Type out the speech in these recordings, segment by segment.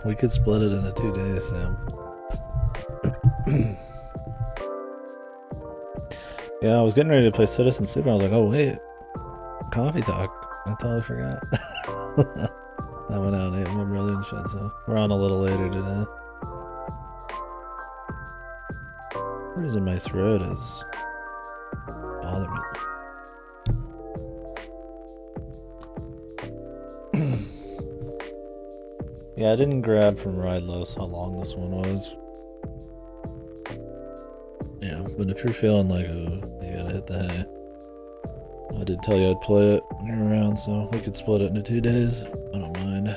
We could split it into 2 days, Sam. Yeah, I was getting ready to play Citizen Sleep, and I was like, oh wait, coffee talk. I totally forgot. I went out and ate with my brother and shit, so we're on a little later today. The reason my throat is bothering me. Yeah, I didn't grab from Ride Los how long this one was. Yeah, but if you're feeling like, you gotta hit the hay. I did tell you I'd play it when you're around, so we could split it into 2 days. I don't mind.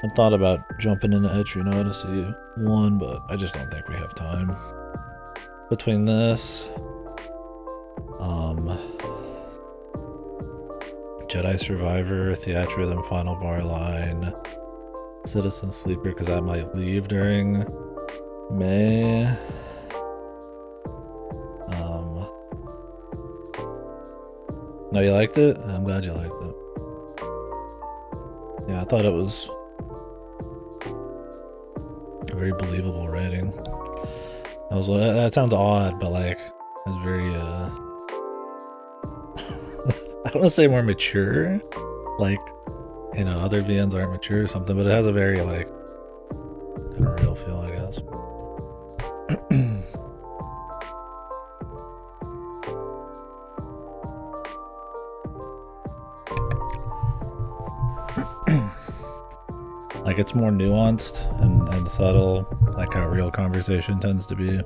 I thought about jumping into Etchy now to see one, but I just don't think we have time. Between this, Jedi Survivor, Theatrhythm, Final Bar Line, Citizen Sleeper, because I might leave during May. No, you liked it? I'm glad you liked it. Yeah, I thought it was a very believable rating. I was like, that sounds odd, but like, it was very, I don't want to say more mature, like, you know, other VNs aren't mature or something, but it has a very, like, kind of real feel, I guess. Like, it's more nuanced and subtle, like how real conversation tends to be.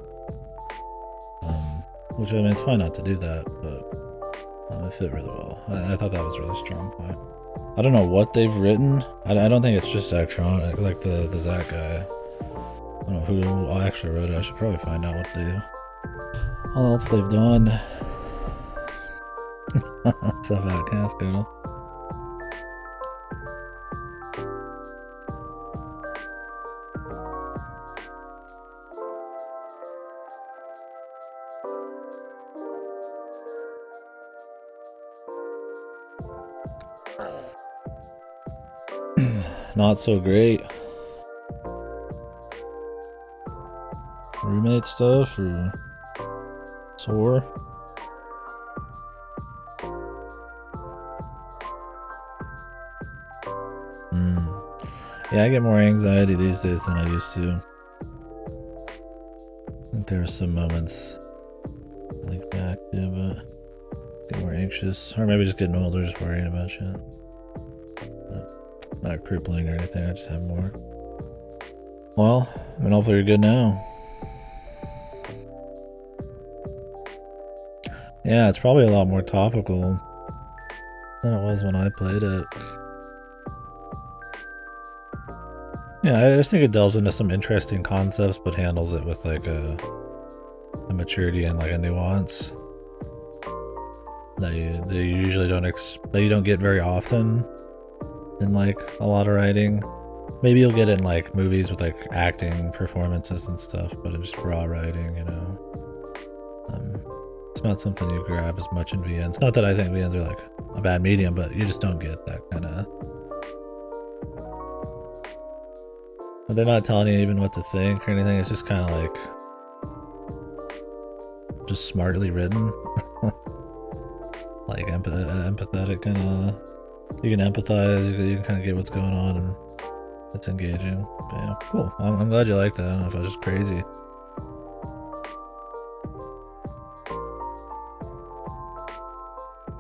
Which, I mean, it's fine not to do that, but it fit really well. I thought that was a really strong point. I don't know what they've written. I don't think it's just Zachtronic, like the Zach guy. I don't know who actually wrote it. I should probably find out all else they've done. Stuff out of Casco. Not so great. Roommate stuff or sore? Yeah, I get more anxiety these days than I used to. I think there are some moments link back to, but get more anxious, or maybe just getting older, just worrying about shit. But not crippling or anything. I just have more. Well, I mean, hopefully you're good now. Yeah, it's probably a lot more topical than it was when I played it. Yeah, I just think it delves into some interesting concepts, but handles it with like a maturity and like a nuance that you usually don't get very often in like a lot of writing. Maybe you'll get it in like movies with like acting performances and stuff, but it's just raw writing, you know. It's not something you grab as much in VNs. Not that I think VNs are like a bad medium, but you just don't get that kind of. They're not telling you even what to think or anything. It's just kind of like just smartly written. Like empathetic kind of. You can empathize. You can kind of get what's going on, and it's engaging. But yeah, cool. I'm glad you liked it. I don't know if I was just crazy.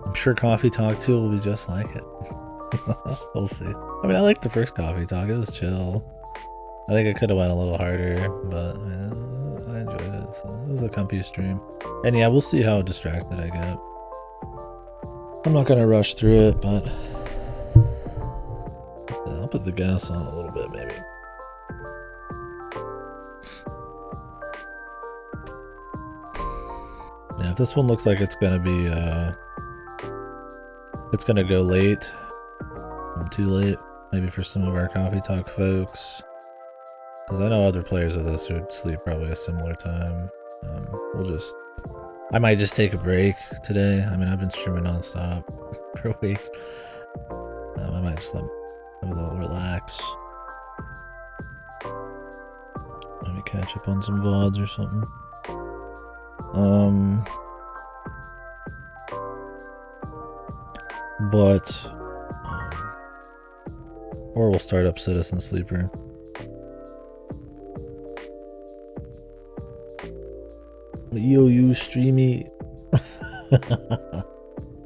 I'm sure Coffee Talk 2 will be just like it. We'll see. I mean, I liked the first Coffee Talk. It was chill. I think it could have went a little harder, but I enjoyed it. So it was a comfy stream. And yeah, we'll see how distracted I get. I'm not gonna rush through it, but I'll put the gas on a little bit, maybe. Yeah, if this one looks like it's gonna be, it's gonna go late. Too late, maybe for some of our Coffee Talk folks. Because I know other players of this would sleep probably a similar time. I might just take a break today. I mean, I've been streaming nonstop for weeks. I might just have a little relax. Maybe catch up on some VODs or something. Or we'll start up Citizen Sleeper. You streamy.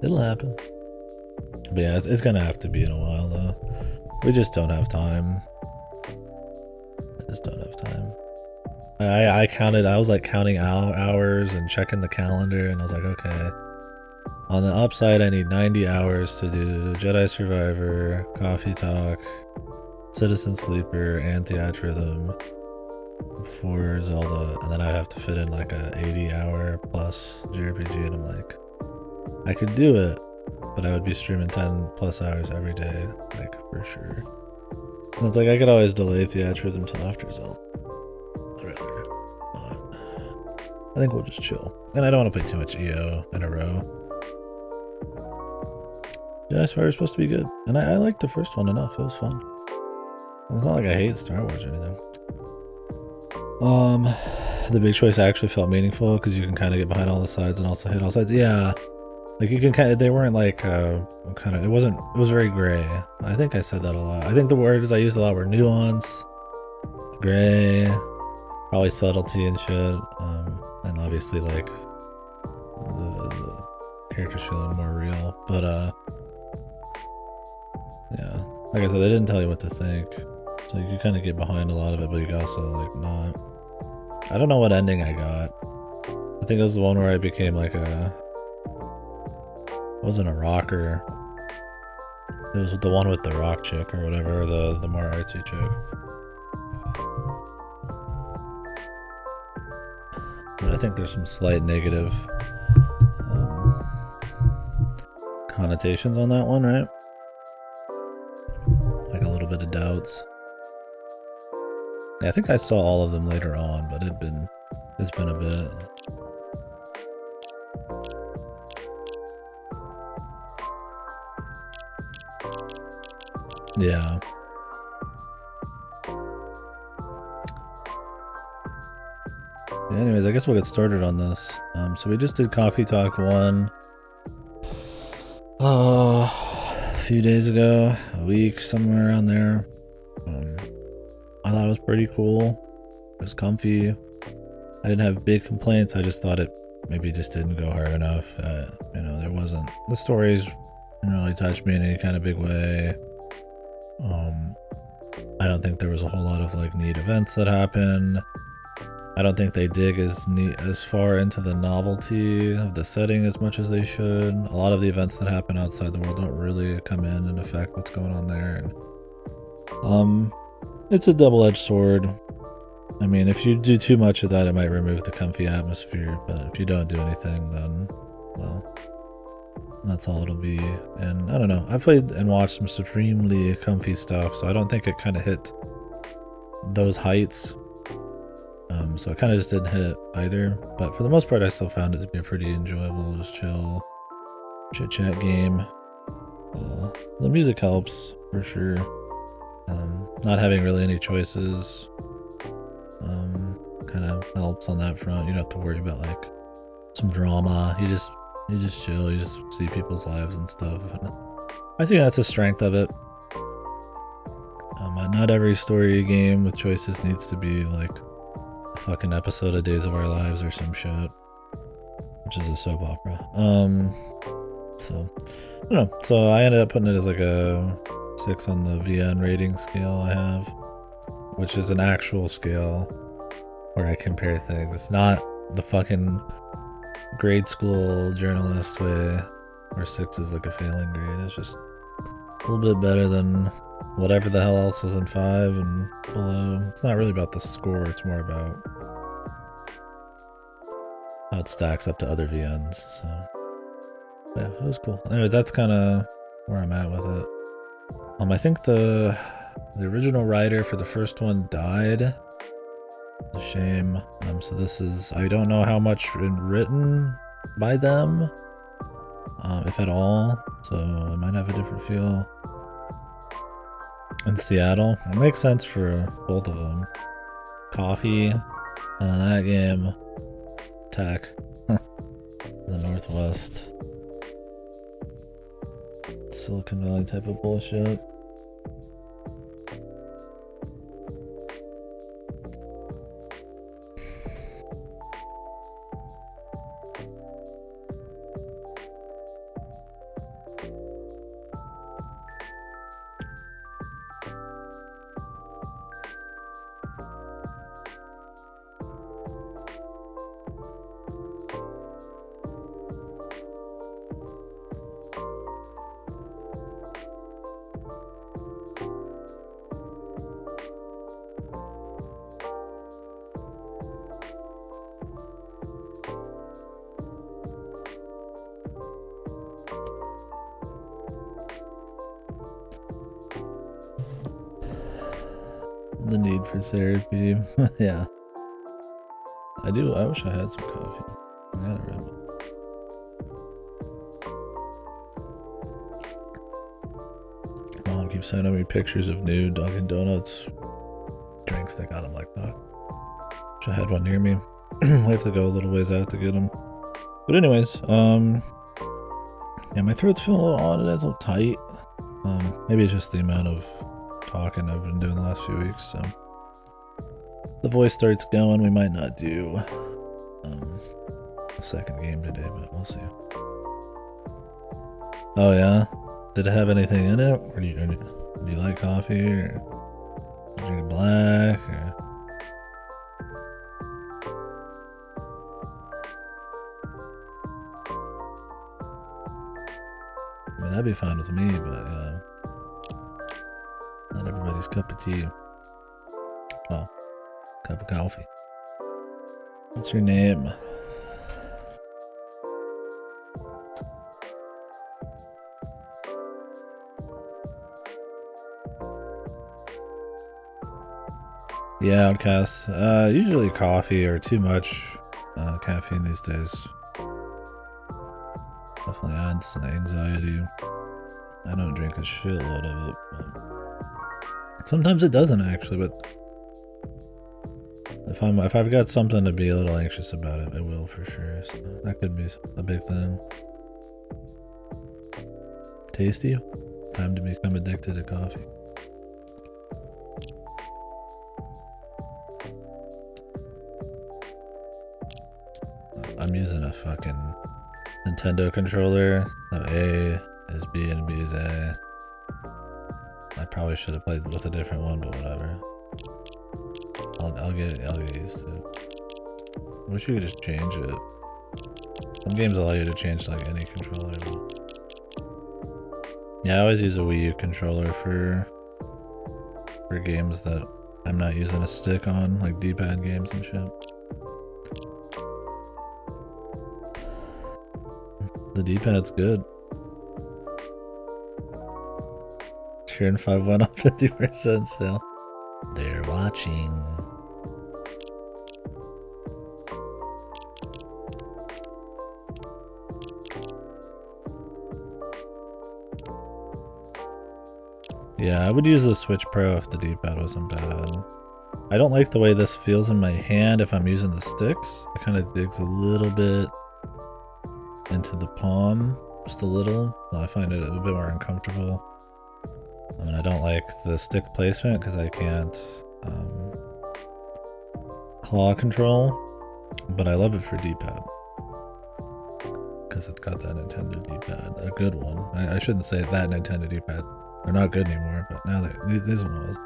It'll happen. But yeah, it's gonna have to be in a while though. We just don't have time. I just don't have time. I counted, I was like counting hours and checking the calendar, and I was like, okay. On the upside, I need 90 hours to do Jedi Survivor, Coffee Talk, Citizen Sleeper, and Theatrhythm for Zelda, and then I'd have to fit in like a 80-hour plus JRPG, and I'm like, I could do it, but I would be streaming 10 plus hours every day, like for sure. And it's like I could always delay Theatrhythm till after Zelda. Rather, but I think we'll just chill, and I don't want to play too much EO in a row. Jedi Survivor is supposed to be good, and I liked the first one enough. It was fun. It's not like I hate Star Wars or anything. The big choice actually felt meaningful because you can kind of get behind all the sides and also hit all sides. Yeah, like you can kind of. They weren't like kind of. It wasn't. It was very gray. I think I said that a lot. I think the words I used a lot were nuance, gray, probably subtlety and shit. And obviously like the characters feeling more real. But yeah, like I said, they didn't tell you what to think. So you could kind of get behind a lot of it, but you could also like not. I don't know what ending I got. I think it was the one where I became like a... It wasn't a rocker. It was the one with the rock chick or whatever, the more artsy chick. But I think there's some slight negative connotations on that one, right? Like a little bit of doubts. Yeah, I think I saw all of them later on, but it's been a bit. Yeah. Anyways, I guess we'll get started on this. So we just did Coffee Talk 1. A few days ago, a week, somewhere around there. I thought it was pretty cool. It was comfy. I didn't have big complaints. I just thought it maybe just didn't go hard enough. You know, there wasn't... The stories didn't really touch me in any kind of big way. I don't think there was a whole lot of like neat events that happen. I don't think they dig as far into the novelty of the setting as much as they should. A lot of the events that happen outside the world don't really come in and affect what's going on there. And it's a double-edged sword. I mean, if you do too much of that, it might remove the comfy atmosphere, but if you don't do anything, then, well, that's all it'll be. And I don't know, I've played and watched some supremely comfy stuff, so I don't think it kind of hit those heights. So it kind of just didn't hit either, but for the most part, I still found it to be a pretty enjoyable, just chill, chit-chat game. The music helps, for sure. Not having really any choices kind of helps on that front. You don't have to worry about like some drama. You just chill. You just see people's lives and stuff. And I think that's the strength of it. Not every story game with choices needs to be like a fucking episode of Days of Our Lives or some shit, which is a soap opera. So I don't know. So I ended up putting it as like a 6 on the VN rating scale I have, which is an actual scale where I compare things, not the fucking grade school journalist way where 6 is like a failing grade. It's just a little bit better than whatever the hell else was in 5 and below. It's not really about the score, it's more about how it stacks up to other VNs. So yeah, it was cool. Anyways, that's kind of where I'm at with it. I think the original writer for the first one died. It's a shame. So this is, I don't know how much written by them, if at all. So it might have a different feel. in Seattle. It makes sense for both of them. Coffee, and that game, tech, the Northwest, Silicon Valley type of bullshit. The need for therapy. Yeah. I wish I had some coffee. I got a Red Bull. Mom keeps sending me pictures of new Dunkin' Donuts drinks that got them like that. Wish I had one near me. We have to go a little ways out to get them. But anyways, yeah, my throat's feeling a little odd. It's a little tight. Maybe it's just the amount of talking I've been doing the last few weeks, so the voice starts going. We might not do a second game today, but we'll see. Oh yeah, did it have anything in it, or do you like coffee, or do you drink it black, or? I mean, that'd be fine with me, but yeah. Not everybody's cup of tea. Well, cup of coffee. What's your name? Yeah, Outcast. Usually coffee or too much caffeine these days. Definitely adds some anxiety. I don't drink a shitload of it. But sometimes it doesn't actually, but if I've got something to be a little anxious about it, I will for sure. So that could be a big thing. Tasty? Time to become addicted to coffee. I'm using a fucking Nintendo controller. So A is B and B is A. I probably should have played with a different one, but whatever. I'll get used to it. I wish you could just change it. Some games allow you to change like any controller. Yeah, I always use a Wii U controller for games that I'm not using a stick on, like D-pad games and shit. The D-pad's good. Sharon 5-1 on 50% sale. They're watching. Yeah, I would use the Switch Pro if the D-pad wasn't bad. I don't like the way this feels in my hand if I'm using the sticks. It kind of digs a little bit into the palm, just a little. So I find it a bit more uncomfortable. I mean, I don't like the stick placement because I can't claw control, but I love it for D-pad because it's got that Nintendo D-pad, a good one. I shouldn't say that Nintendo D-pad. They're not good anymore, but now this one was.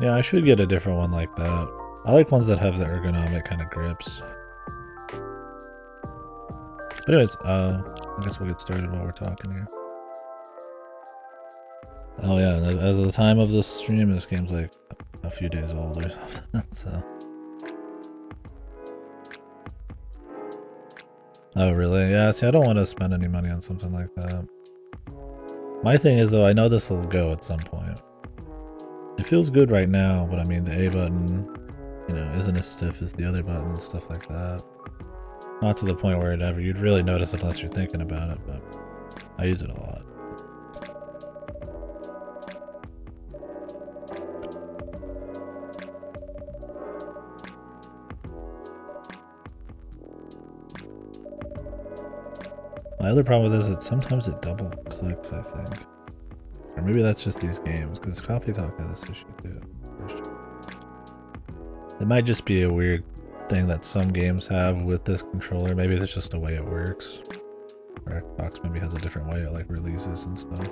Yeah, I should get a different one like that. I like ones that have the ergonomic kind of grips. But anyways, I guess we'll get started while we're talking here. Oh yeah, as of the time of this stream, this game's like a few days old or something, so. Oh really? Yeah, see, I don't want to spend any money on something like that. My thing is though, I know this will go at some point. It feels good right now, but I mean the A button, you know, isn't as stiff as the other buttons, stuff like that. Not to the point where you'd really notice it unless you're thinking about it, but I use it a lot. My other problem with this is that sometimes it double clicks, I think. Or maybe that's just these games, because Coffee Talk had this issue too. It might just be a weird thing that some games have with this controller. Maybe it's just the way it works. Or Xbox maybe has a different way it like releases and stuff.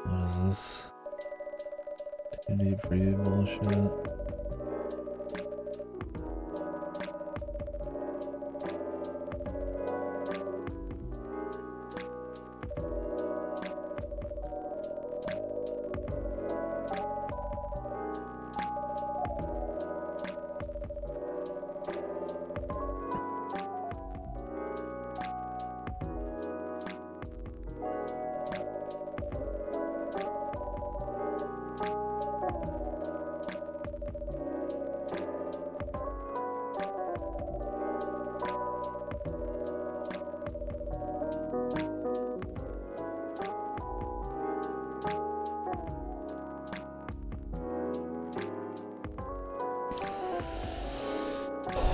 What is this? Too deep for you bullshit.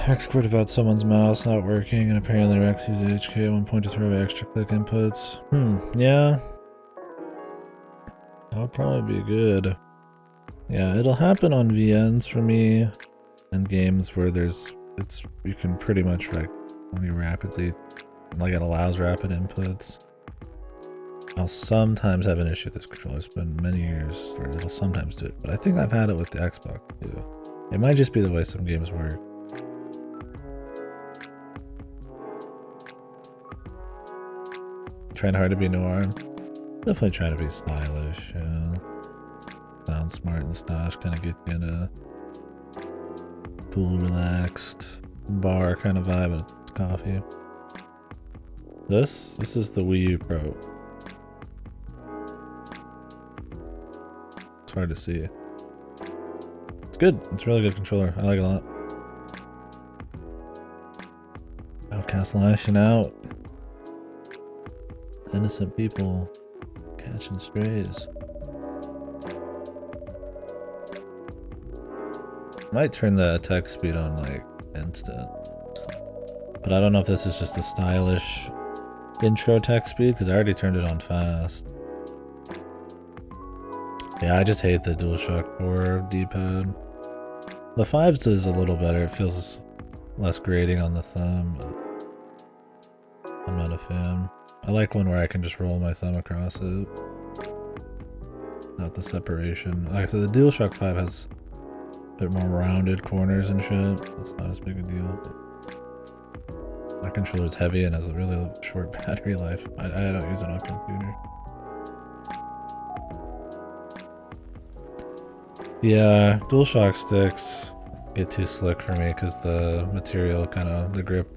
Expert about someone's mouse not working, and apparently Rex used HK at one point to throw away extra click inputs. Yeah. That would probably be good. Yeah, it'll happen on VNs for me, and games where you can pretty much like really rapidly, like it allows rapid inputs. I'll sometimes have an issue with this controller. It's been many years where it'll sometimes do it, but I think I've had it with the Xbox too. It might just be the way some games work. Trying hard to be noir. Definitely trying to be stylish, yeah. Sound smart and stylish, kind of get you in a cool, relaxed bar kind of vibe with coffee. This is the Wii U Pro. It's hard to see. It's good. It's a really good controller. I like it a lot. Outcast lashing out. Innocent people catching strays. Might turn the attack speed on like instant, but I don't know if this is just a stylish intro attack speed because I already turned it on fast. Yeah, I just hate the DualShock 4 D-pad. The 5's is a little better. It feels less grating on the thumb, but I'm not a fan. I like one where I can just roll my thumb across it. Not the separation. Like I said, the DualShock 5 has a bit more rounded corners and shit. It's not as big a deal. But my controller's heavy and has a really short battery life. I don't use it on a computer. Yeah, DualShock sticks get too slick for me because the material the grip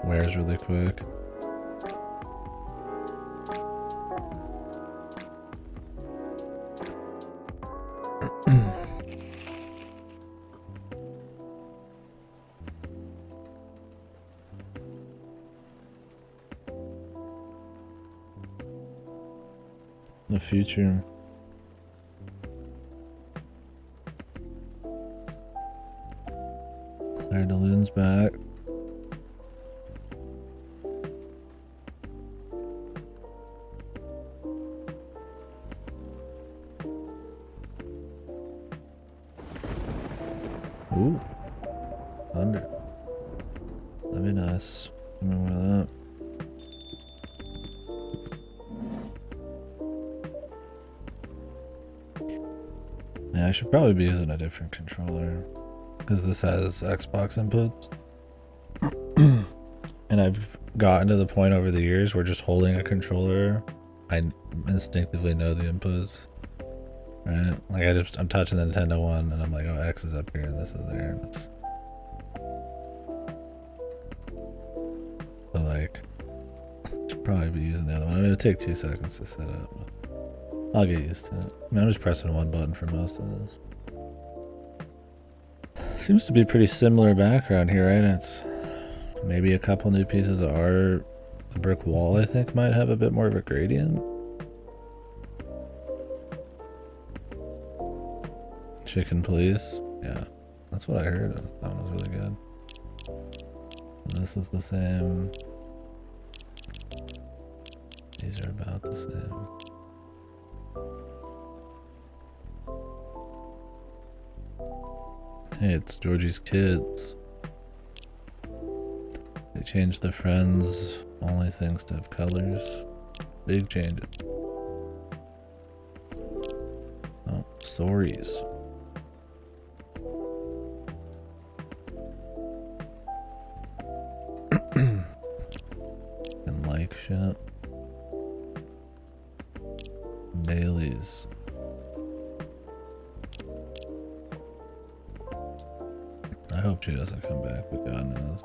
wears really quick. The future. Claire DeLune's back. Ooh. Thunder. That'd be nice. Remember that. Yeah, I should probably be using a different controller because this has Xbox inputs. And I've gotten to the point over the years where just holding a controller, I instinctively know the inputs. Right? Like I'm touching the Nintendo one and I'm like, oh, X is up here and this is there. And it's... So like, should probably be using the other one. I mean, it'll take 2 seconds to set up. I'll get used to it. I mean, I'm just pressing one button for most of this. Seems to be pretty similar background here, right? It's maybe a couple new pieces of art. The brick wall, I think, might have a bit more of a gradient. Chicken police. Yeah, that's what I heard. That one was really good. And this is the same. These are about the same. Hey, it's Georgie's kids. They changed the friends only things to have colors. Big changes. Oh, stories. And like shit. Bailey's. I hope she doesn't come back, but God knows.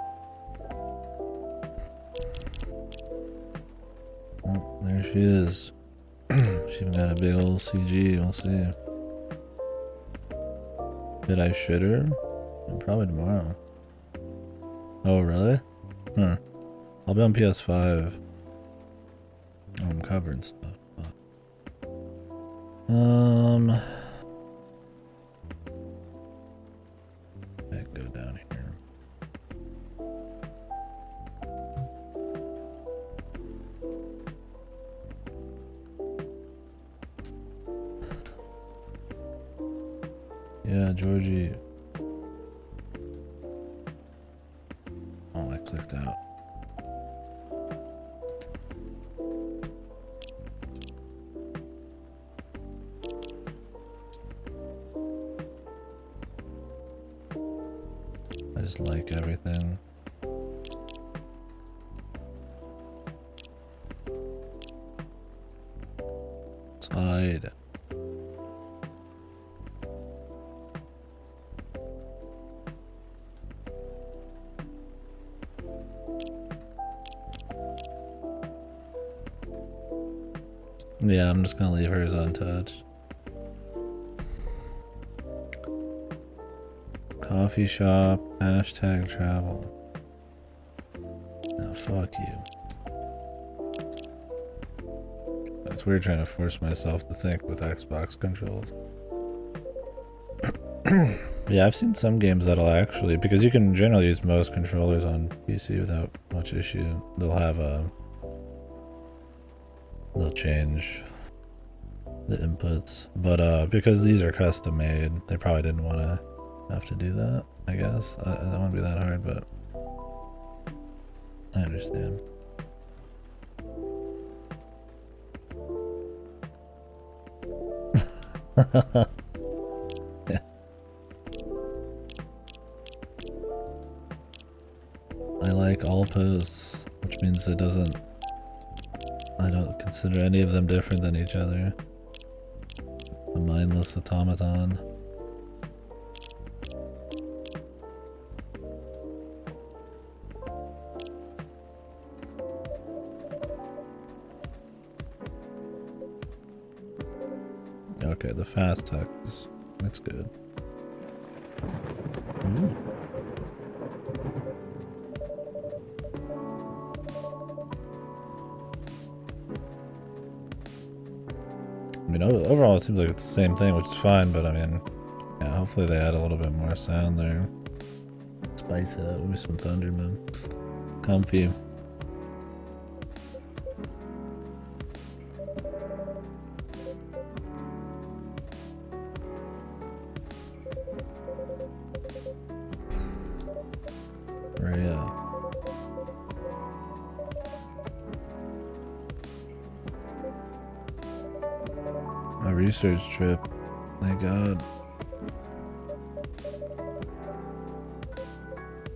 Oh, there she is. She even got a big old CG, we'll see. Did I shit her? Probably tomorrow. Oh, really? Huh. I'll be on PS5. Oh, I'm covering stuff. I go down here. Yeah, Georgie. Oh, I clicked out. I just like everything. Let's hide. Yeah, I'm just gonna leave hers untouched. Coffee shop, hashtag travel. Oh, fuck you. It's weird trying to force myself to think with Xbox controls. Yeah, I've seen some games that'll actually, because you can generally use most controllers on PC without much issue. They'll change the inputs, but because these are custom made, they probably didn't want to have to do that, I guess. That won't be that hard, but I understand. Yeah. I like all posts, which means I don't consider any of them different than each other. A mindless automaton. Okay, the fast text. That's good. Ooh. I mean, overall it seems like it's the same thing, which is fine, but I mean, yeah, hopefully they add a little bit more sound there. Spice it up with some Thunderman. Comfy. A research trip. Thank God.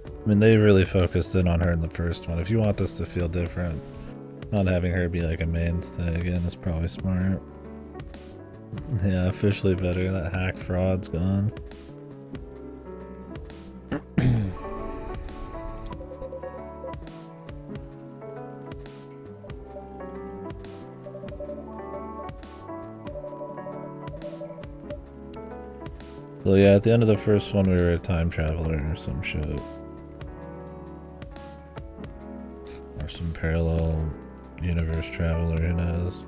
I mean, they really focused in on her in the first one. If you want this to feel different, not having her be like a mainstay again is probably smart. Yeah, officially better. That hack fraud's gone. So yeah, at the end of the first one, we were a time traveler or some shit. Or some parallel universe traveler, who knows?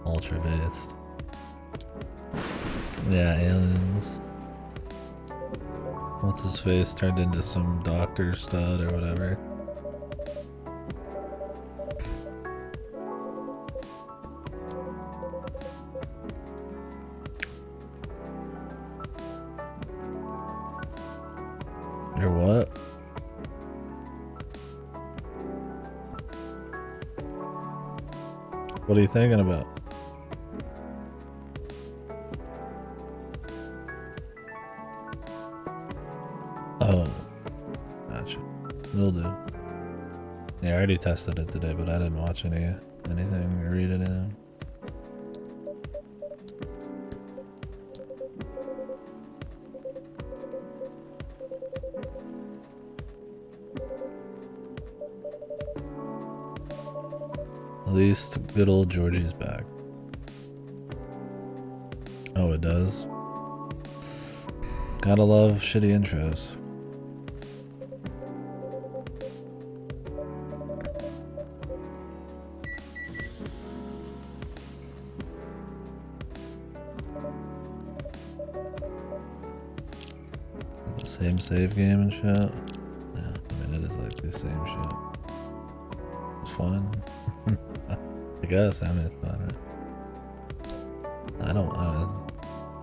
Ultra based. Yeah, aliens. What's his face turned into some doctor stud or whatever. Or what? What are you thinking about? Oh, gotcha. Will do. Yeah, I already tested it today, but I didn't watch anything or read anything. At least good old Georgie's back. Oh, it does? Gotta love shitty intros. The same save game and shit. Yeah, I mean, it is like the same shit. It's fun. I guess, I mean, it's fun. I don't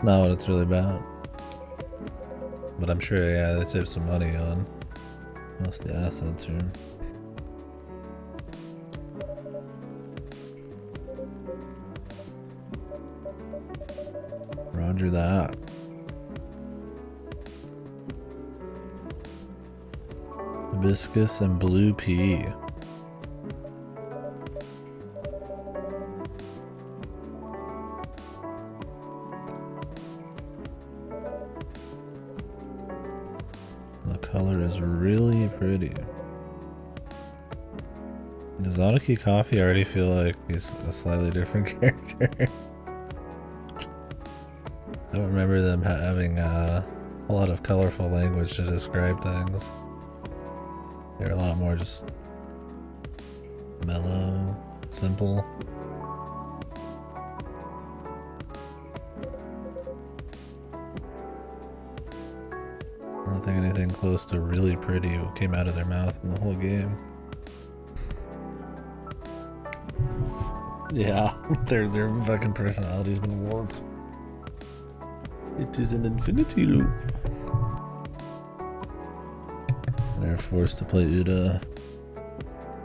know what it's really about. But I'm sure, yeah, they save some money on most of the assets here. Roger that. Hibiscus and blue pea. The color is really pretty. Does Aniki Coffee already feel like he's a slightly different character? I don't remember them having a lot of colorful language to describe things. They're a lot more just mellow, simple. I don't think anything close to really pretty came out of their mouth in the whole game. Yeah, their fucking personality's been warped. It is an infinity loop. They're forced to play Uda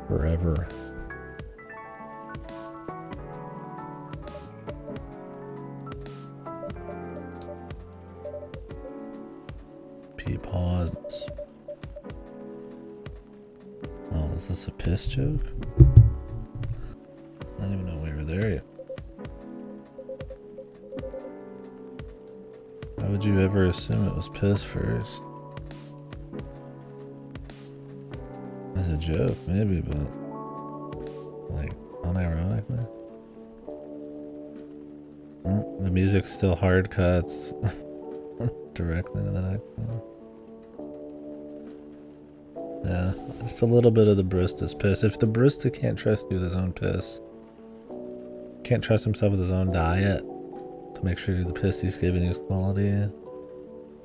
forever. Pea pods. Oh, is this a piss joke? I don't even know we were there yet. Why would you ever assume it was piss first? As a joke, maybe, but like unironically. The music's still hard cuts directly to the next one. Yeah, just a little bit of the barista's piss. If the barista can't trust you with his own piss, can't trust himself with his own diet to make sure the piss he's giving you is quality,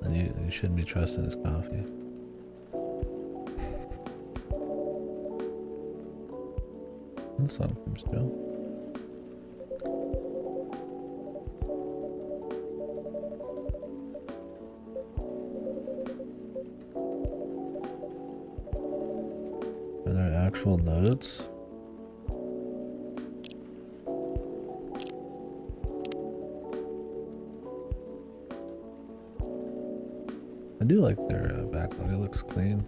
then you shouldn't be trusting his coffee. The sun comes down. Are there actual notes? I do like their backlog. It looks clean.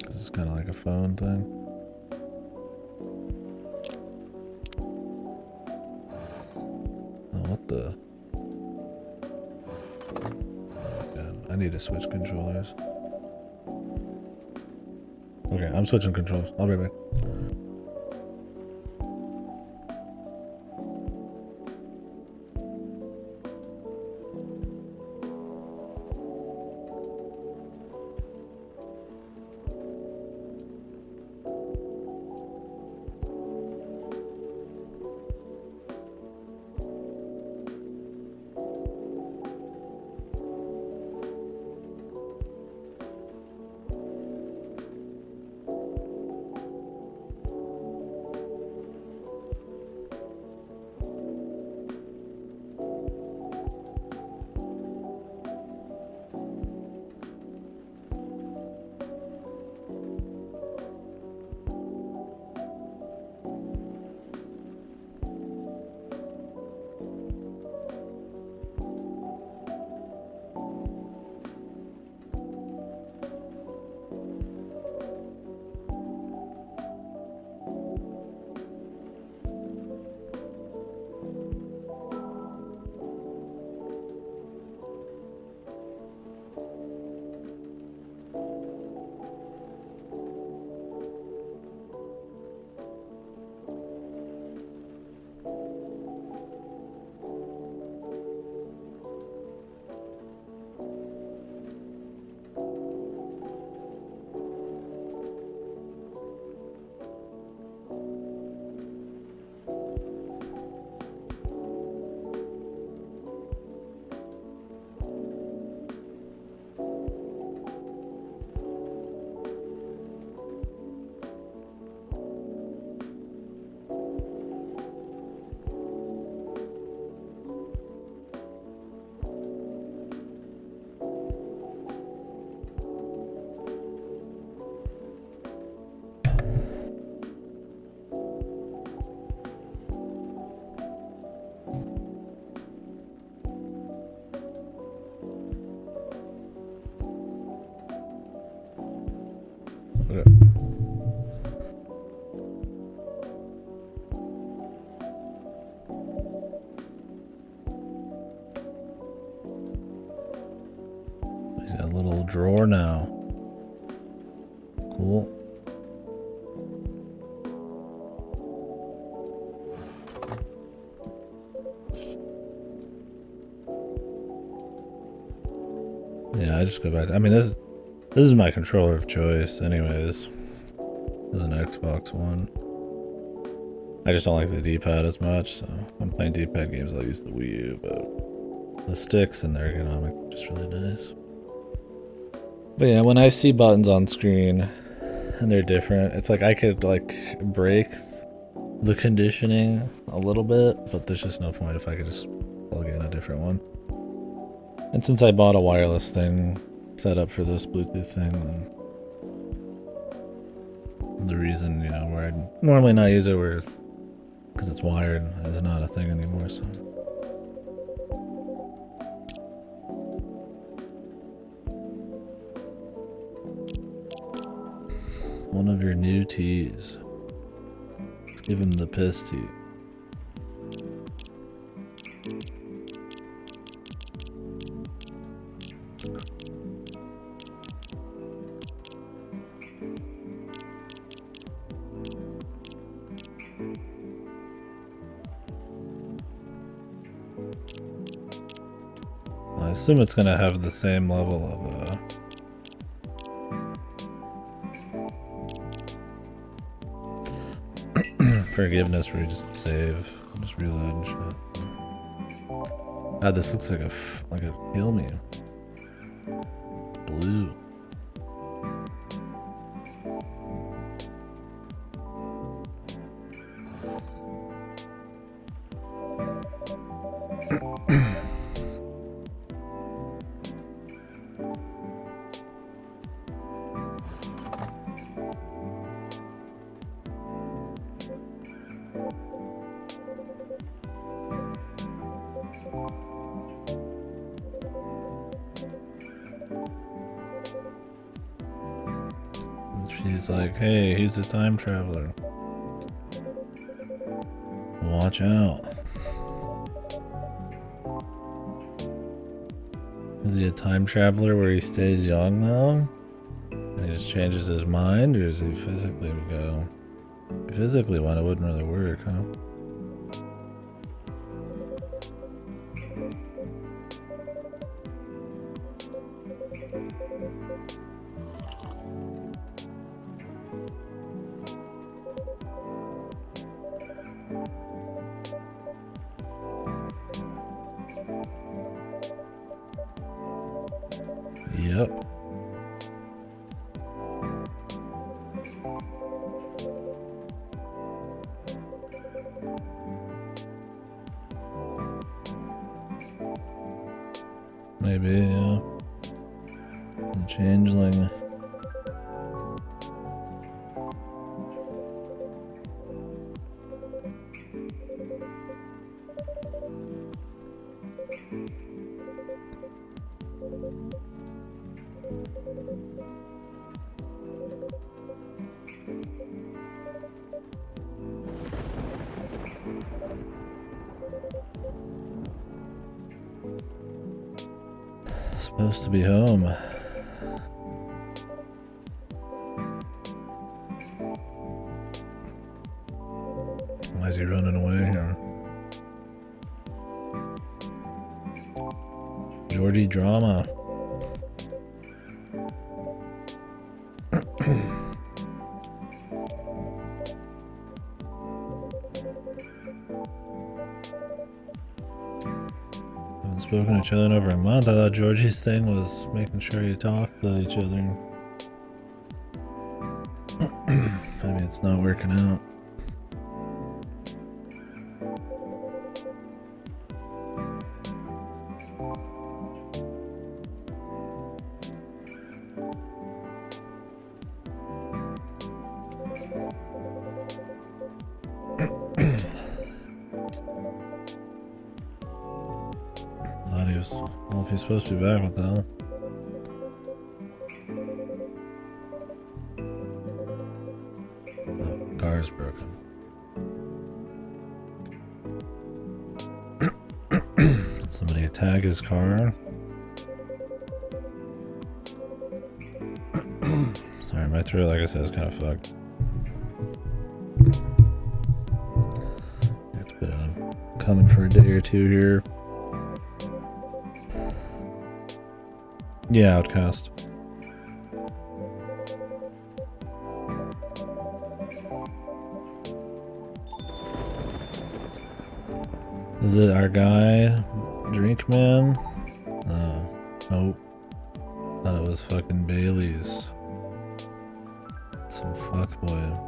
It's kind of like a phone thing. Oh, what the? Oh, God. I need to switch controllers. Okay, I'm switching controls. I'll be right back. Okay. He's got a little drawer now. Cool. Yeah, I just go back. I mean, this is my controller of choice, anyways. As an Xbox One. I just don't like the D-pad as much, so if I'm playing D-pad games, I'll use the Wii U, but the sticks and the ergonomic are just really nice. But yeah, when I see buttons on screen and they're different, it's like I could like break the conditioning a little bit, but there's just no point if I could just plug in a different one. And since I bought a wireless thing set up for this Bluetooth thing, then the reason, you know, where I'd normally not use it, where because it's wired, is not a thing anymore, so. One of your new teas. Let's give him the piss tea. I assume it's gonna have the same level of forgiveness where you just save, just reload and shit. God, this looks like a kill me. Blue. She's like, hey, he's a time traveler. Watch out. Is he a time traveler where he stays young though? He just changes his mind, or does he physically go? Physically, one, it wouldn't really work, huh? Yep. Maybe, yeah. The changeling. Supposed to be home. Why is he running away here? Georgie drama. Haven't spoken to each other in over a month. I thought Georgie's thing was making sure you talk to each other. Maybe it's not working out. Well, if he's supposed to be back, what the hell? Oh, car's broken. Somebody attack his car. Sorry, my throat, like I said, is kind of fucked. It's been coming for a day or two here. Yeah, Outcast. Is it our guy, Drink Man? Nope. Thought it was fucking Bailey's. Some fuckboy.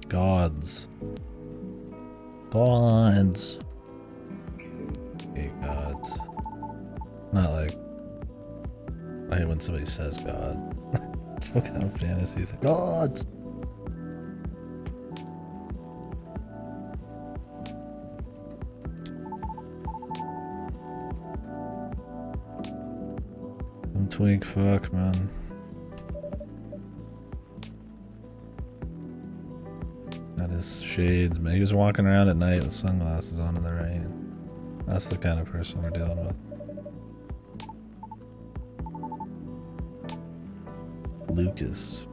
Gods. Gods. Okay, gods. Not like... I hate when somebody says God. Some kind of fantasy thing. Gods! Some twink fuck, man. Got his shades, man. He was walking around at night with sunglasses on in the rain. That's the kind of person we're dealing with. Lucas.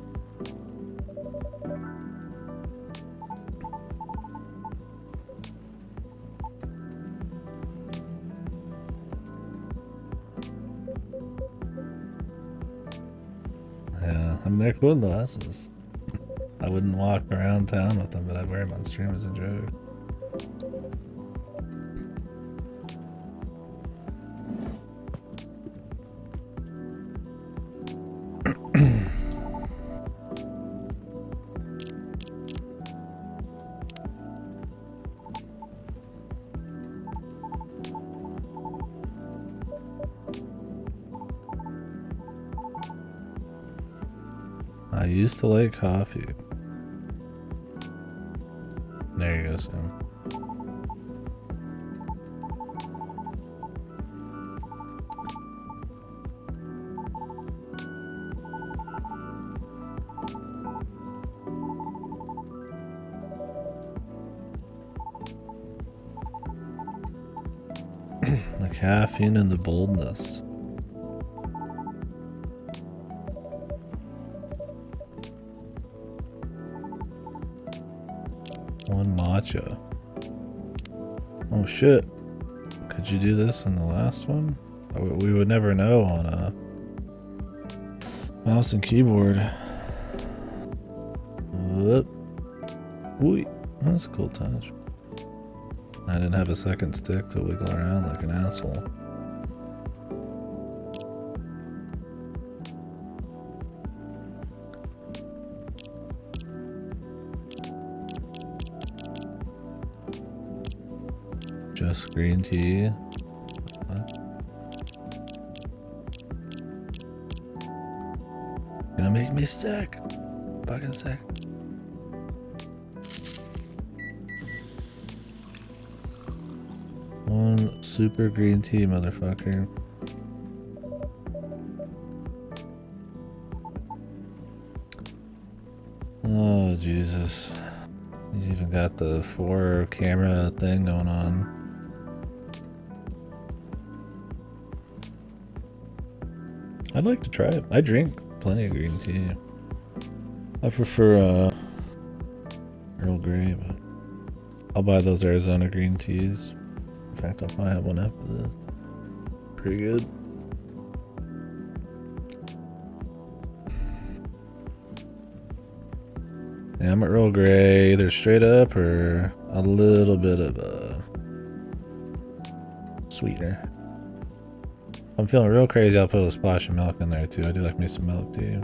Yeah, I mean, they're cool glasses. I wouldn't walk around town with them, but I'd wear them on stream as a joke. I used to like coffee. There you go, Sam. The caffeine and the boldness. One matcha. Oh shit. Could you do this in the last one? We would never know on a mouse and keyboard. Ooh, that's a cool touch. I didn't have a second stick to wiggle around like an asshole. Just green tea. Gonna make me sick. Fucking sick. One super green tea, motherfucker. Oh, Jesus. He's even got the 4 camera thing going on. I'd like to try it. I drink plenty of green tea. I prefer Earl Grey, but I'll buy those Arizona green teas. In fact, I'll probably have one after this. Pretty good. Yeah, I'm at Earl Grey, either straight up or a little bit of a sweetener. I'm feeling real crazy, I'll put a splash of milk in there too. I do like me some milk tea.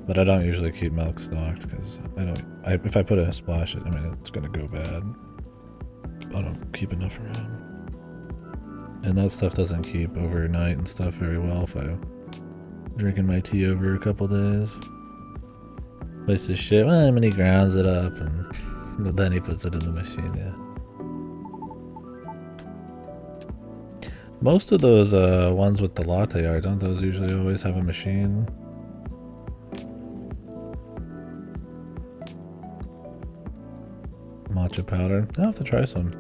But I don't usually keep milk stocked because if I put a splash, I mean, it's gonna go bad. I don't keep enough around. And that stuff doesn't keep overnight and stuff very well if I'm drinking my tea over a couple days. Place this shit, well, and he grounds it up and but then he puts it in the machine, yeah. Most of those ones with the latte art, don't those usually always have a machine? Matcha powder. I'll have to try some.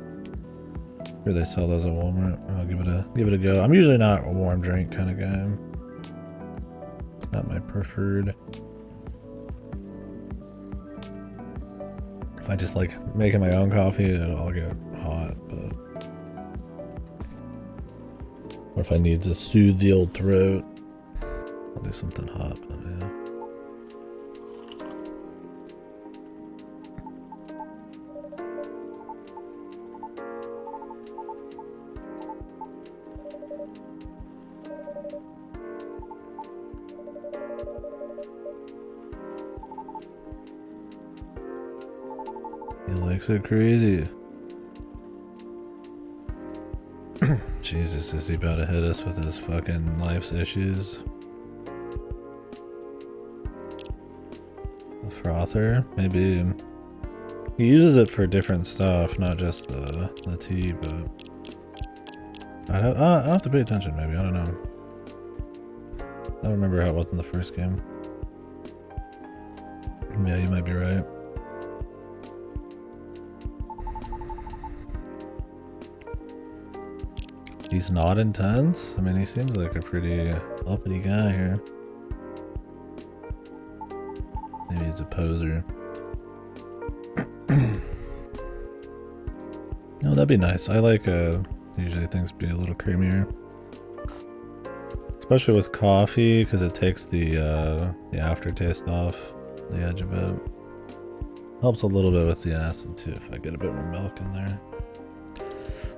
Sure they sell those at Walmart. I'll give it a go. I'm usually not a warm drink kind of guy. It's not my preferred. If I just like making my own coffee, it'll get hot, but or if I need to soothe the old throat, I'll do something hot, but yeah. He likes it crazy. Jesus, is he about to hit us with his fucking life's issues? The frother? Maybe. He uses it for different stuff, not just the tea, but I'll have to pay attention maybe, I don't know. I don't remember how it was in the first game. Yeah, you might be right. He's not intense? I mean, he seems like a pretty uppity guy here. Maybe he's a poser. No, that'd be nice. I like usually things be a little creamier. Especially with coffee, because it takes the aftertaste off the edge of it. Helps a little bit with the acid too, if I get a bit more milk in there.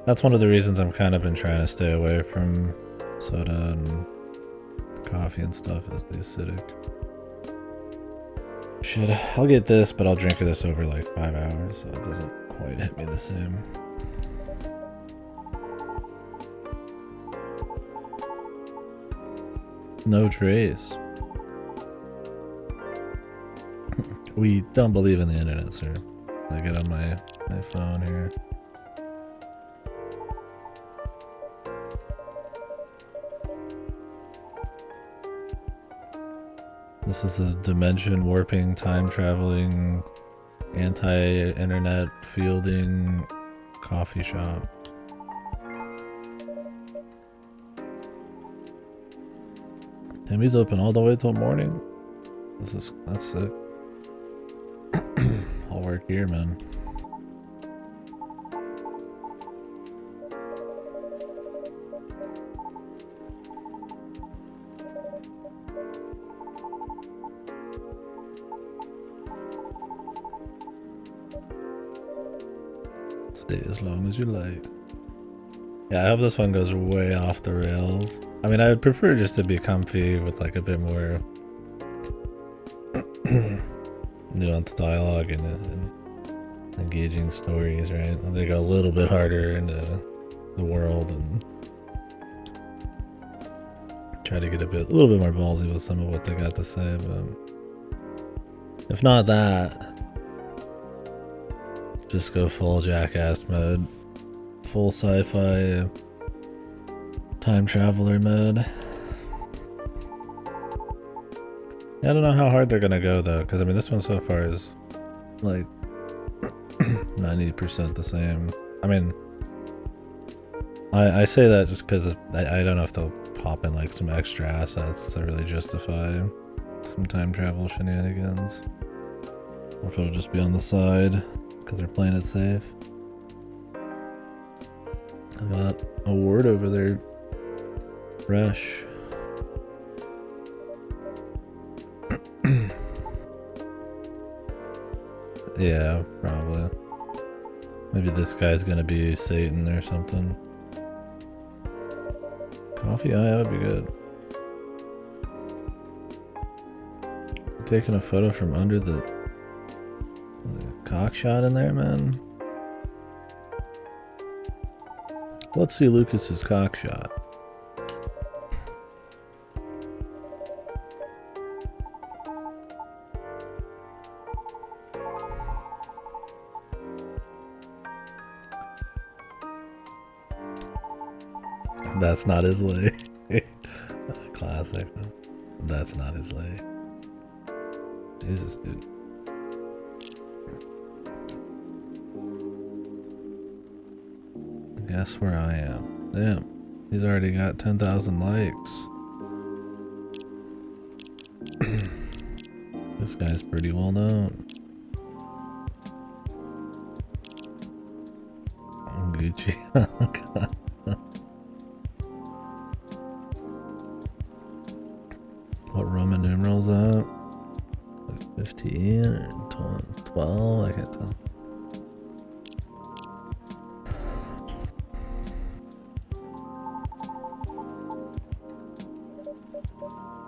That's one of the reasons I'm kind of been trying to stay away from soda and coffee and stuff, is the acidic. Shit, I'll get this, but I'll drink this over like 5 hours, so it doesn't quite hit me the same. No trace. We don't believe in the internet, sir. I get on my phone here. This is a dimension warping, time traveling, anti-internet fielding coffee shop. Damn, he's open all the way till morning. That's sick. I'll work here, man. Stay as long as you like. Yeah, I hope this one goes way off the rails. I mean, I would prefer just to be comfy with like a bit more nuanced dialogue and engaging stories, right? And they go a little bit harder into the world and try to get a little bit more ballsy with some of what they got to say. But if not that, just go full jackass mode, full sci-fi time traveler mode. Yeah, I don't know how hard they're gonna go though, because I mean this one so far is like 90% the same. I mean, I say that just because I don't know if they'll pop in like some extra assets to really justify some time travel shenanigans, or if it'll just be on the side because they're playing it safe. I got a ward over there, fresh. Yeah, probably. Maybe this guy's gonna be Satan or something. Coffee eye would be good. Taking a photo from under the cock shot in there, man. Let's see Lucas's cock shot. That's not his leg. Classic. That's not his leg. Jesus, dude. Guess where I am. Damn. He's already got 10,000 likes. This guy's pretty well known. Gucci. Oh, God. What Roman numerals that? Like 15 or 12? I can't tell.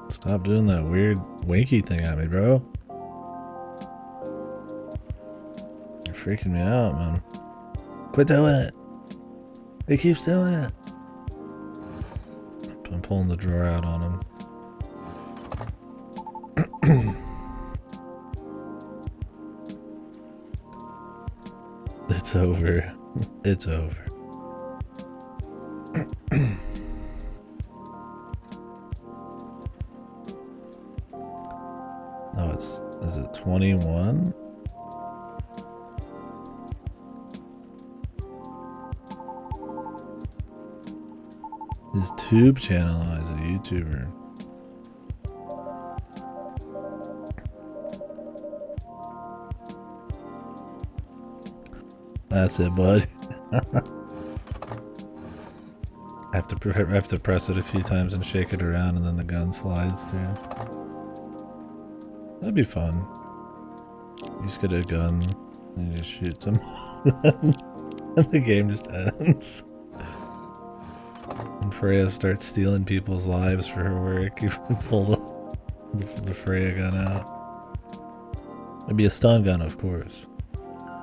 Stop doing that weird winky thing at me, bro. You're freaking me out, man. Quit doing it. He keeps doing it. I'm pulling the drawer out on him. It's over. It's over. Oh, is it 21? His tube channel is a YouTuber. That's it, bud. I have to press it a few times and shake it around, and then the gun slides through. That'd be fun. You just get a gun and you just shoot him, and the game just ends. And Freya starts stealing people's lives for her work. You pull the Freya gun out. It'd be a stun gun, of course.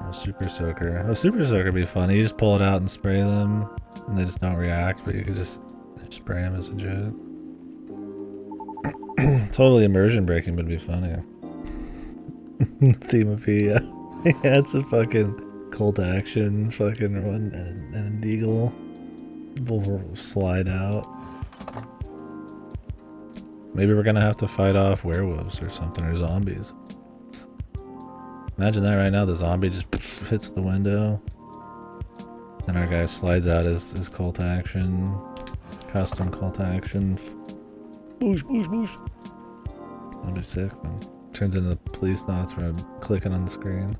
A super soaker. A super soaker would be fun. You just pull it out and spray them, and they just don't react, but you could just spray them as a joke. Totally immersion breaking would be funny. Themopedia. Yeah, it's a fucking cult action fucking one, and a deagle will slide out. Maybe we're gonna have to fight off werewolves or something, or zombies. Imagine that right now, the zombie just hits the window. And our guy slides out his cult action, custom cult action boosh, boosh, boosh. That'd be sick, man. Turns into police knots when I'm clicking on the screen.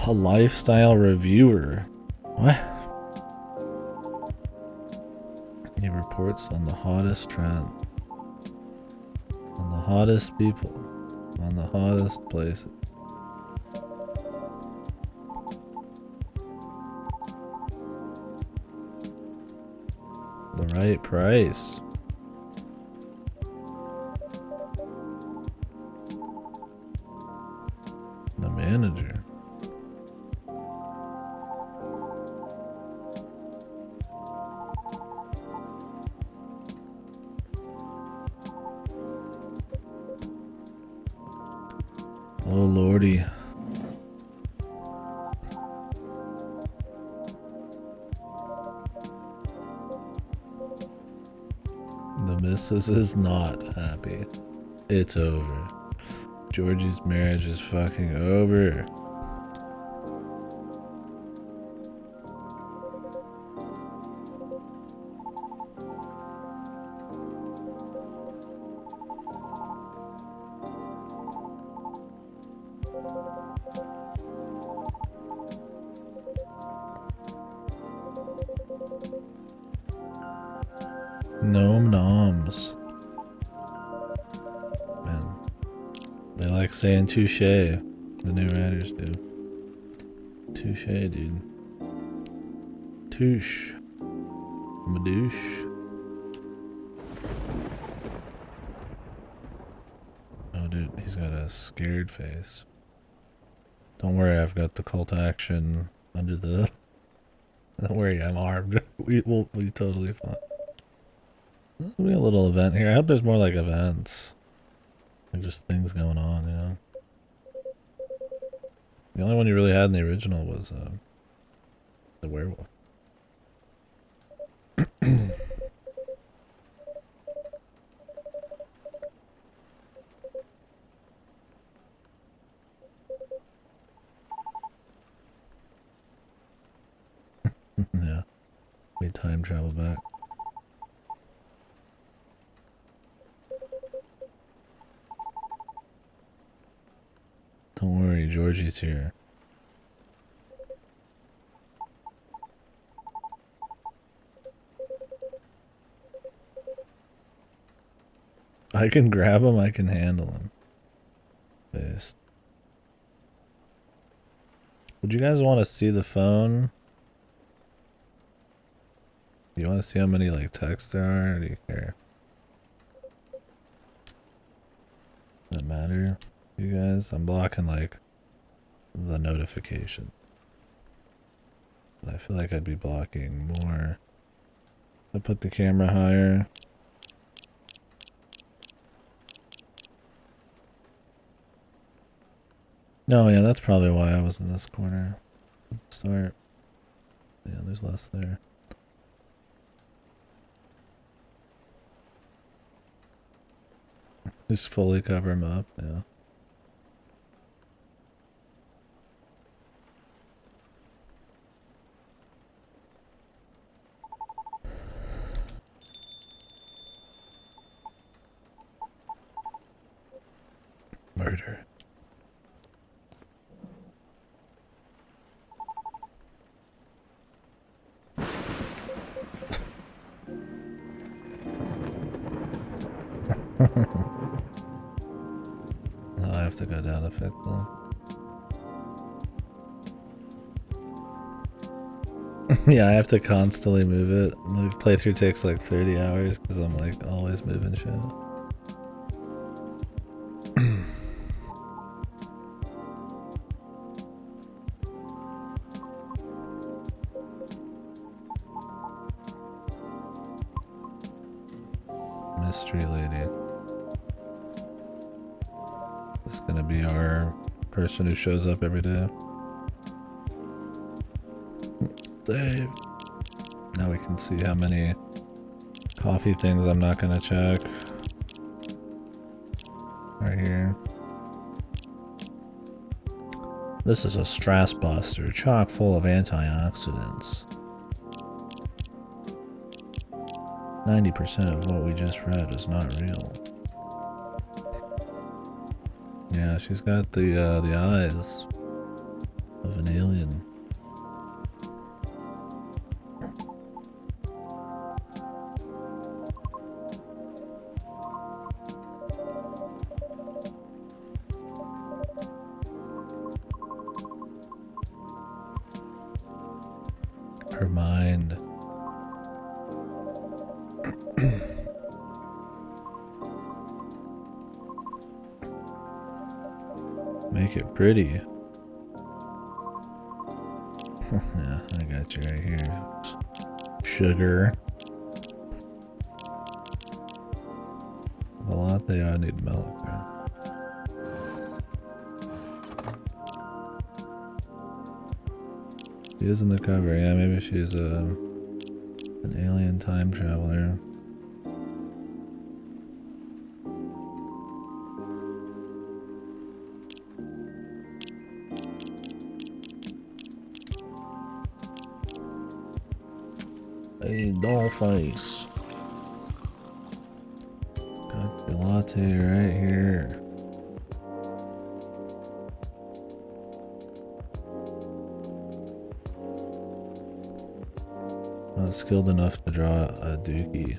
A lifestyle reviewer. What? He reports on the hottest trend. On the hottest people. On the hottest places. The right price. The manager. Oh lordy. The missus is not happy. It's over. Georgie's marriage is fucking over. Gnome noms. Man. They like saying touche. The new writers do. Touche, dude. Touche. I'm a douche. Oh, dude, he's got a scared face. Don't worry, I've got the cult action under the... Don't worry, I'm armed. We'll be totally fine. There'll be a little event here. I hope there's more like events. Like just things going on, you know? The only one you really had in the original was the werewolf. Yeah. We time travel back. Don't worry, Georgie's here. I can grab him, I can handle him. Based. Would you guys want to see the phone? Do you want to see how many like texts there are, or do you care? Does that matter, you guys? I'm blocking like the notification. But I feel like I'd be blocking more. I put the camera higher. No, yeah, that's probably why I was in this corner. Let's start. Yeah, there's less there. Just fully cover him up, yeah. Murder. Oh, I have to go down to fix them. Yeah, I have to constantly move it. The playthrough takes like 30 hours because I'm like always moving shit. Mystery lady. This is gonna be our person who shows up every day. Dave. Now we can see how many coffee things I'm not gonna check. Right here. This is a stress buster, chock full of antioxidants. 90% of what we just read is not real. Yeah, she's got the eyes of an alien. Her mind. Make it pretty. Yeah, I got you right here. Sugar. The latte, I need milk. Right? She is in the cover, yeah, maybe she's an alien time traveler. Hey, doll face. Got your latte right here. Not skilled enough to draw a dookie.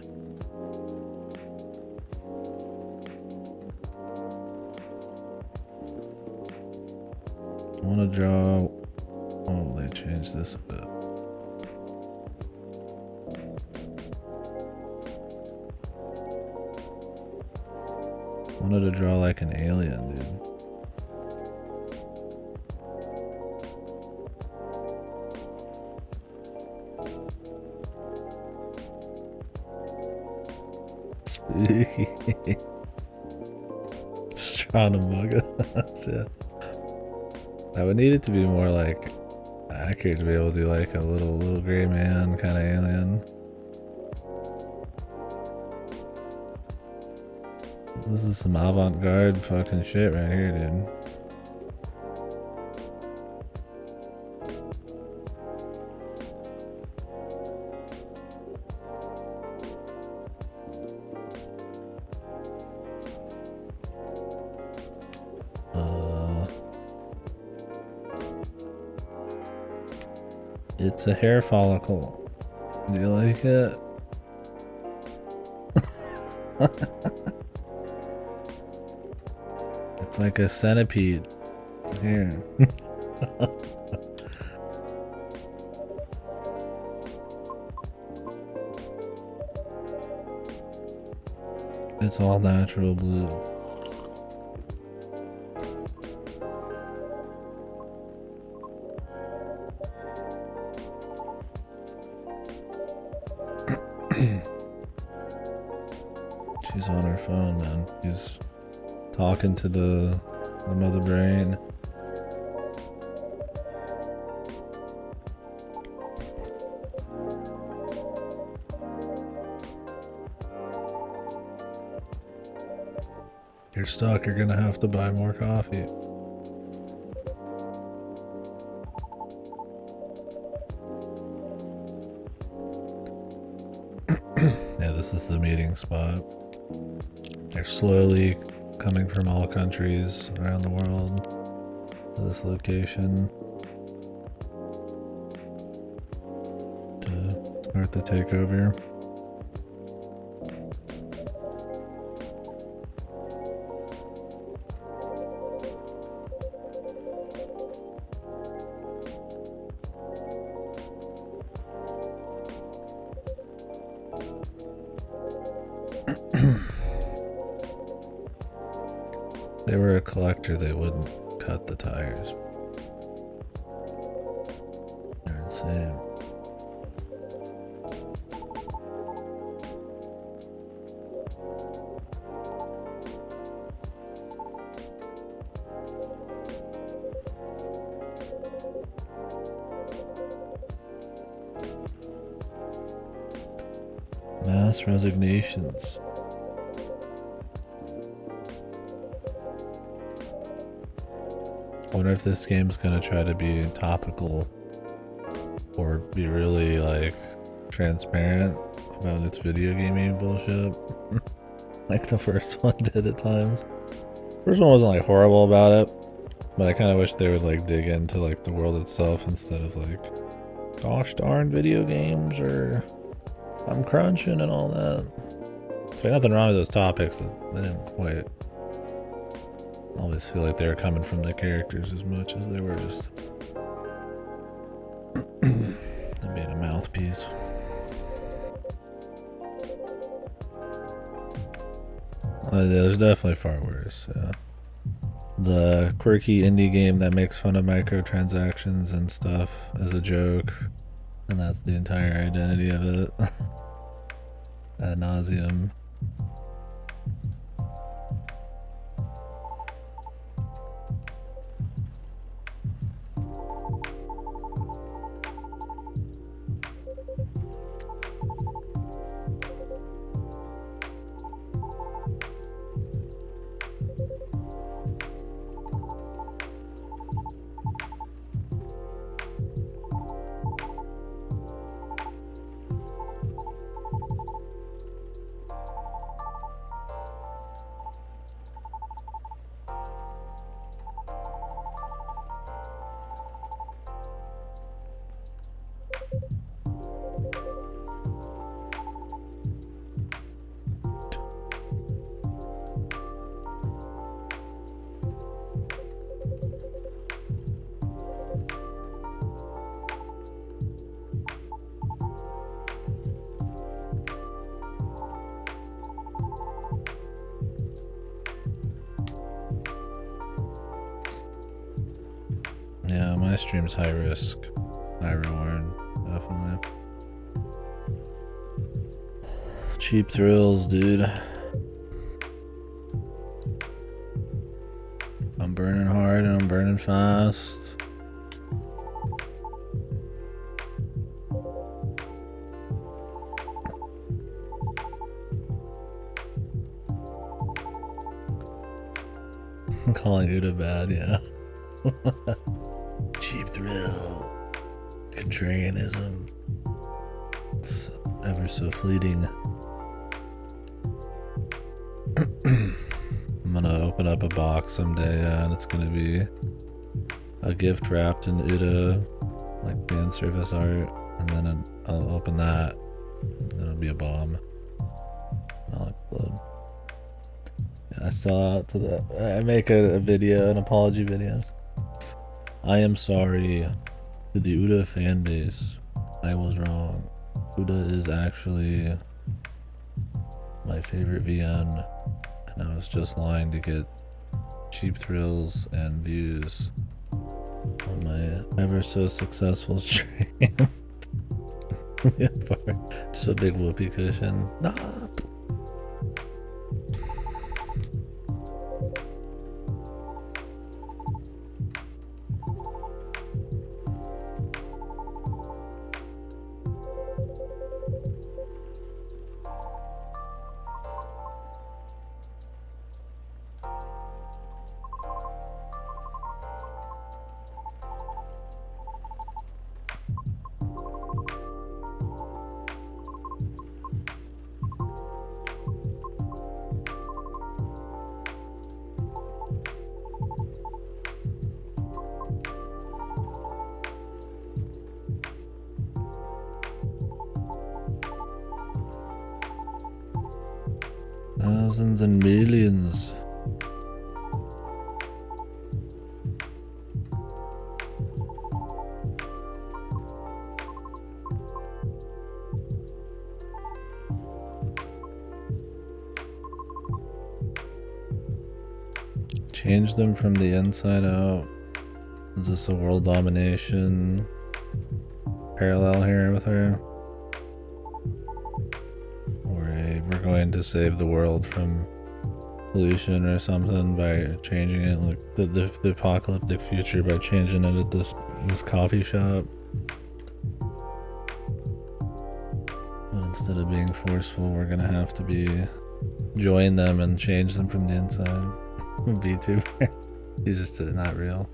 I want to draw. Oh, they changed this a bit. I wanted to draw like an alien, dude. Spooky. Just trying to mug us, yeah. I would need it to be more like accurate to be able to do like a little gray man kind of alien. This is some avant-garde fucking shit right here, dude. It's a hair follicle. Do you like it? It's like a centipede. Here. It's all natural blue. She's on her phone, man. She's talking to the mother brain. You're stuck. You're gonna have to buy more coffee. Yeah, this is the meeting spot. They're slowly coming from all countries around the world to this location to start the takeover. They were a collector, they wouldn't cut the tires. They're insane. Mass resignations. I wonder if this game's gonna try to be topical or be really like transparent about its video gaming bullshit. Like the first one did at times. First one wasn't like horrible about it, but I kind of wish they would like dig into like the world itself instead of like, gosh darn video games or I'm crunching and all that. So nothing wrong with those topics, but they didn't quite always feel like they were coming from the characters as much as they were just being a mouthpiece. There's definitely far worse. Yeah. The quirky indie game that makes fun of microtransactions and stuff as a joke, and that's the entire identity of it. Ad nauseum. Yeah, my stream's high risk, high reward, definitely. Cheap thrills, dude. I'm burning hard and I'm burning fast. I'm calling Uda bad, yeah. Cheap thrill. Contrarianism. It's ever so fleeting. I'm gonna open up a box someday, and it's gonna be a gift wrapped in Uda, like fan service art, and then I'll open that, and then it'll be a bomb. And I'll explode. Yeah, I saw out to that. I make a video, an apology video. I am sorry to the Uda fan base. I was wrong. Uda is actually my favorite VN, and I was just lying to get cheap thrills and views on my ever so successful stream. Just a big whoopee cushion. Nah. Thousands and millions. Change them from the inside out. Is this a world domination parallel here with her? We're going to save the world from pollution or something by changing it, like the apocalyptic future, by changing it at this coffee shop. But instead of being forceful, we're gonna have to join them and change them from the inside. VTuber. He's just not real.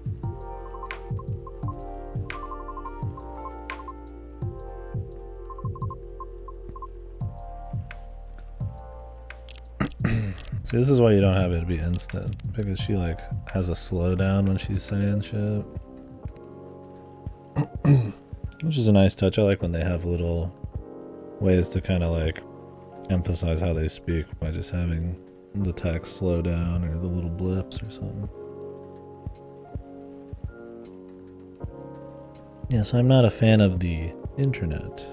See, this is why you don't have it to be instant, because she like has a slowdown when she's saying shit. Which is a nice touch. I like when they have little ways to kind of like emphasize how they speak by just having the text slow down or the little blips or something. Yes, I'm not a fan of the internet.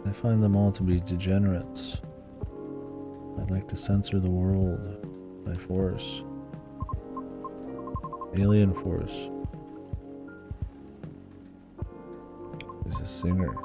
I find them all to be degenerates. I'd like to censor the world by force. Alien force. He's a singer.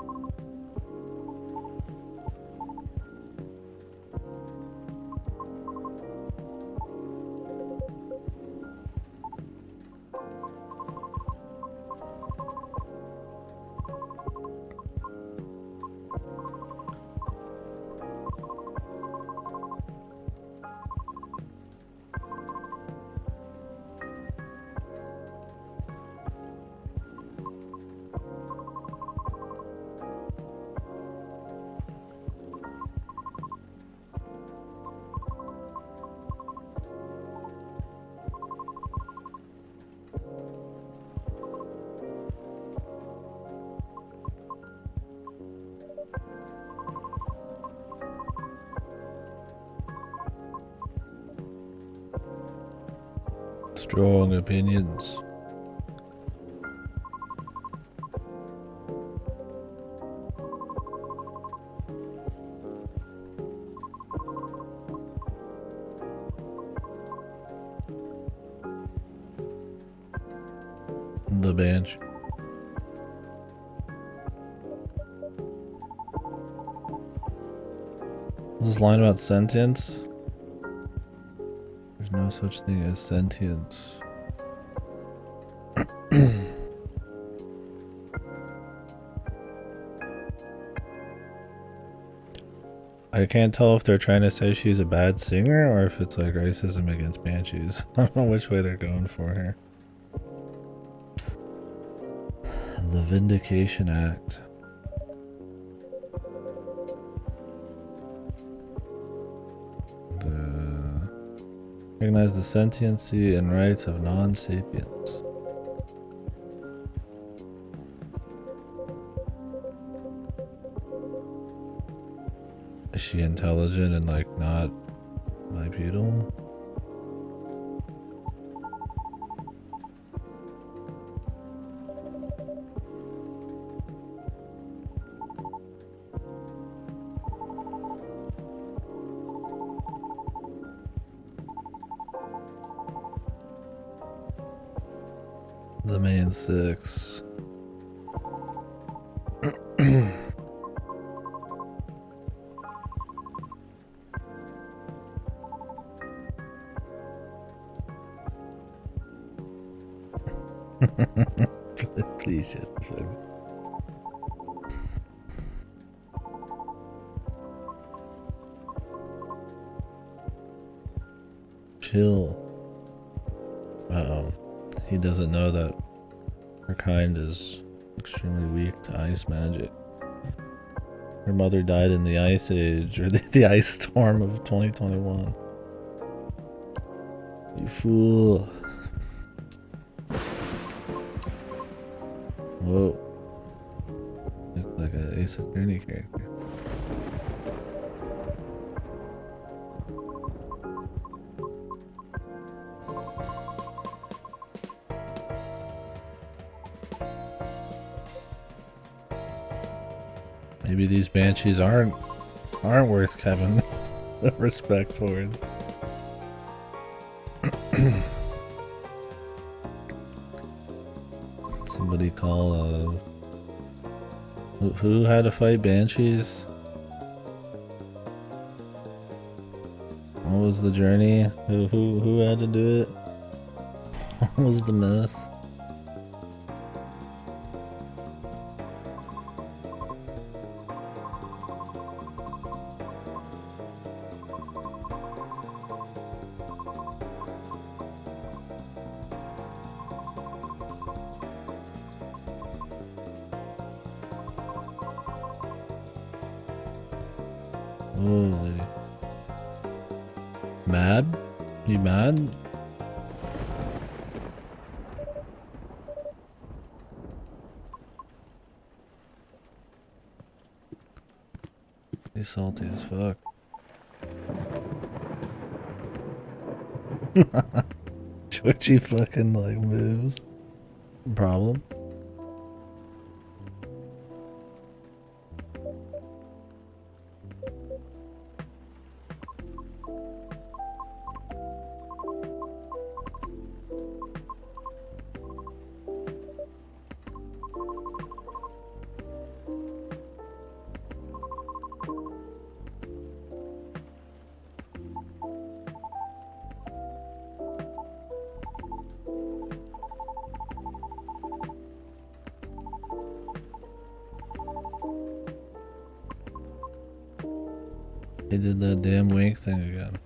Strong opinions. The bench. This line about sentience? There's no such thing as sentience. I can't tell if they're trying to say she's a bad singer or if it's like racism against banshees. I don't know which way they're going for here. The Vindication Act. Recognize the sentiency and rights of non-sapiens. Is she intelligent and like not bipedal? The main six. Please shut the fuck up. Chill. Uh-oh. He doesn't know that her kind is extremely weak to ice magic. Her mother died in the ice age, or the ice storm of 2021. You fool. Whoa. Look like an Ace Attorney character. Maybe these banshees aren't worth Kevin respect towards. Somebody call who had to fight banshees? What was the journey? Who had to do it? What was the myth? Oh, lady. mad? You mad? He's salty as fuck. Georgie fucking like moves. Problem? He did that damn wink thing again.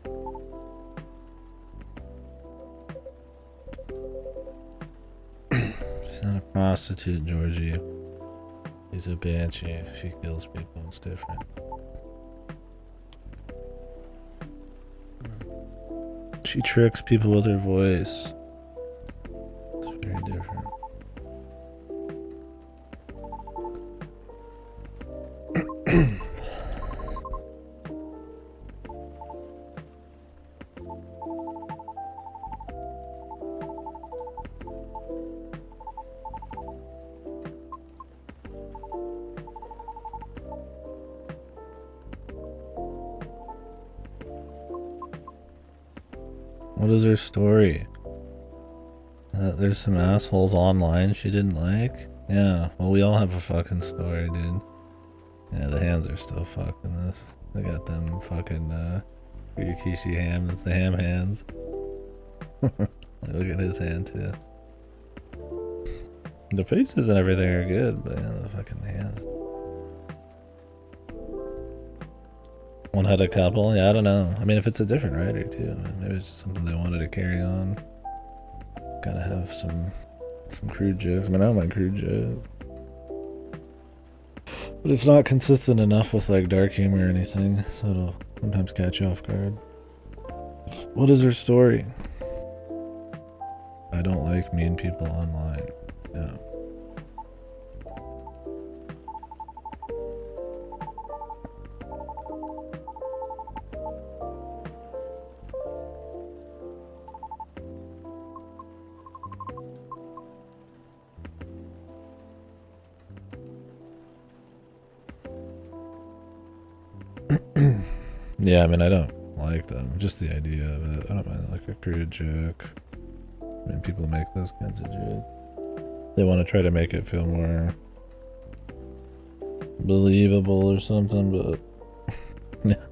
She's not a prostitute, Georgie. She's a banshee. She kills people. It's different. She tricks people with her voice. It's very different. What is her story? There's some assholes online she didn't like? Yeah, well we all have a fucking story, dude. Yeah, the hands are still fucking this. They got them fucking, Rikishi ham, that's the ham hands. Look at his hand too. The faces and everything are good, but yeah, the fucking hands. One had a couple? Yeah, I don't know. I mean, if it's a different writer too, I mean, maybe it's just something they wanted to carry on. Gotta have some crude jokes. I mean, I don't mind crude jokes. But it's not consistent enough with like dark humor or anything, so it'll sometimes catch you off guard. What is her story? I don't like mean people online. Yeah. Yeah, I mean, I don't like them. Just the idea of it. I don't mind like a crude joke. I mean, people make those kinds of jokes. They want to try to make it feel more believable or something, but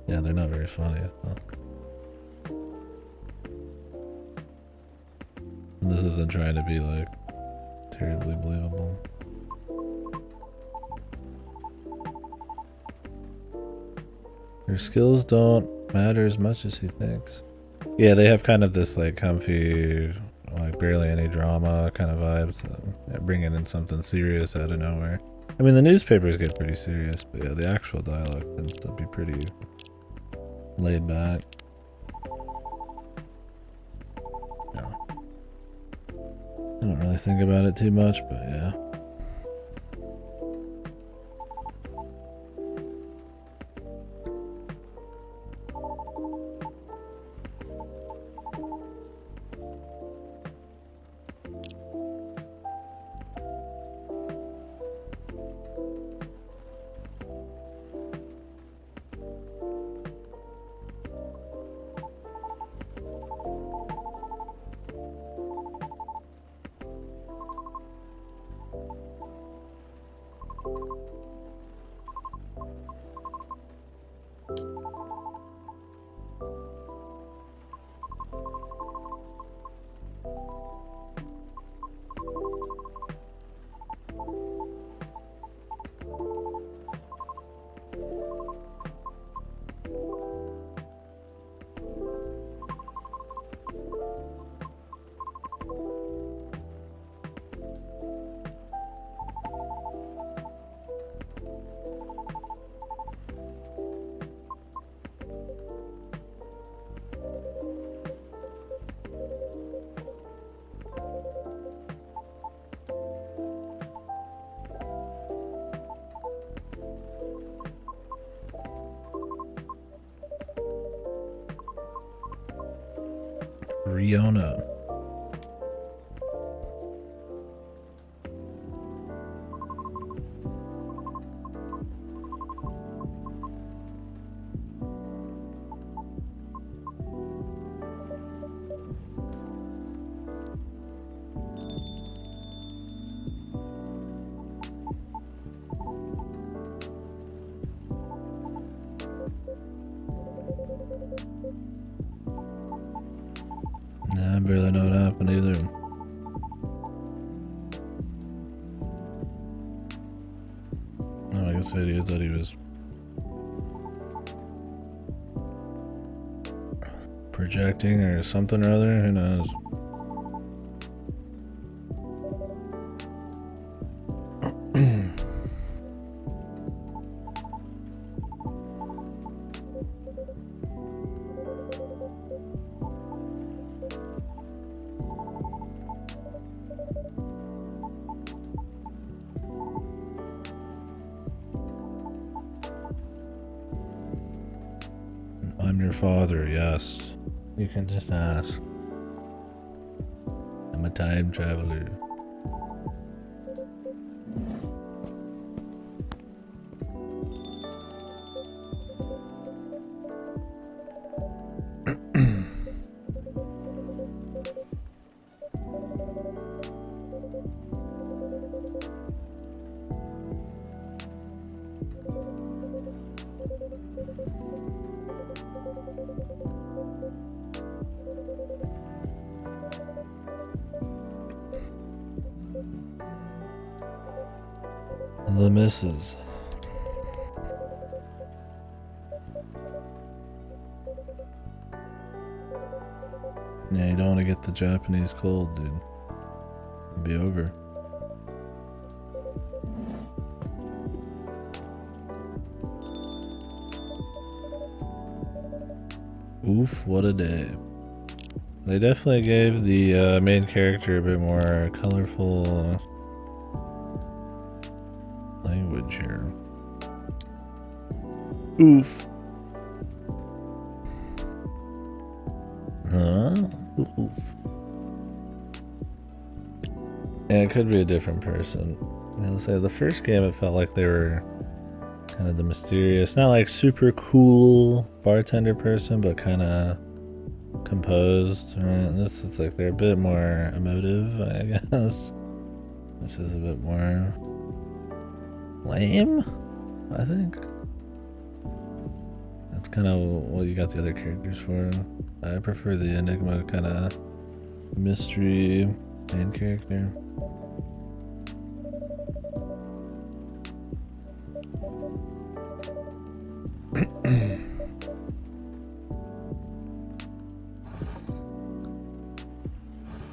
yeah, they're not very funny. So. This isn't trying to be like terribly believable. Her skills don't matter as much as he thinks. Yeah, they have kind of this like comfy, like barely any drama kind of vibes. Yeah, bringing in something serious out of nowhere. I mean, the newspapers get pretty serious, but yeah, the actual dialogue tends to be pretty laid back. Yeah. I don't really think about it too much, but yeah. Riona. Nah, I barely know what happened either. Oh, I guess the idea is that he was projecting or something or other. Who knows? I'm your father, yes. You can just ask. I'm a time traveler. The missus. Yeah, you don't want to get the Japanese cold, dude. It'll be over. Oof, what a day. They definitely gave the main character a bit more colorful language here. Oof. Huh? Oof. Yeah, it could be a different person. I'll say the first game it felt like they were kind of the mysterious, not like super cool bartender person, but kind of composed. Right? This is like they're a bit more emotive, I guess, which is a bit more lame, I think. That's kind of what you got the other characters for. I prefer the Enigma kind of mystery main character.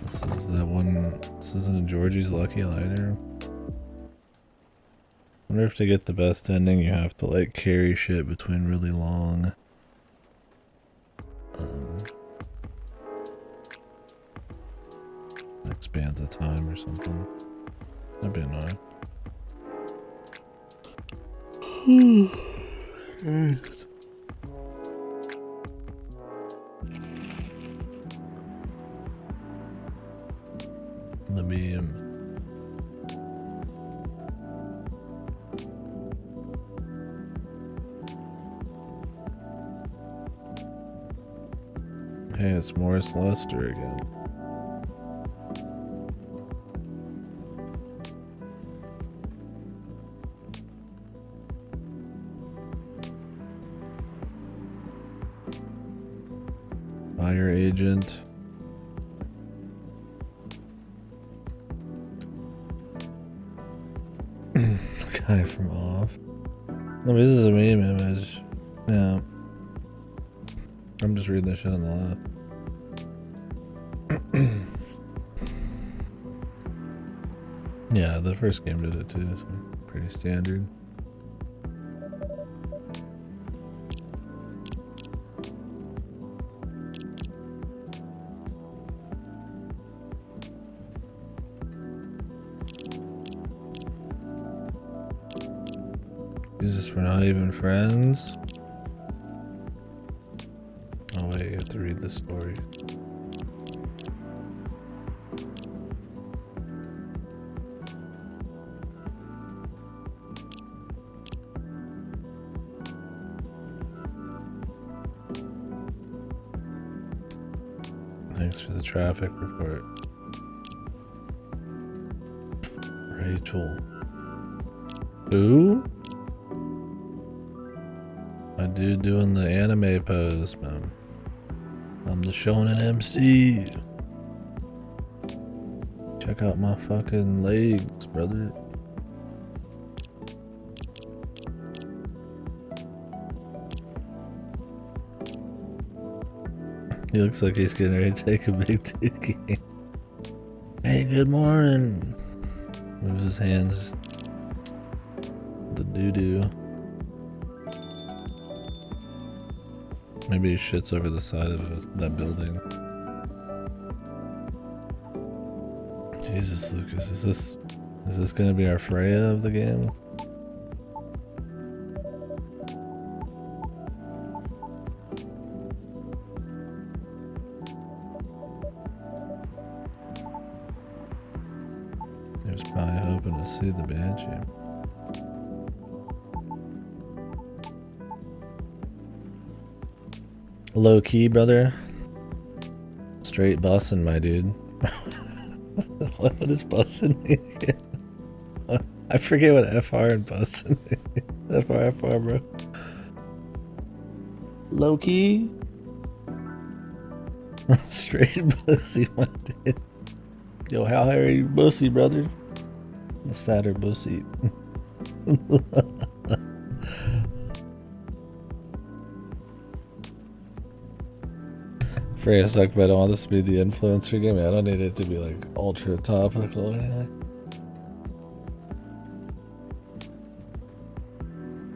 This is that one. This isn't a Georgie's Lucky Lighter. I wonder if to get the best ending you have to like carry shit between really long like spans of time or something. That'd be annoying. The meme. Hey, it's Morris Lester again. Fire agent. Guy from Off. No, this is a meme image. Yeah. I'm just reading this shit on the left. Yeah, the first game did it too, so pretty standard. Jesus, we're not even friends? Oh wait, you have to read the story. Thanks for the traffic report. Rachel. Who? My dude doing the anime pose, man. I'm the Shonen MC. Check out my fucking legs, brother. He looks like he's getting ready to take a big dookie. Hey, good morning. Moves his hands. The doo-doo. Maybe he shits over the side of that building. Jesus, Lucas, is this gonna be our Freya of the game? He was probably hoping to see the Banshee. Low key, brother. Straight bussin', my dude. What is bussin' mean again? I forget what FR and bussin' mean. FR, bro. Low key. Straight pussy, my dude. Yo, how hairy are you pussy, brother? The sadder pussy. Freya sucked, but I don't want this to be the influencer game. I don't need it to be like ultra topical or anything.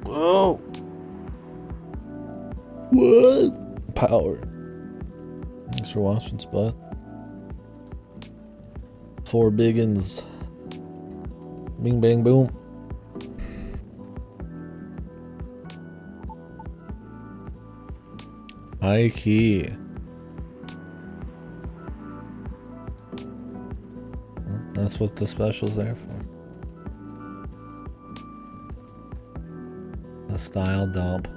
Whoa! What? Power. Thanks for watching, Spot. 4 biggins. Bing bang boom. High key. That's what the special's there for. The style dump.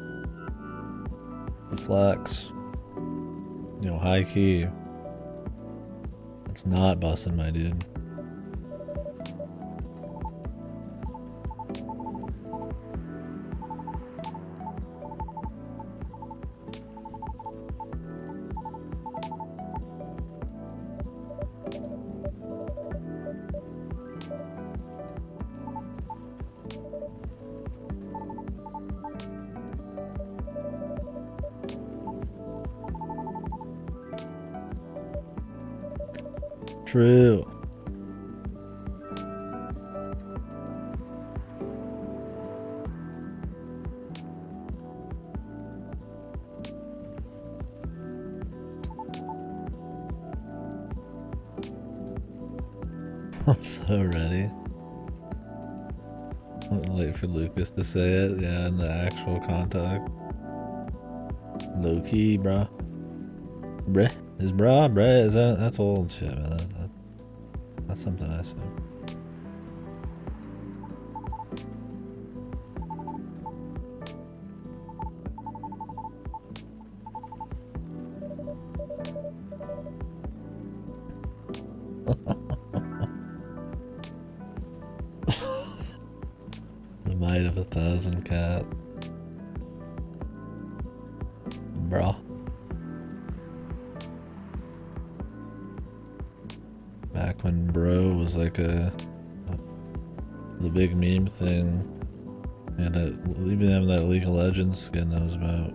The flex. You know, high key. It's not busting, my dude. True. I'm so ready. I'm waiting for Lucas to say it. Yeah, in the actual contact. Low key, bruh. Bruh. Is bruh? Bruh? Is that's old shit, man. That's something I say. The might of 1,000 cat. Bruh. Back when bro was like the big meme thing. And even having that League of Legends skin that was about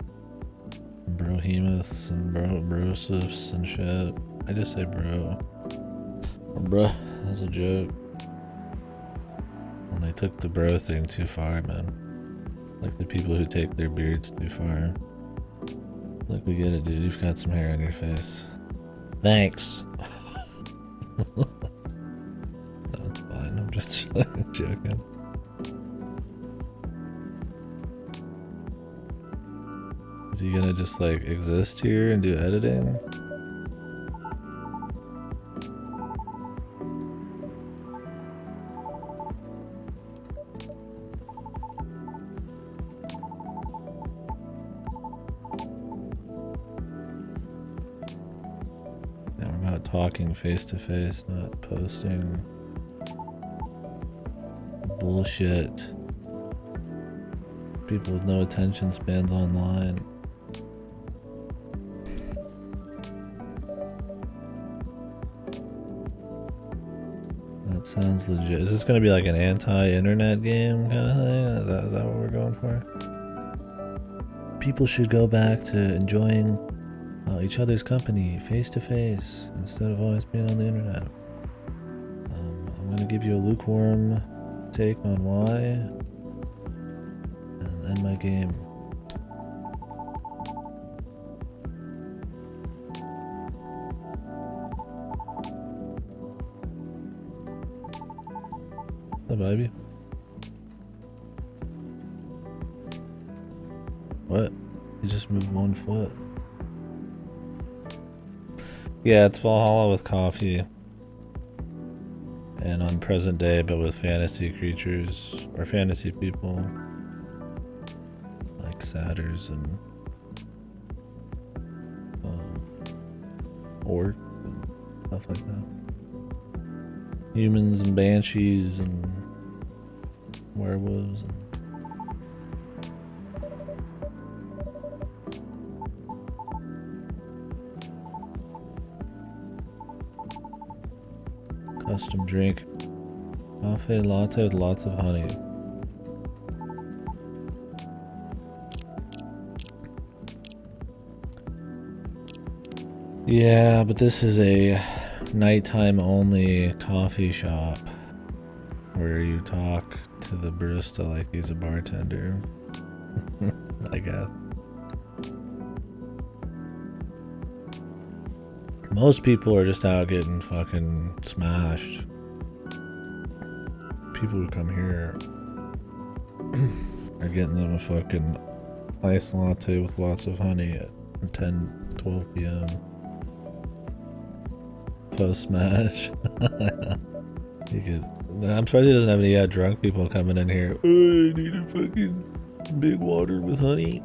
brohemoths and brosifs and shit. I just say bro. Or bruh, that's a joke. And they took the bro thing too far, man. Like the people who take their beards too far. Look, we get it, dude. You've got some hair on your face. Thanks. No, it's fine. I'm just joking. Is he gonna just like exist here and do editing? Yeah, talking face to face, not posting bullshit. People with no attention spans online. That sounds legit. Is this gonna be like an anti-internet game kind of thing? Is that what we're going for? People should go back to enjoying each other's company face to face instead of always being on the internet. I'm gonna give you a lukewarm take on why and end my game. What's up, baby? What? You just moved 1 foot. Yeah, it's Valhalla with coffee. And on present day, but with fantasy creatures or fantasy people. Like satyrs and orcs and stuff like that. Humans and banshees and werewolves and custom drink. Coffee latte with lots of honey. Yeah, but this is a nighttime only coffee shop where you talk to the barista like he's a bartender. I guess. Most people are just out getting fucking smashed. People who come here are getting them a fucking iced latte with lots of honey at 10-12 p.m. Post smash. I'm surprised he doesn't have any drunk people coming in here. Oh, I need a fucking big water with honey.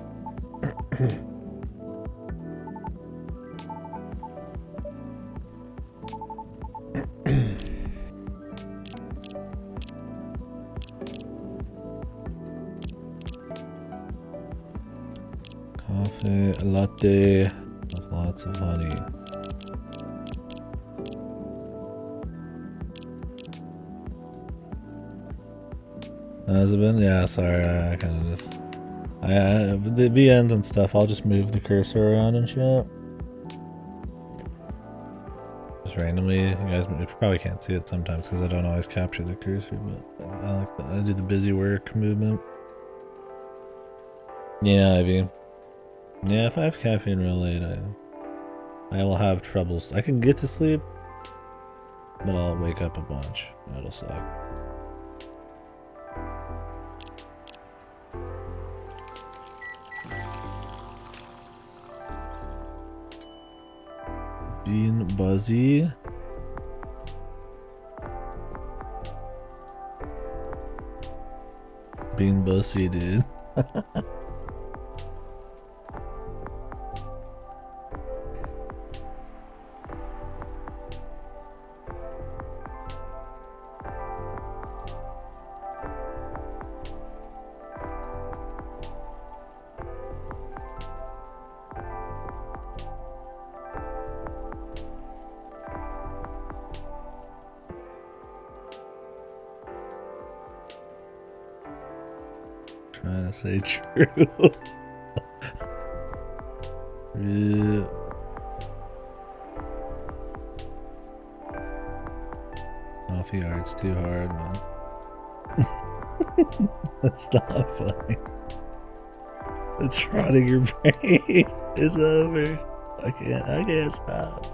Coffee latte with lots of honey. Has it been? Yeah, sorry, I kind of just... the VNs and stuff, I'll just move the cursor around and shit. Just randomly, you guys probably can't see it sometimes because I don't always capture the cursor, but I do the busy work movement. Yeah, Ivy. Yeah, if I have caffeine real late, I will have troubles. I can get to sleep, but I'll wake up a bunch, and it'll suck. Being buzzy. Being bussy, dude. Trying to say true. Yeah. Coffee art's too hard, man. That's not funny. It's rotting your brain. It's over. I can't stop.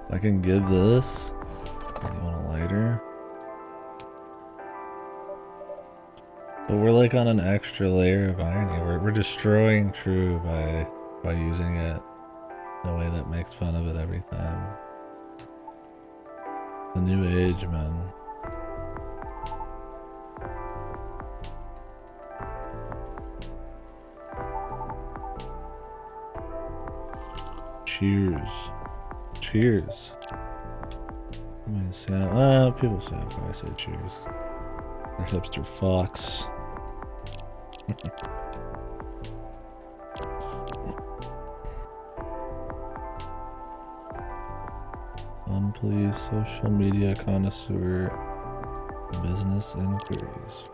I can give this. You want a lighter? But we're like on an extra layer of irony. We're destroying true by using it in a way that makes fun of it every time. The new age, man. Cheers. cheers. I mean, people say I probably say cheers. They're hipster fox. Fun, please. Social media connoisseur. Business inquiries.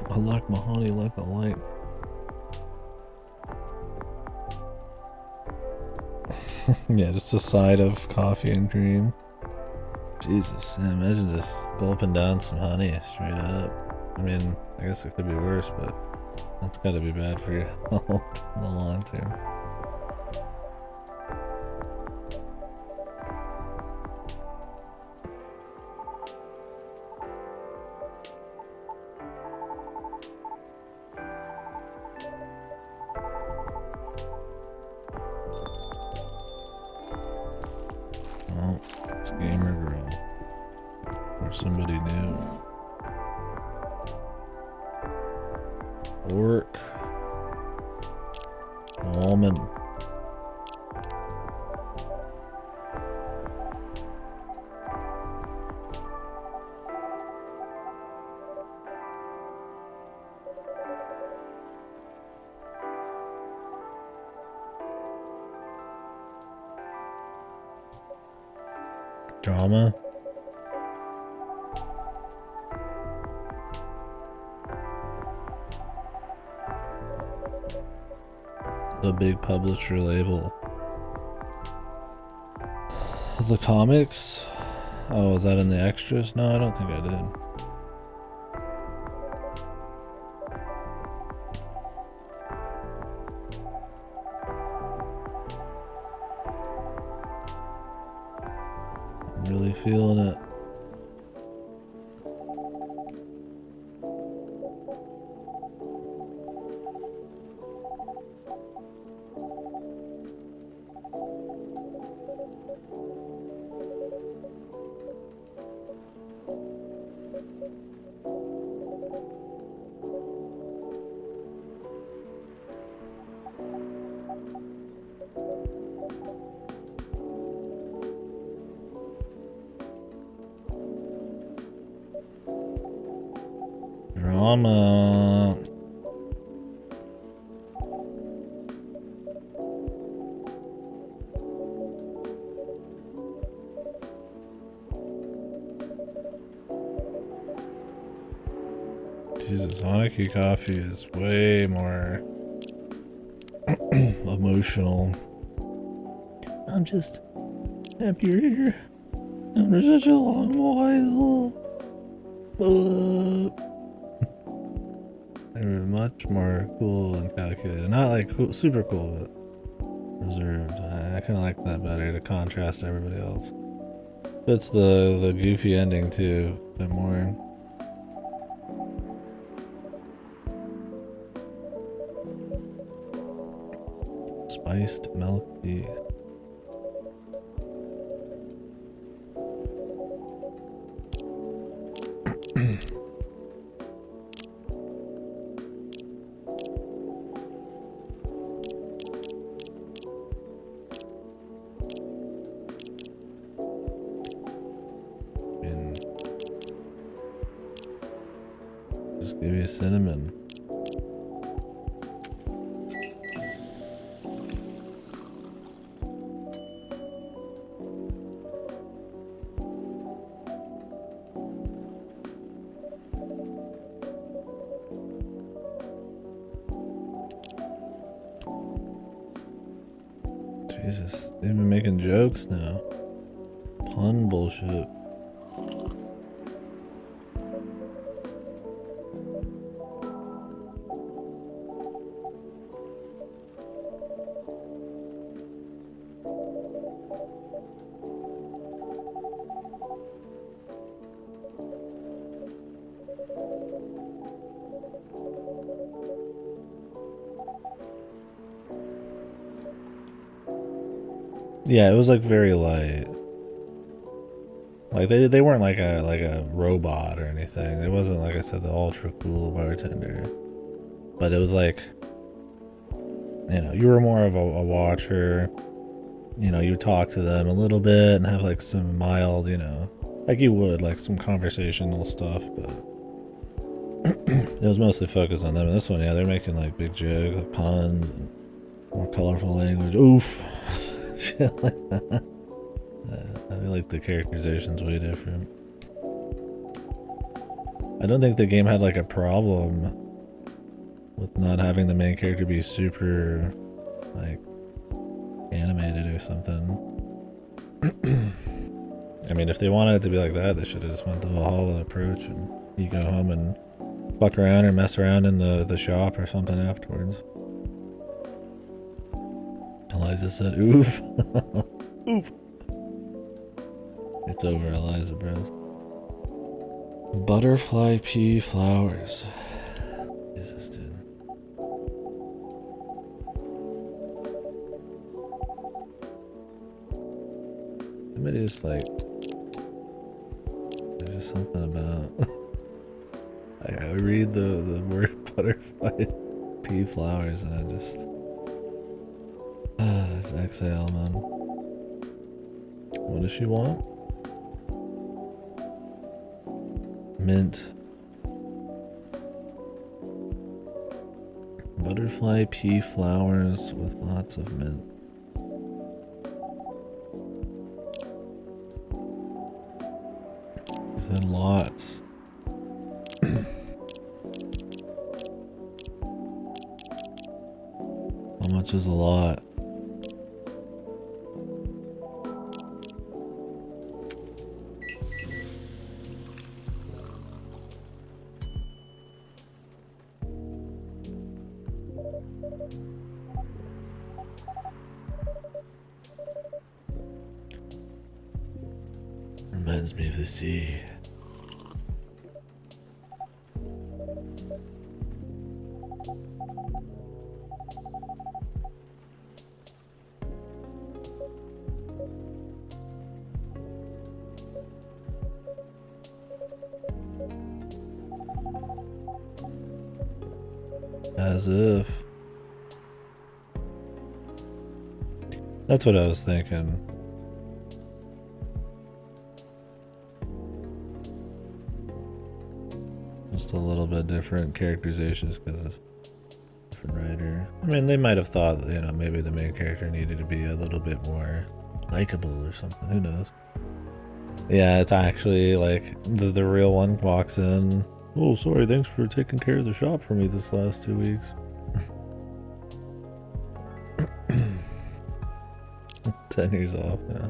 I like my honey like a light. Yeah, just a side of coffee and cream. Jesus, yeah, imagine just gulping down some honey straight up. I mean, I guess it could be worse, but that's gotta be bad for your health in the long term. Oh, it's Gamer Girl. Or somebody new. Orc. Woman. Drama. The big publisher label. The comics? Oh, was that in the extras? No, I don't think I did. I'm really feeling it. Drama. Jesus, Hanaki coffee is way more emotional. I'm just happier here after such a long while. They were much more cool and calculated. Not like cool, super cool, but reserved. I kind of like that better to contrast to everybody else. Fits the goofy ending too, a bit more. Spiced milk tea. And just give you cinnamon. Jesus, they've been making jokes now. Pun bullshit. Yeah, it was like very light. Like they weren't like a robot or anything. It wasn't like I said the ultra cool bartender. But it was like, you know, you were more of a watcher. You know, you talk to them a little bit and have like some mild, you know, like you would like some conversational stuff, but it was mostly focused on them. And this one, yeah, they're making like big jokes, like puns, and more colorful language. Oof, shit like that. I feel like the characterization's way different. I don't think the game had like a problem with not having the main character be super like animated or something. I mean, if they wanted it to be like that, they should have just went the Valhalla approach and you go home and fuck around or mess around in the shop or something afterwards. Eliza said, oof. Oof. It's over, Eliza, bros. Butterfly pea flowers. Jesus, dude. Somebody just like, there's just something about. I read the word butterfly pea flowers and I just it's exhale, man. What does she want? Mint. Butterfly pea flowers with lots of mint. She said lots. How much is a lot? Reminds me of the sea. As if. That's what I was thinking. Just a little bit different characterizations because it's a different writer. I mean, they might have thought, you know, maybe the main character needed to be a little bit more likable or something. Who knows? Yeah, it's actually like the real one walks in. Oh, sorry, thanks for taking care of the shop for me this last 2 weeks. 10 years off, yeah.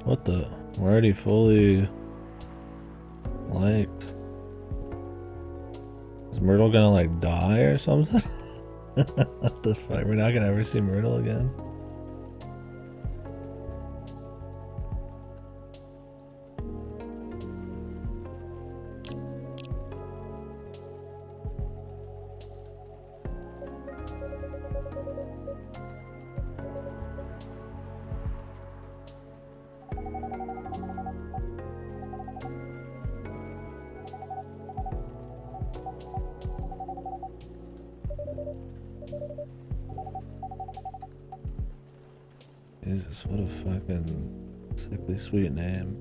What the? We're already fully liked. Is Myrtle gonna like die or something? What the fuck? We're not gonna ever see Myrtle again? Jesus, what a fucking sickly sweet name.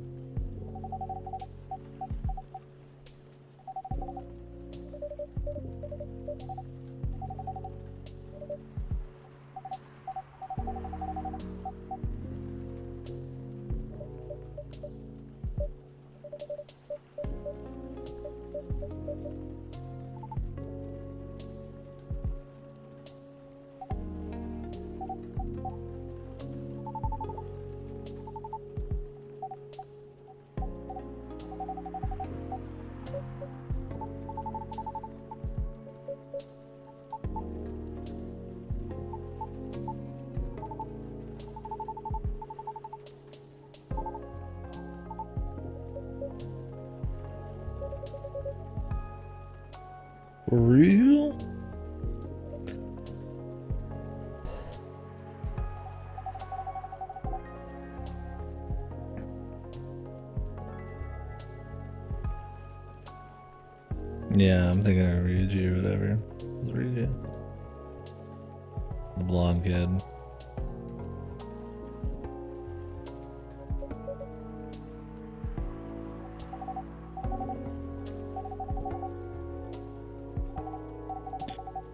For real? Yeah, I'm thinking of Ryuji or whatever. It's Ryuji. The blonde kid.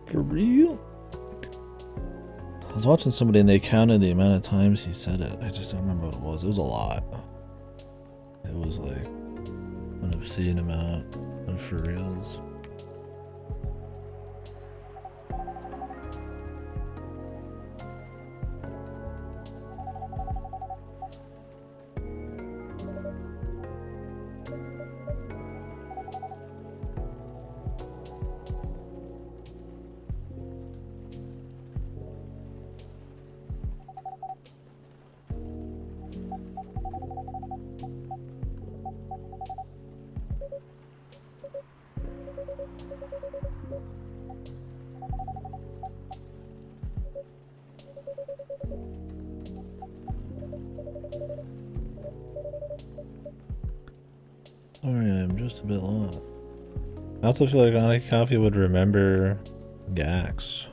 For real? I was watching somebody and they counted the amount of times he said it. I just don't remember what it was. It was a lot. It was like an obscene amount of for reals. Sorry, I'm just a bit lost. I also feel like Aniki Coffee would remember Gax.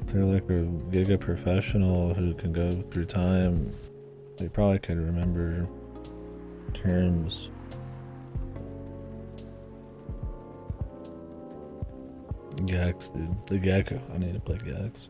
They're like a giga professional who can go through time. They probably could remember terms. Gax, dude. The Gecko. I need to play Gax.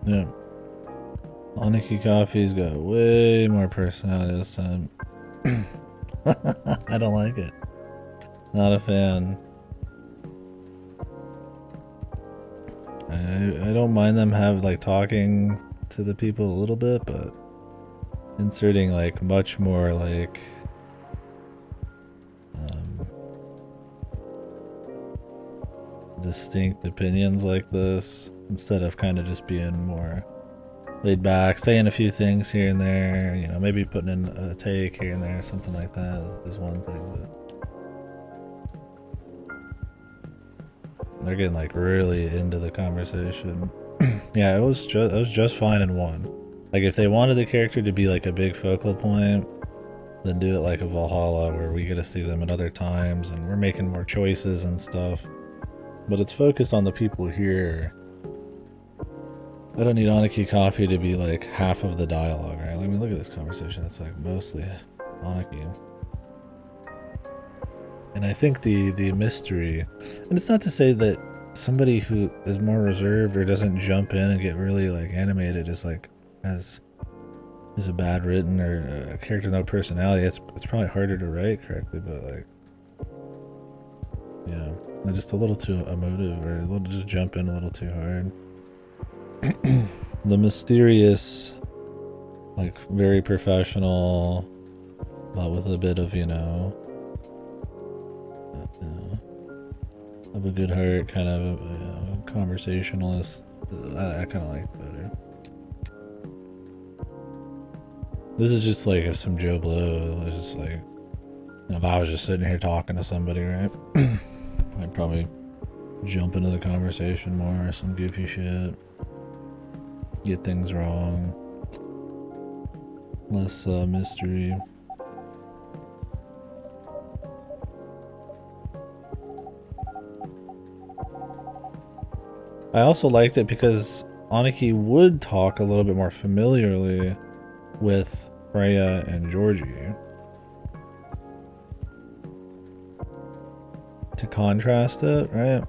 Yeah. Aniki Coffee's got way more personality this time. I don't like it. Not a fan. I don't mind them talking to the people a little bit, but inserting much more distinct opinions like this, instead of kind of just being more laid back, saying a few things here and there, you know, maybe putting in a take here and there, something like that is one thing, but they're getting really into the conversation. Yeah, it was just fine in one. Like if they wanted the character to be a big focal point, then do it like a Valhalla where we get to see them at other times and we're making more choices and stuff. But it's focused on the people here. I don't need Aniki Coffee to be half of the dialogue, right? Let me look at this conversation. It's mostly Aniki. And I think the mystery, and it's not to say that somebody who is more reserved or doesn't jump in and get really animated is is a bad written or a character no personality. It's probably harder to write correctly, but yeah, they're just a little too emotive or just jump in a little too hard. The mysterious, very professional, but with a bit of of a good heart, kind of a conversationalist. I kind of like it better. This is just if some Joe Blow is just if I was just sitting here talking to somebody, right? I'd probably jump into the conversation more, some goofy shit, get things wrong, less mystery. I also liked it because Aniki would talk a little bit more familiarly with Freya and Georgie. to contrast it, right?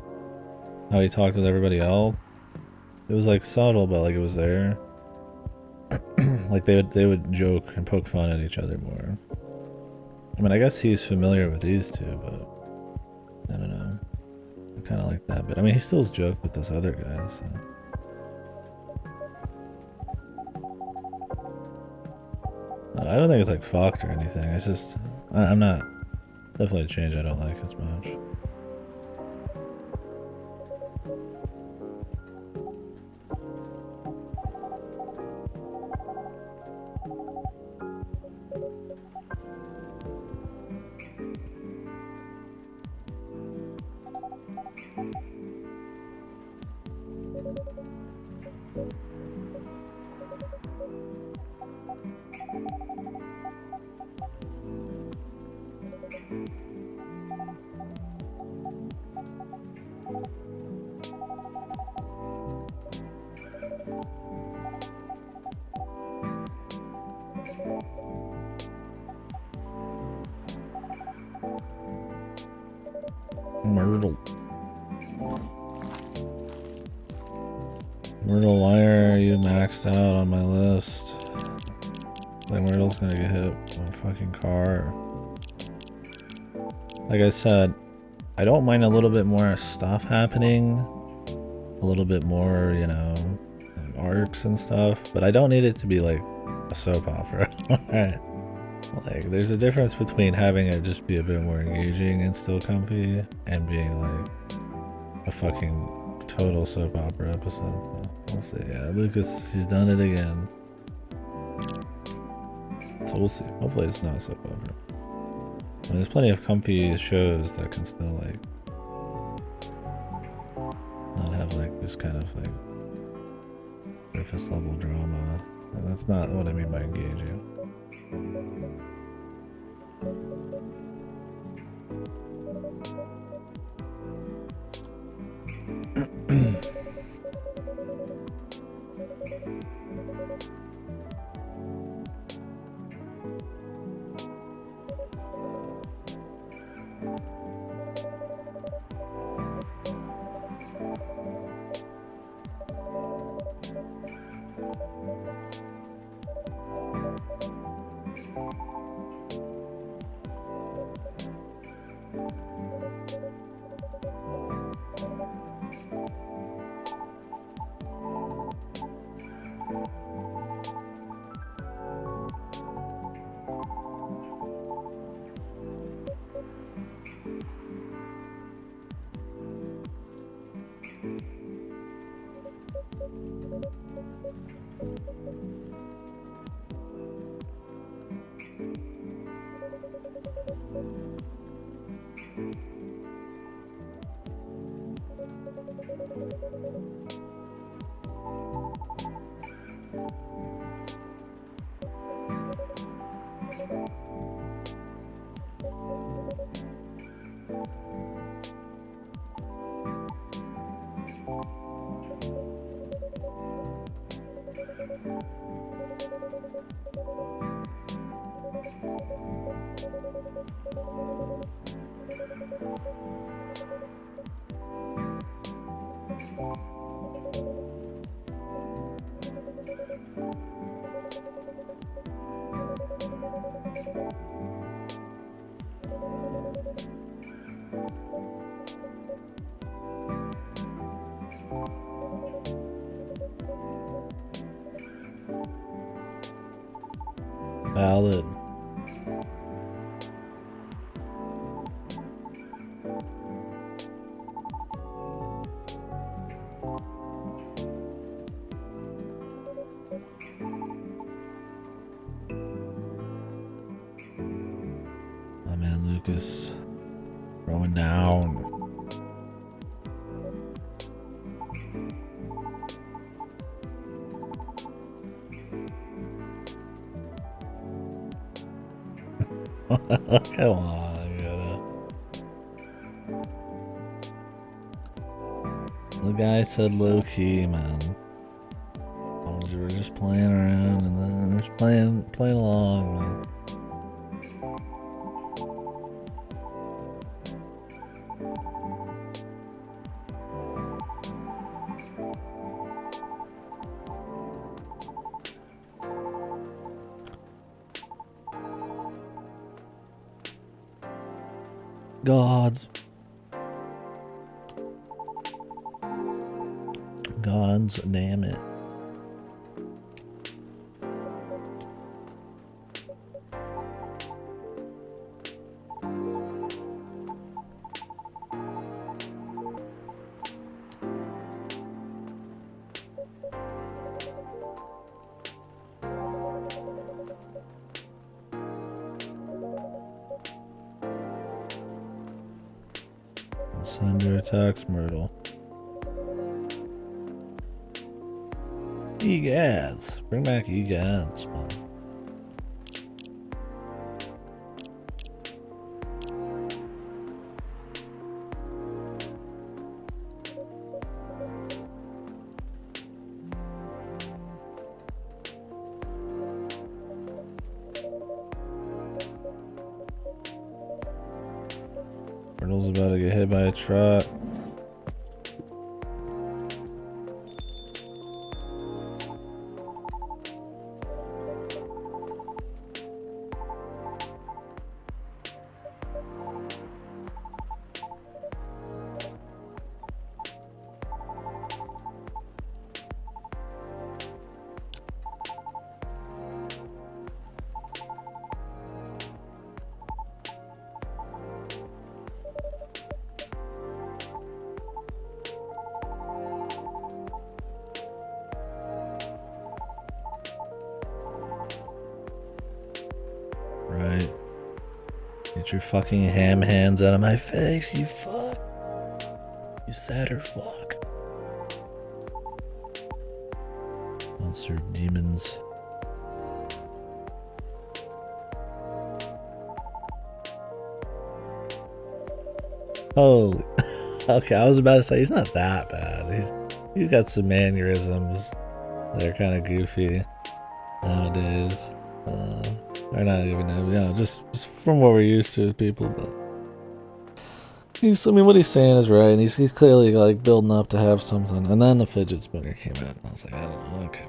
How he talked with everybody else. It was like subtle, but like it was there. Like they would joke and poke fun at each other more. I mean, I guess he's familiar with these two, but I don't know. I kind of like that, but I mean, he still's joked with this other guy, so. I don't think it's like fucked or anything. It's just I'm not definitely a change I don't like as much. Myrtle, why are you maxed out on my list? Like Myrtle's gonna get hit with a fucking car. Like I said, I don't mind a little bit more stuff happening. A little bit more, you know, arcs and stuff. But I don't need it to be like a soap opera. Like, there's a difference between having it just be a bit more engaging and still comfy and being like a fucking total soap opera episode. We'll see. Yeah, Lucas, he's done it again. So we'll see. Hopefully it's not soap opera. I mean, there's plenty of comfy shows that can still like not have like this kind of like surface level drama. And that's not what I mean by engaging. Valid. My man Lucas throwing down. Come on, the guy said low key, man. We were just playing around and then just playing along, man. Gods. Gods damn it. Slender attacks Myrtle. Egads. Bring back Egads, man. Myrtle's about to get hit by a truck. Right. Get your fucking ham hands out of my face, you fuck. You sadder fuck. Monster demons. Holy. Okay, I was about to say he's not that bad. He's got some mannerisms that are kind of goofy nowadays. Or not even, you know, just from what we're used to with people, but I mean, what he's saying is right, and he's clearly like building up to have something. And then the fidget spinner came out, and I was like, I don't know, okay.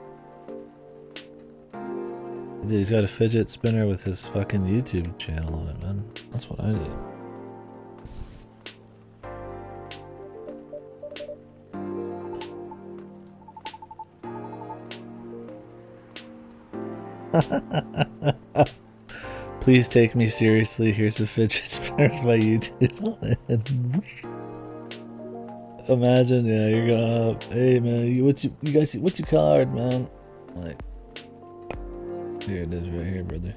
Dude, he's got a fidget spinner with his fucking YouTube channel on it, man. That's what I did. Please take me seriously. Here's a fidget spinner with my YouTube on it. Imagine, yeah, you're going up. Hey man, you guys, what's your card, man? Like, here it is, right here, brother.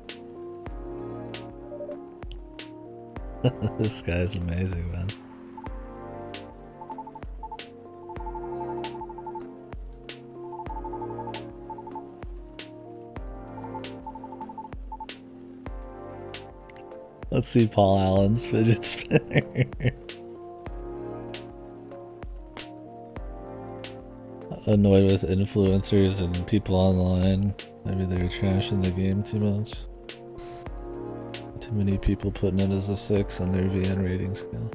This guy's amazing, man. Let's see Paul Allen's fidget spinner. Annoyed with influencers and people online. Maybe they're trashing the game too much. Too many people putting it as a 6 on their VN rating scale.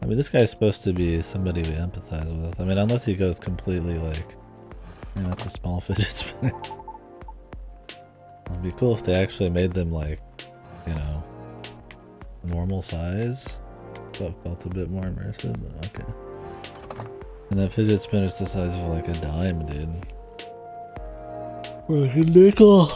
I mean, this guy's supposed to be somebody we empathize with. I mean, unless he goes completely like, you know, it's a small fidget spinner. It'd be cool if they actually made them like, you know, normal size. So it felt a bit more immersive, but okay. And that fidget spinner's the size of like a dime, dude. Or like a nickel.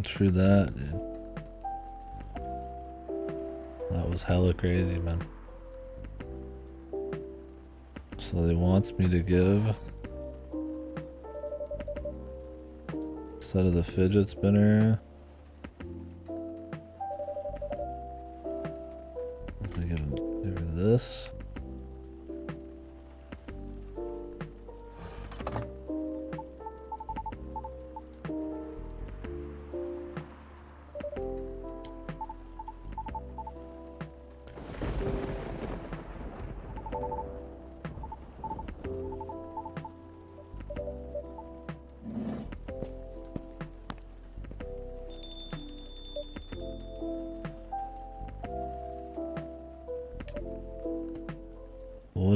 True that, dude. That was hella crazy, man. So they wants me to give, instead of the fidget spinner, they give her this.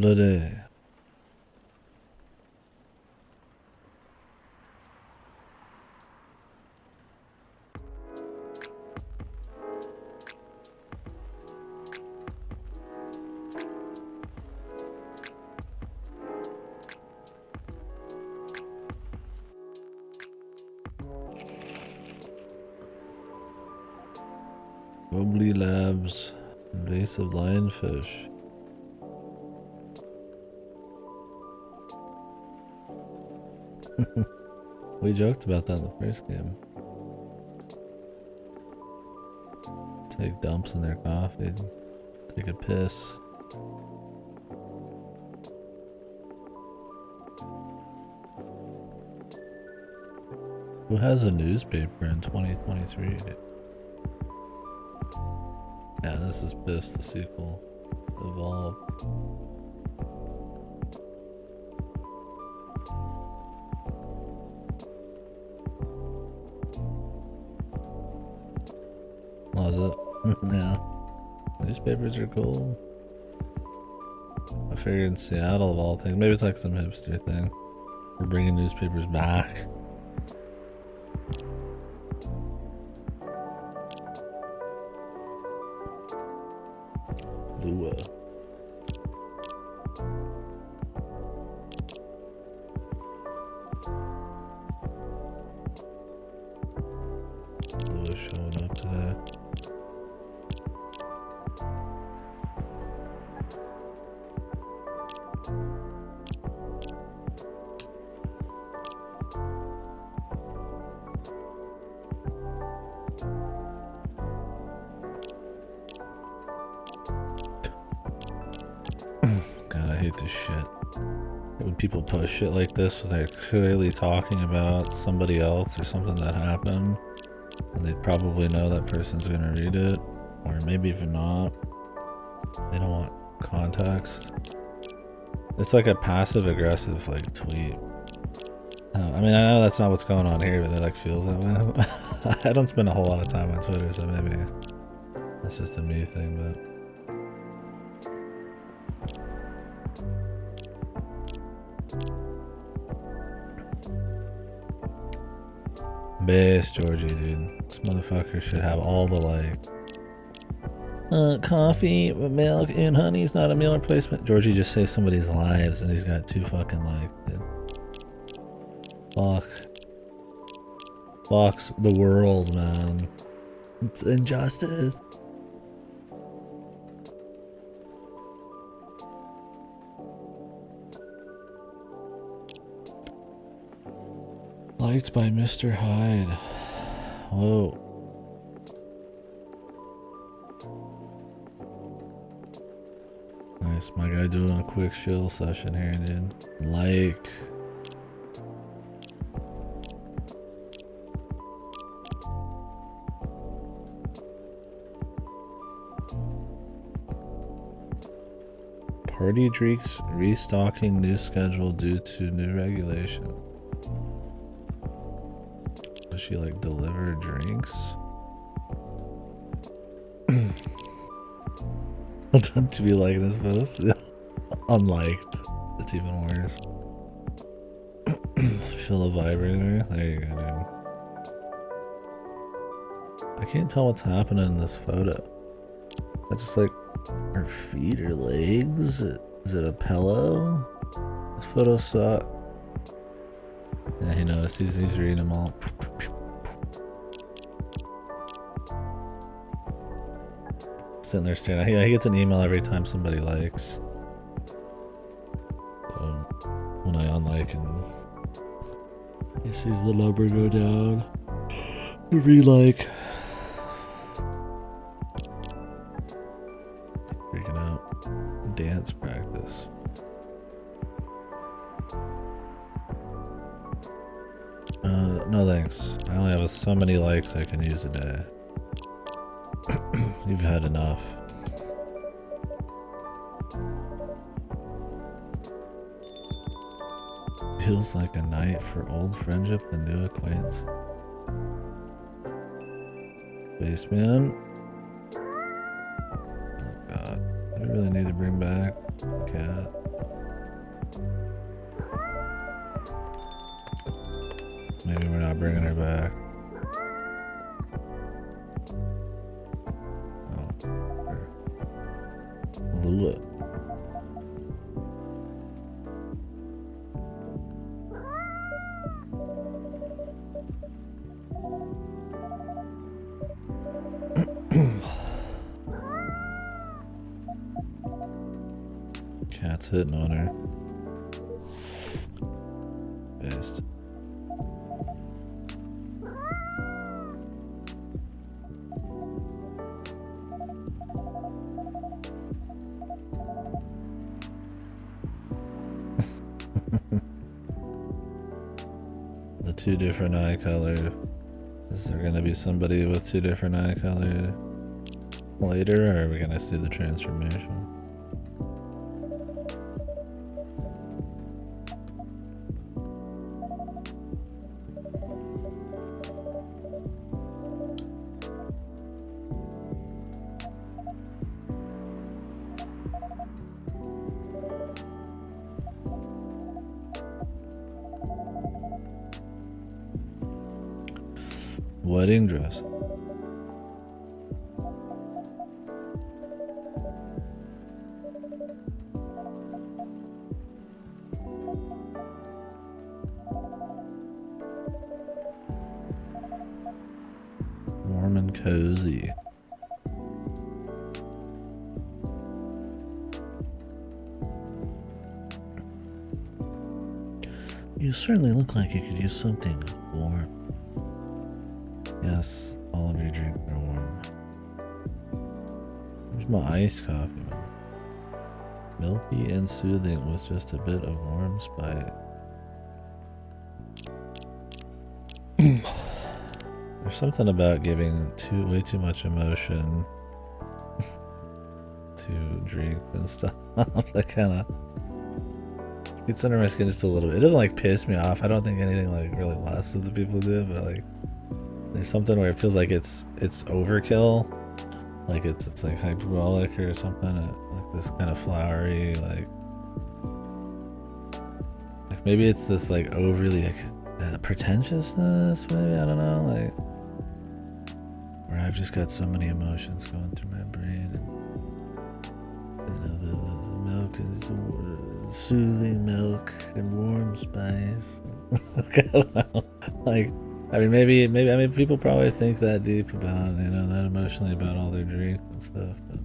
of the day. Wobbly Labs, invasive lionfish. We joked about that in the first game. Take dumps in their coffee, take a piss. Who has a newspaper in 2023? Yeah, this is Piss, the sequel. Evolve. Was it? Yeah. Newspapers are cool. I figured in Seattle of all things. Maybe it's like some hipster thing. We're bringing newspapers back. Lua. Lua showing up today. God, I hate this shit. When people post shit like this, they're clearly talking about somebody else or something that happened, and they probably know that person's gonna read it, or maybe even not. They don't want context. It's like a passive aggressive like tweet. I mean, I know that's not what's going on here, but it like feels that way. I don't spend a whole lot of time on Twitter, so maybe that's just a me thing, but. Best Georgie, dude. This motherfucker should have all the like. Coffee, milk, and honey is not a meal replacement. Georgie just saved somebody's lives, and he's got 2 fucking likes, dude. Fucks the world, man. It's injustice. Liked by Mr. Hyde. Whoa. Nice, my guy doing a quick chill session here, dude. Like. Party drinks restocking new schedule due to new regulation. Does she like deliver drinks? Don't you be liking this post? Unliked. It's even worse. Feel a vibrator. There you go, dude. I can't tell what's happening in this photo. I just like her feet or legs. Is it a pillow? This photo sucks. Yeah, he noticed. He's reading them all. Sitting there staring. Yeah, he gets an email every time somebody likes. So when I unlike and he sees the number go down, re-like. Freaking out. Dance practice. No thanks. I only have so many likes I can use a day. You've had enough. Feels like a night for old friendship and new acquaintance. Spaceman. Oh god. I really need to bring back the cat. Maybe we're not bringing her back. Oh, Lua. Cat's hitting on her. Best. The two different eye color. Is there gonna be somebody with two different eye color later, or are we gonna see the transformation? Wedding dress. Warm and cozy. You certainly look like you could use something warm. Yes, all of your drinks are warm. Where's my iced coffee, man? Milky and soothing with just a bit of warm spice. There's something about giving way too much emotion to drink and stuff that kind of gets under my skin just a little bit. It doesn't like piss me off. I don't think anything like really lasts with the people do it, but like there's something where it feels like it's overkill, like it's like hyperbolic or something, like this kind of flowery, like maybe it's this like overly like pretentiousness, maybe, I don't know, like where I've just got so many emotions going through my brain, and you know the milk is the soothing milk and warm spice. I don't know, like. I mean, maybe, I mean, people probably think that deep about, you know, that emotionally about all their drinks and stuff, but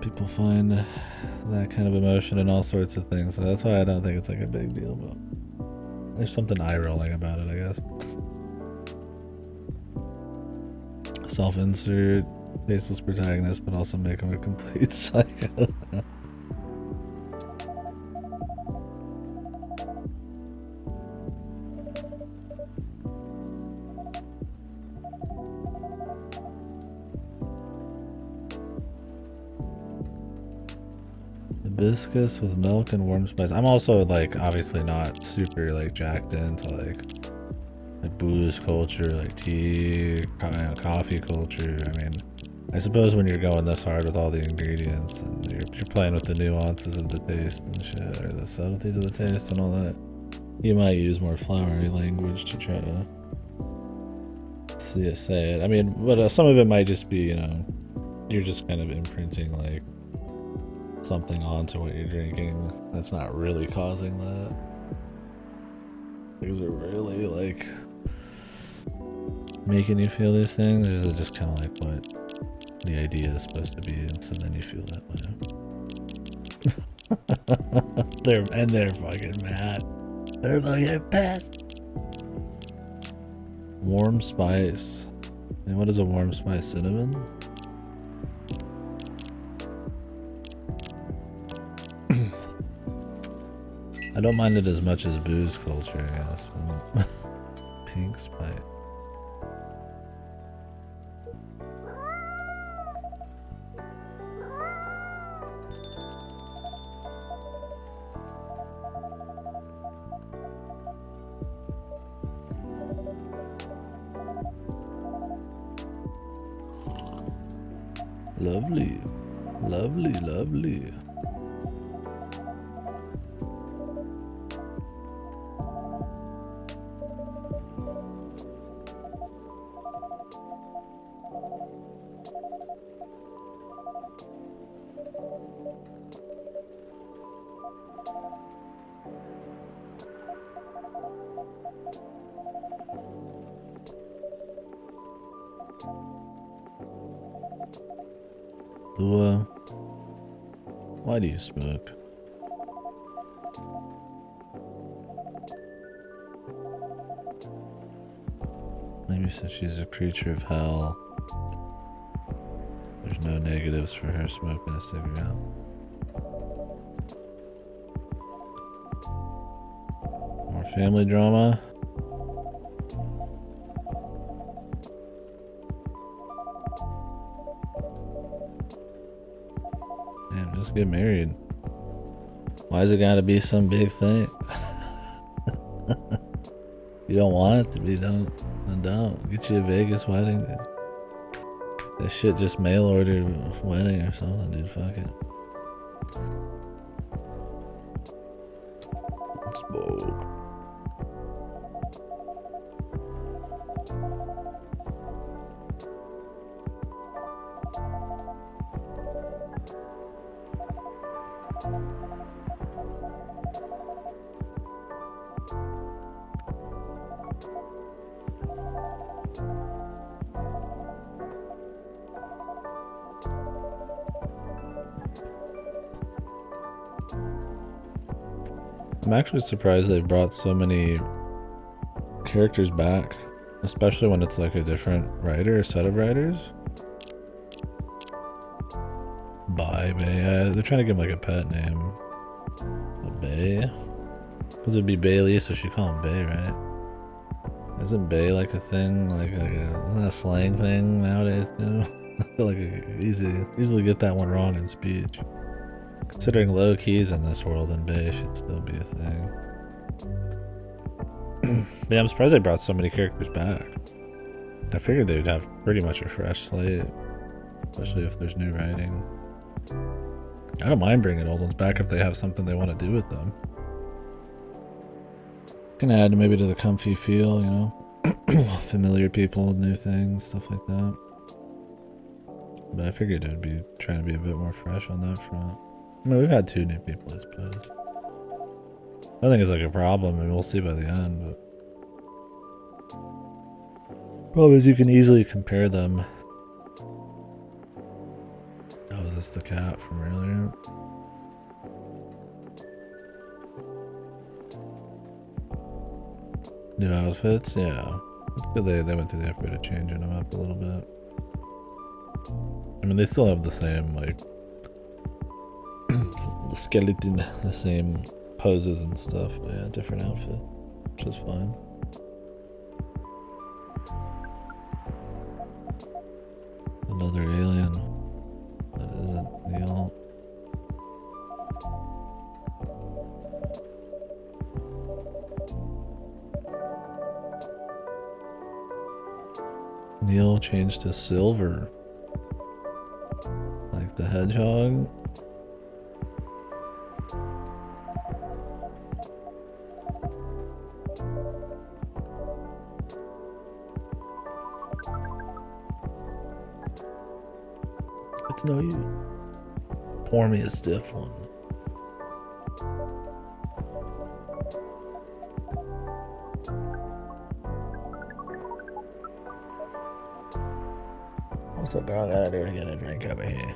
people find that kind of emotion in all sorts of things, so that's why I don't think it's like a big deal, but there's something eye-rolling about it, I guess. Self-insert, faceless protagonist, but also make him a complete psycho. Hibiscus with milk and warm spice. I'm also like obviously not super like jacked into like booze culture, like tea, coffee culture. I mean, I suppose when you're going this hard with all the ingredients and you're playing with the nuances of the taste and shit, or the subtleties of the taste and all that, you might use more flowery language to try to say it. I mean, but some of it might just be, you know, you're just kind of imprinting like something onto what you're drinking that's not really causing that. Things are really like making you feel these things, or is it just kind of like what the idea is supposed to be, and so then you feel that way? they're fucking mad. They're fucking pissed. Warm spice. And what is a warm spice? Cinnamon? I don't mind it as much as booze culture, I guess. Pink spice. Lovely. Lovely, lovely. Lua, why do you smoke? Maybe since she's a creature of hell, there's no negatives for her smoking a cigarette. More family drama. Damn, just get married. Why is it gotta be some big thing? You don't want it to be, don't. Get you a Vegas wedding, dude. That shit just mail ordered wedding or something, dude. Fuck it. Smoke. I'm actually surprised they brought so many characters back, especially when it's like a different writer or set of writers. Bay. They're trying to give him like a pet name. A Bay? Because it'd be Bailey, so she call him Bay, right? Isn't Bay like a thing? Isn't that a slang thing nowadays too? I feel like I could easily get that one wrong in speech. Considering low keys in this world, then Bay should still be a thing. But yeah, I'm surprised they brought so many characters back. I figured they'd have pretty much a fresh slate, especially if there's new writing. I don't mind bringing old ones back if they have something they want to do with them. Can add maybe to the comfy feel, you know? Familiar people, new things, stuff like that. But I figured it would be trying to be a bit more fresh on that front. I mean, we've had 2 new people, I suppose. I don't think it's like a problem, and we'll see by the end, but... Problem is you can easily compare them. Oh, is this the cat from earlier? New outfits? Yeah. It's good they went through the effort of changing them up a little bit. I mean, they still have the same, like... the skeleton, the same poses and stuff, but yeah, different outfit, which is fine. Another alien that isn't Neil. Neil changed to silver, like the hedgehog. It's no you. Pour me a stiff one. What's up, girl? I gotta do to get a drink over here.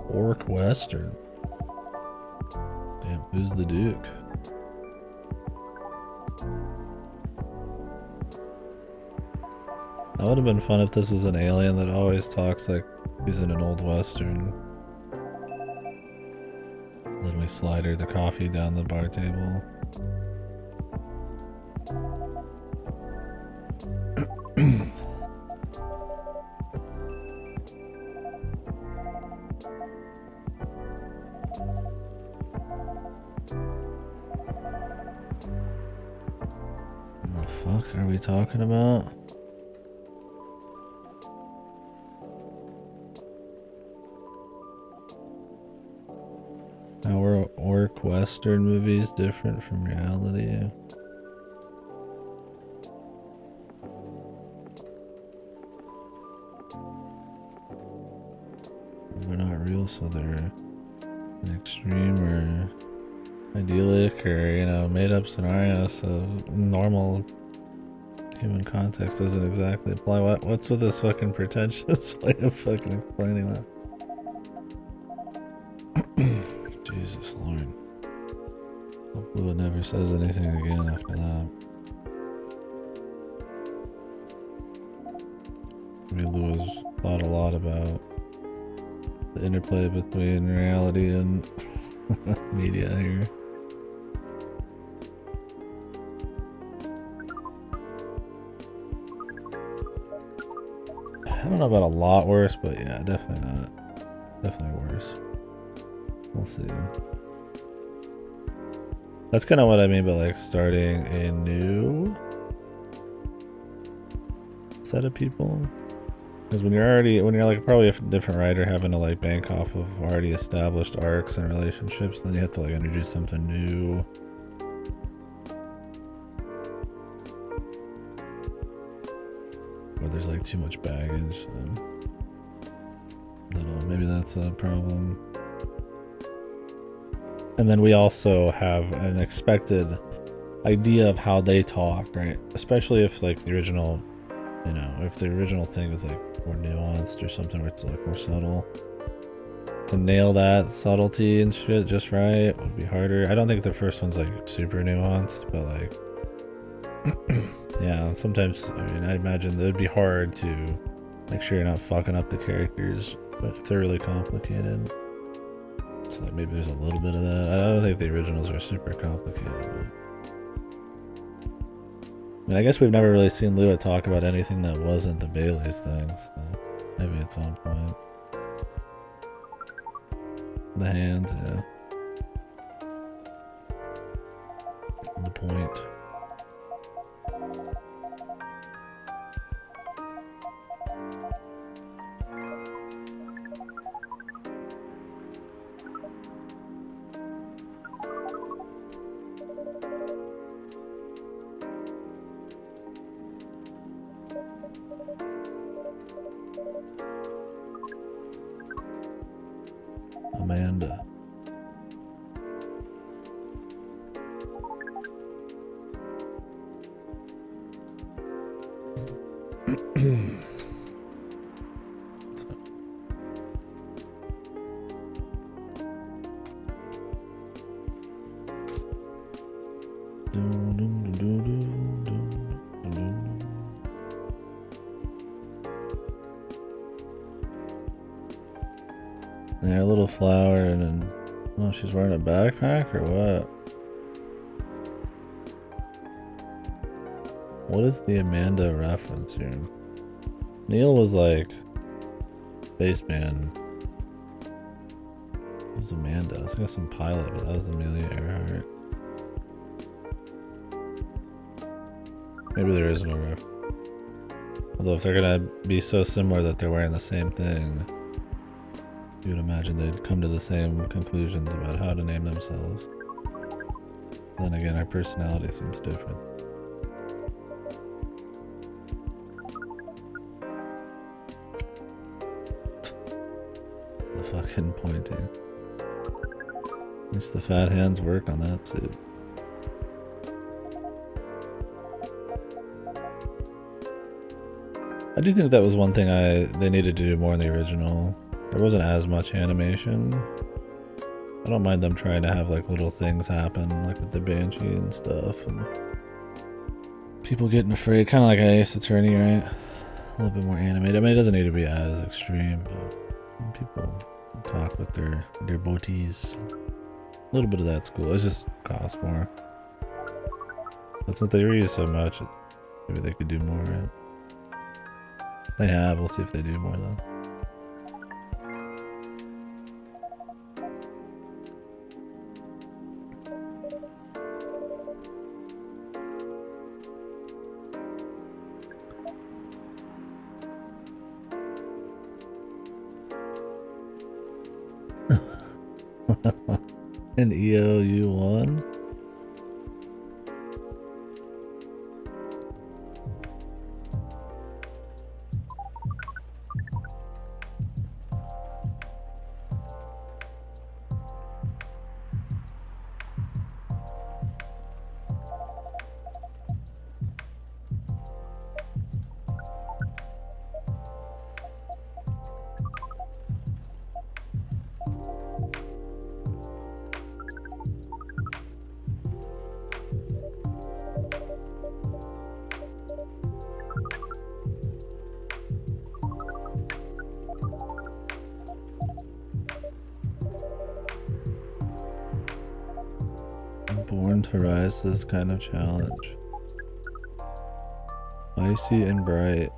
Orc Western. Damn, who's the Duke? That would have been fun if this was an alien that always talks like he's in an old Western. Then we slide her the coffee down the bar table. What the fuck are we talking about? How are orc Western movies different from reality? They're not real, so they're an extreme or idyllic or, you know, made up scenario, so normal human context doesn't exactly apply. What's with this fucking pretentious way of fucking explaining that? Jesus Lord. Hope Lua never says anything again after that. Maybe Lua's thought a lot about the interplay between reality and media here. I don't know about a lot worse, but yeah, definitely not. Definitely worse. We'll see. That's kind of what I mean by like starting a new set of people. Because when you're like probably a different writer having to like bank off of already established arcs and relationships, then you have to like introduce something new. Or there's like too much baggage. Maybe that's a problem. And then we also have an expected idea of how they talk, right? Especially if like the original, you know, if the original thing is like more nuanced or something where it's like more subtle. To nail that subtlety and shit just right would be harder. I don't think the first one's like super nuanced, but like, yeah, sometimes, I mean, I imagine it would be hard to make sure you're not fucking up the characters, but if they're really complicated. So like maybe there's a little bit of that. I don't think the originals are super complicated, but I mean, I guess we've never really seen Lua talk about anything that wasn't the Bailey's thing, so maybe it's on point. The hands, yeah. The point. Amanda. Yeah, a little flower and then, oh, she's wearing a backpack or what? What is the Amanda reference here? Neil was like Spaceman. It was Amanda. I was thinking some pilot, but that was Amelia Earhart. Maybe there is no reference. Although if they're gonna be so similar that they're wearing the same thing, you would imagine they'd come to the same conclusions about how to name themselves. Then again, her personality seems different. The fucking pointing. At least the fat hands work on that suit. I do think that was one thing they needed to do more in the original. There wasn't as much animation. I don't mind them trying to have like little things happen, like with the Banshee and stuff, and people getting afraid, kind of like Ace Attorney, right? A little bit more animated. I mean, it doesn't need to be as extreme, but when people talk with their booties, a little bit of that's cool. It just costs more. But since they reuse so much, maybe they could do more, right? They have. We'll see if they do more though. An EOU1? Born to rise to this kind of challenge. Icy and bright.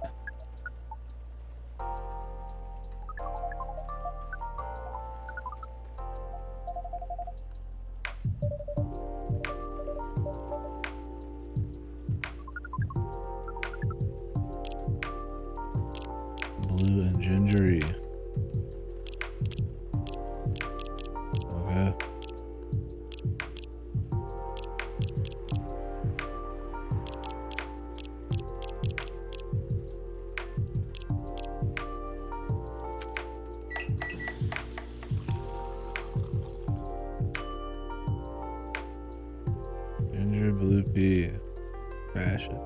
Blue and gingery. Okay. Ginger blue pea. Fashion.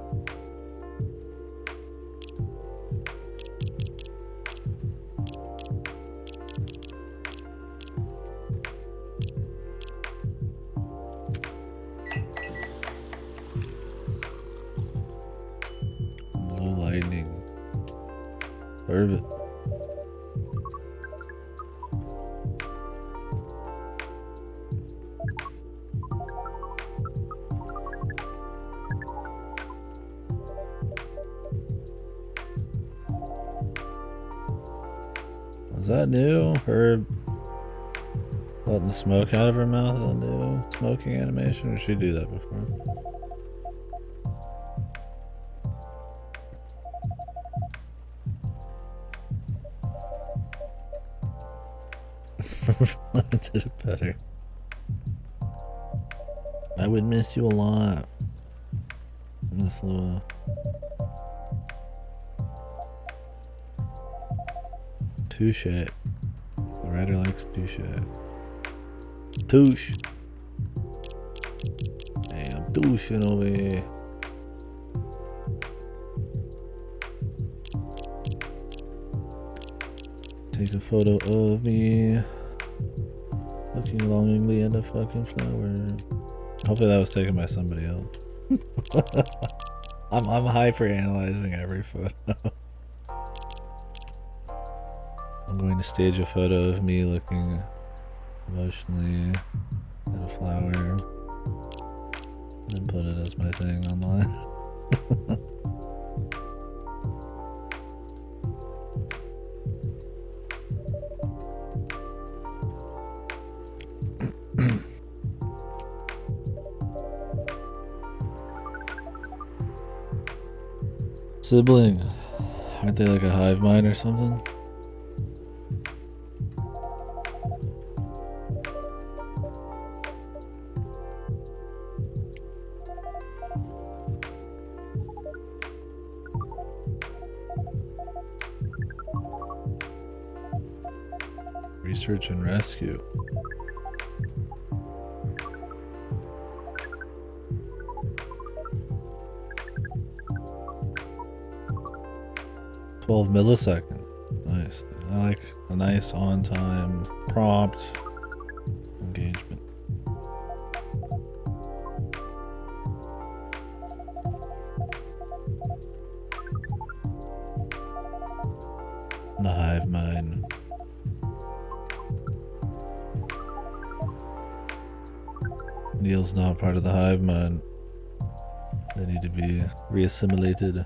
Blue lightning. Serve it. Was that new? Her letting the smoke out of her mouth is a new smoking animation, or did she do that before? I did it better. I would miss you a lot. Miss Lua. Touche. The writer likes touche. Touche. Hey, I'm douching over here. Take a photo of me looking longingly at a fucking flower. Hopefully that was taken by somebody else. I'm hyper analyzing every photo. I'm going to stage a photo of me looking emotionally at a flower and then put it as my thing online. Sibling. Aren't they like a hive mind or something? Research and rescue. $12 milliseconds. Nice. I like a nice on-time prompt engagement. The hive mind. Neil's not part of the hive mind. They need to be reassimilated.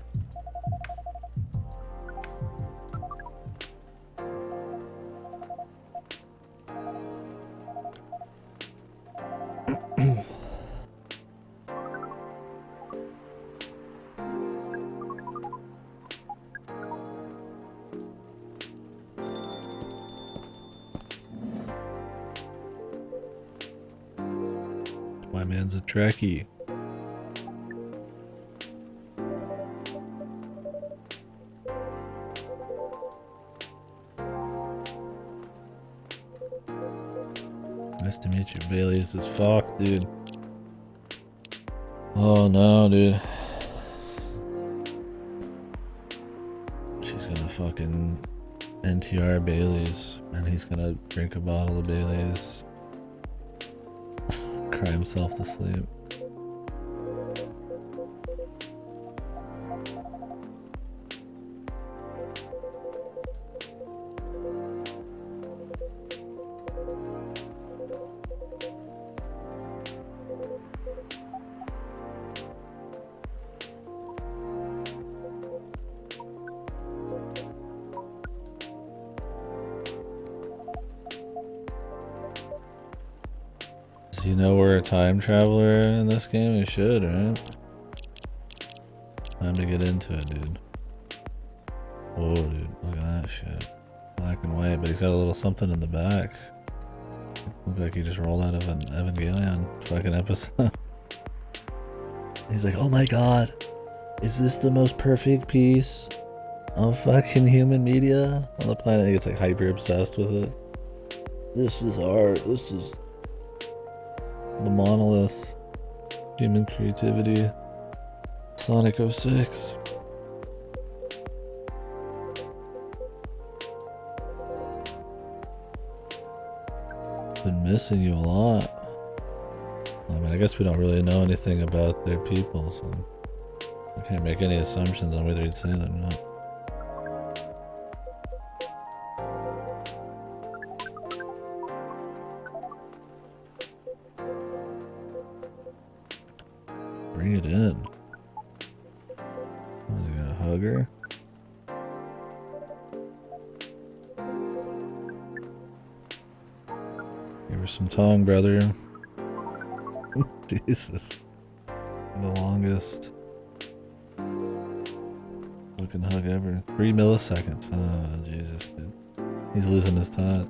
My man's a Trekkie. Nice to meet you, Bailey's as fuck, dude. Oh no, dude. She's gonna fucking NTR Bailey's, and he's gonna drink a bottle of Bailey's. Cry himself to sleep. Do you know we're a time traveler in this game? You should, right? Time to get into it, dude. Whoa, dude. Look at that shit. Black and white, but he's got a little something in the back. Look like he just rolled out of an Evangelion fucking episode. He's like, oh my god. Is this the most perfect piece of fucking human media on the planet? He gets like hyper obsessed with it. This is art. This is the monolith. Human creativity. Sonic 06. Been missing you a lot. I mean, I guess we don't really know anything about their people, so I can't make any assumptions on whether he'd say that or not. Bring it in. Is he gonna hug her? Give her some tongue, brother. Jesus. The longest looking hug ever. 3 milliseconds. Oh, Jesus, dude. He's losing his time.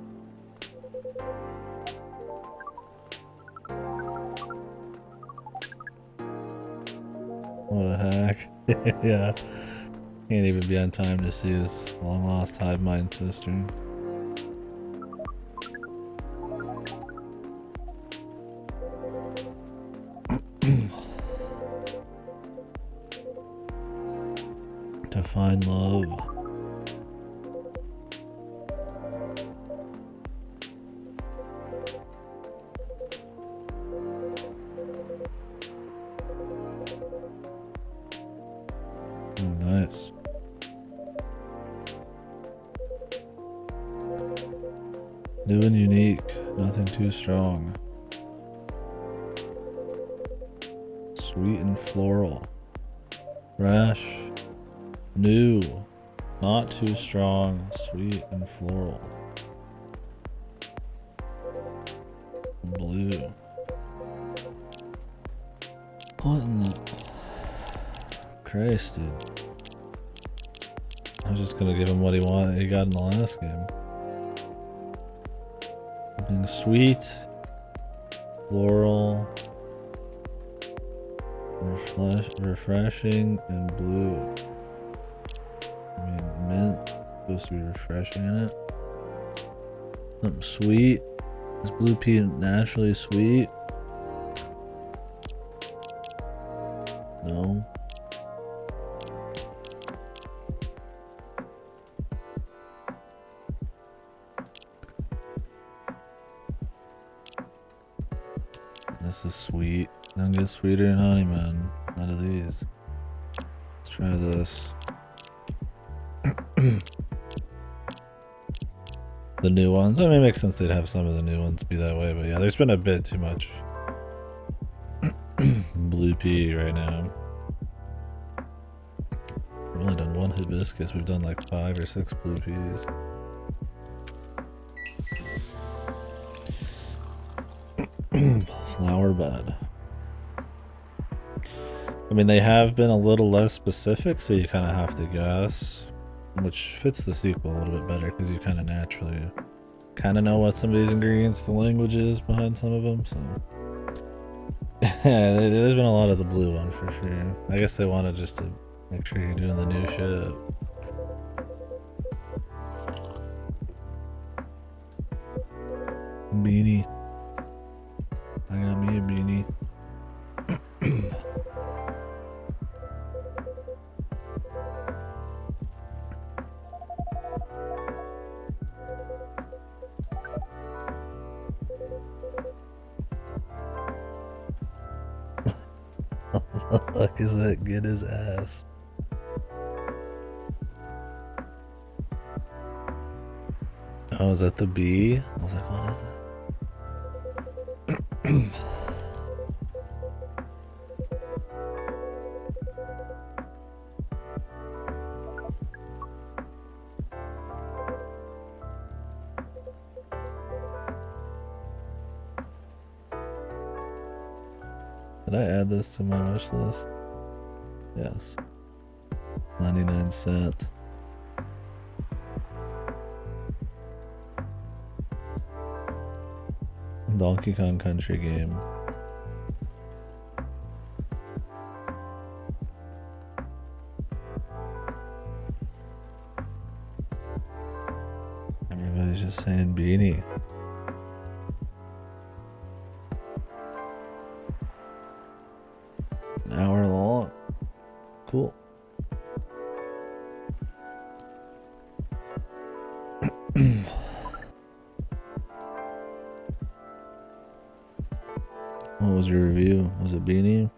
What a hack. Yeah. Can't even be on time to see his long lost hive mind sister. To find love. Nice. New and unique, nothing too strong. Sweet and floral. Fresh. New. Not too strong. Sweet and floral. Blue. What in the Christ, dude? I was just gonna give him what he got in the last game. Something sweet, floral, refreshing, and blue. I mean, mint supposed to be refreshing in it. Something sweet. Is blue pea naturally sweet? No. This is sweet. Don't get sweeter than honey, man. None of these. Let's try this. The new ones. I mean, it makes sense they'd have some of the new ones be that way, but yeah, there's been a bit too much blue pea right now. We've only done 1 hibiscus. We've done like 5 or 6 blue peas. Flower bed. I mean, they have been a little less specific, so you kind of have to guess, which fits the sequel a little bit better because you kind of naturally know what some of these ingredients, the language is behind some of them. So yeah, there's been a lot of the blue one for sure. I guess they wanted just to make sure you're doing the new shit. Beanie. I got me a beanie. What the fuck is that? Get his ass. Oh, is that the bee? I was like, what is it? Did I add this to my wish list? Yes. 99¢. Donkey Kong Country game. Everybody's just saying beanie. An hour long. Cool. What was your review? Was it beanie?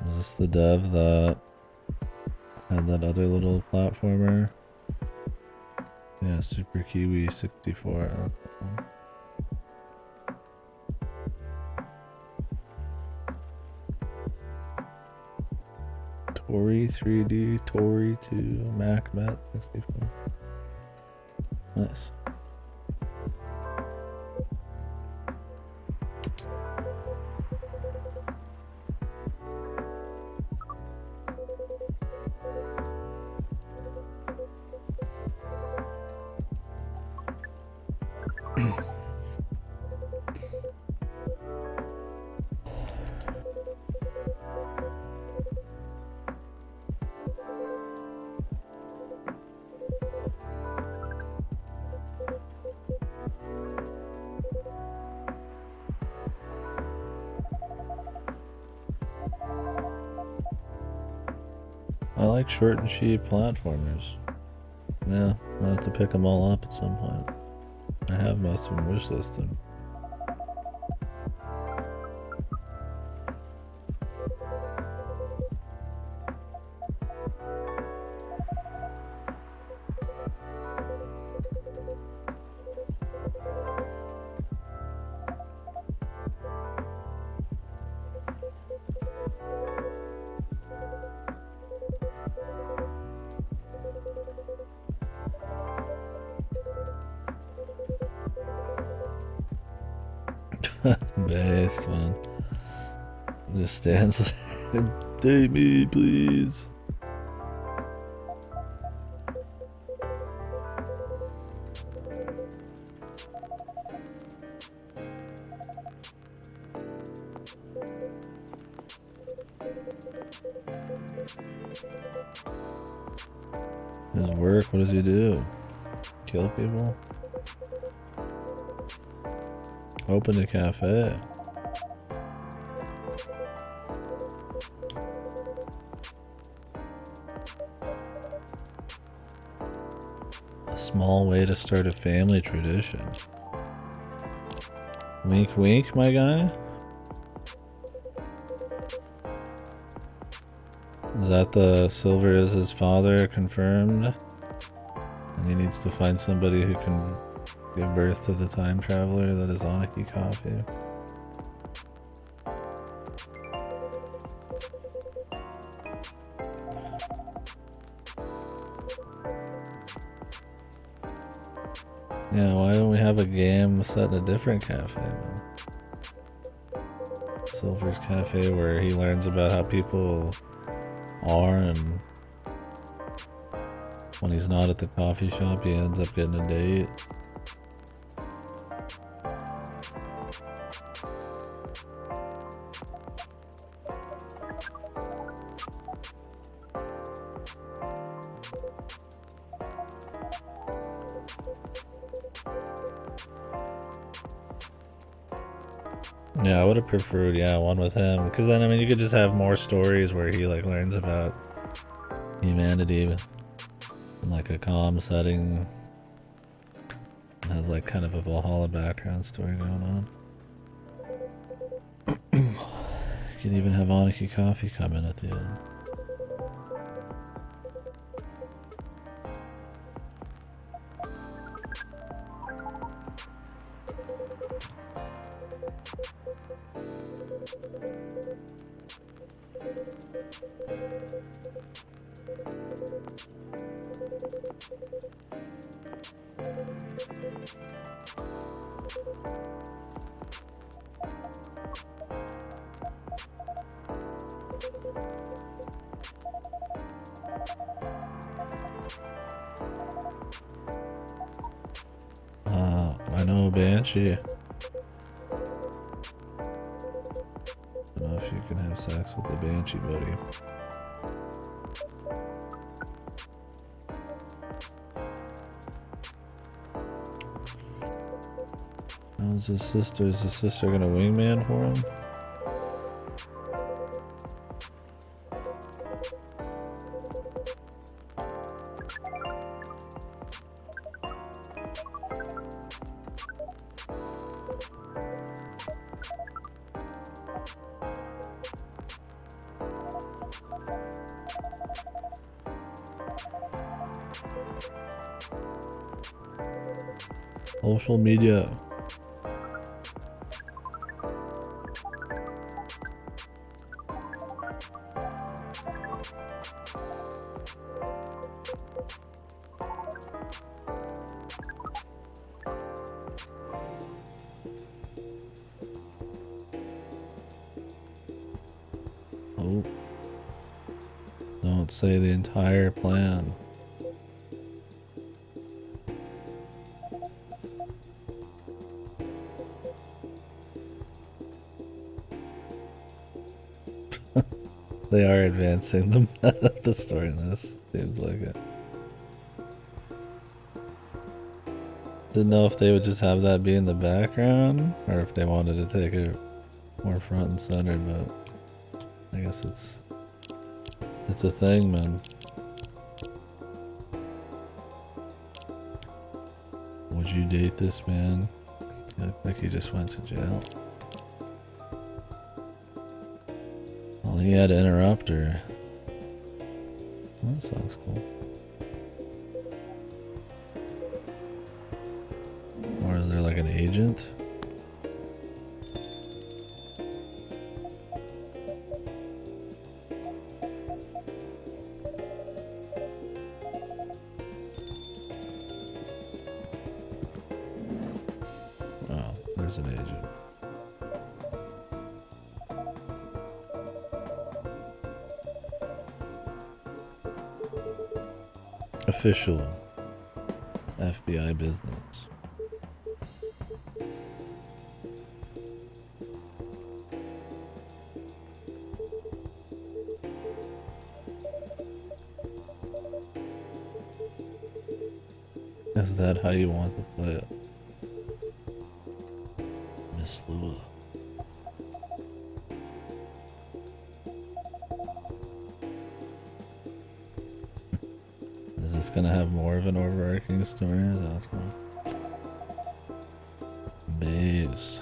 Is this the dev that had that other little platformer? Yeah, Super Kiwi 64. Tori 3D, Tori 2, Mac Met 64. Nice. I like short and cheap platformers. Yeah, I have to pick them all up at some point. I have most of them wish listed. Base, man. Just stands there. Date me, please. His work, what does he do? Kill people? Open a cafe. A small way to start a family tradition. Wink wink, my guy? Is that the Silver is his father confirmed? And he needs to find somebody who can give birth to the time traveler that is Aniki Coffee. Yeah, why don't we have a game set in a different cafe, man? Silver's Cafe, where he learns about how people are, and when he's not at the coffee shop, he ends up getting a date. Yeah, I would have preferred, one with him, because then, I mean, you could just have more stories where he, like, learns about humanity in, like, a calm setting, and has, like, kind of a Valhalla background story going on. You can even have Aniki Coffee come in at the end. I know Banshee. I don't know if you can have sex with a Banshee, buddy. How's his sister? Is his sister gonna wingman for him? Social media. Oh. Don't say the entire plan. They are advancing the story in this. Seems like it. Didn't know if they would just have that be in the background or if they wanted to take it more front and center, but I guess it's a thing, man. Would you date this man? He looked like he just went to jail. Well, he had to interrupt her. That sounds cool. Or is there like an agent? Oh, there's an agent. Official FBI business. Is that how you want to play it? Miss Lua. Is this gonna have more of an overarching story? Is that what's going on? Base.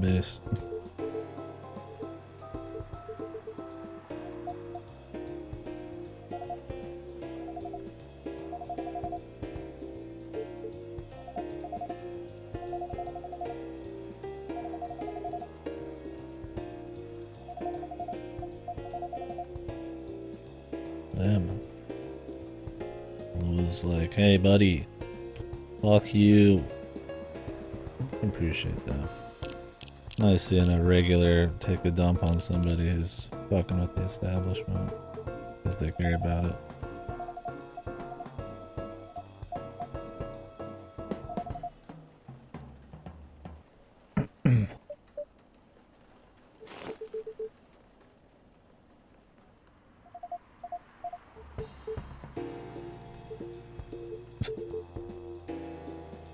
Base. Damn. Lua's like, hey buddy, fuck you. I appreciate that. Nice seeing a regular take a dump on somebody who's fucking with the establishment because they care about it.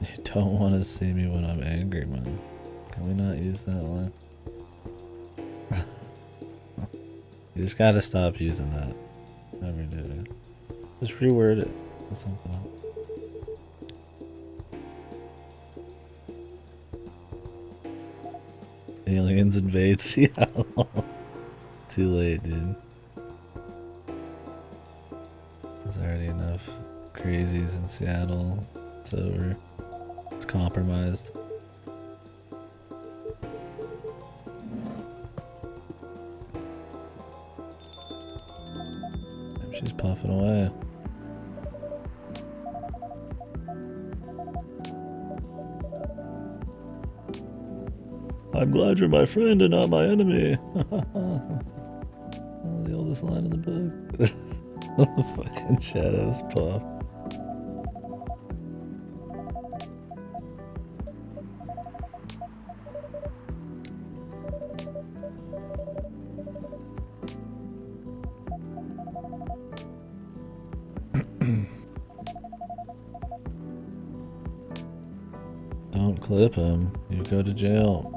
You don't want to see me when I'm angry, man. Can we not use that line? You just gotta stop using that. Never do it. Just reword it with something else. Aliens invade Seattle. Too late, dude. There's already enough crazies in Seattle. It's over. It's compromised. She's puffing away. I'm glad you're my friend and not my enemy. Oh, the oldest line in the book. The fucking shadows puff. Don't clip him. You go to jail.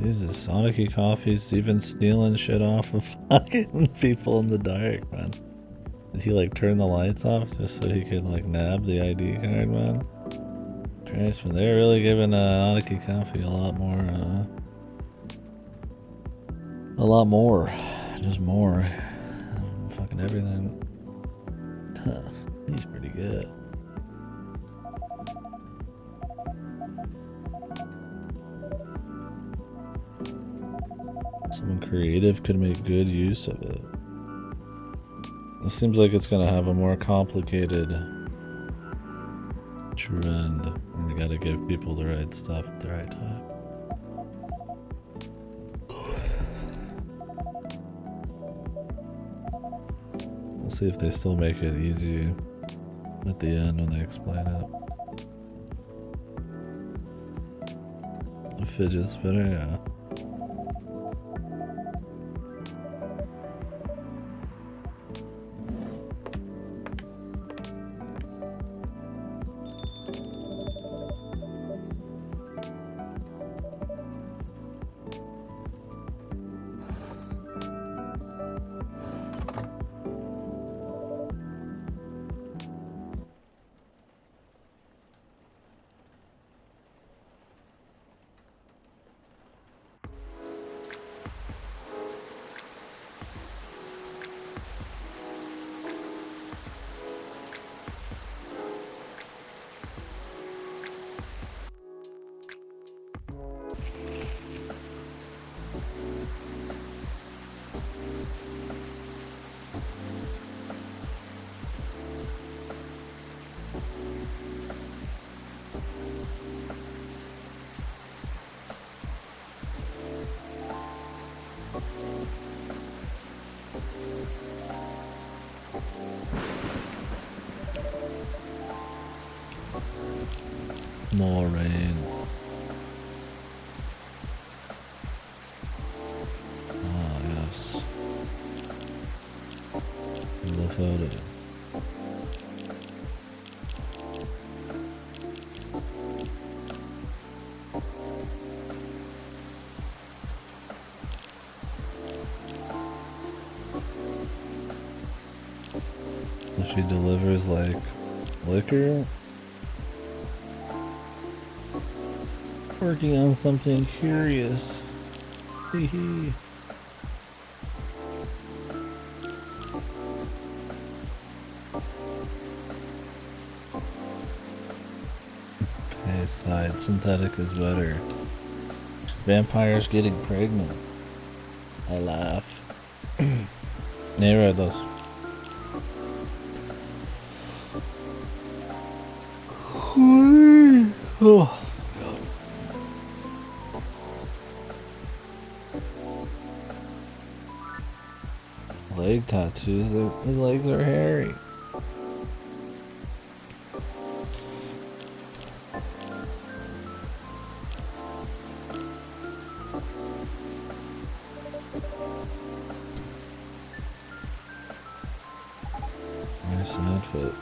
Jesus, Sonic Coffee's even stealing shit off of fucking people in the dark, man. Did he like turn the lights off just so he could like nab the ID card, man? Christ, man, they're really giving Sonic Coffee a lot more, just more, fucking everything. Huh, he's pretty good. Someone creative could make good use of it. It seems like it's gonna have a more complicated trend, and you gotta give people the right stuff at the right time. We'll see if they still make it easy at the end when they explain it. A fidget spinner, yeah. More rain. Ah, yes. The photo. If she delivers like liquor. Working on something curious. Hee hee. Okay, side synthetic is better. Vampires getting pregnant. I laugh. Yeah, right, those. Oh. Leg tattoos, his legs are hairy. Nice outfit.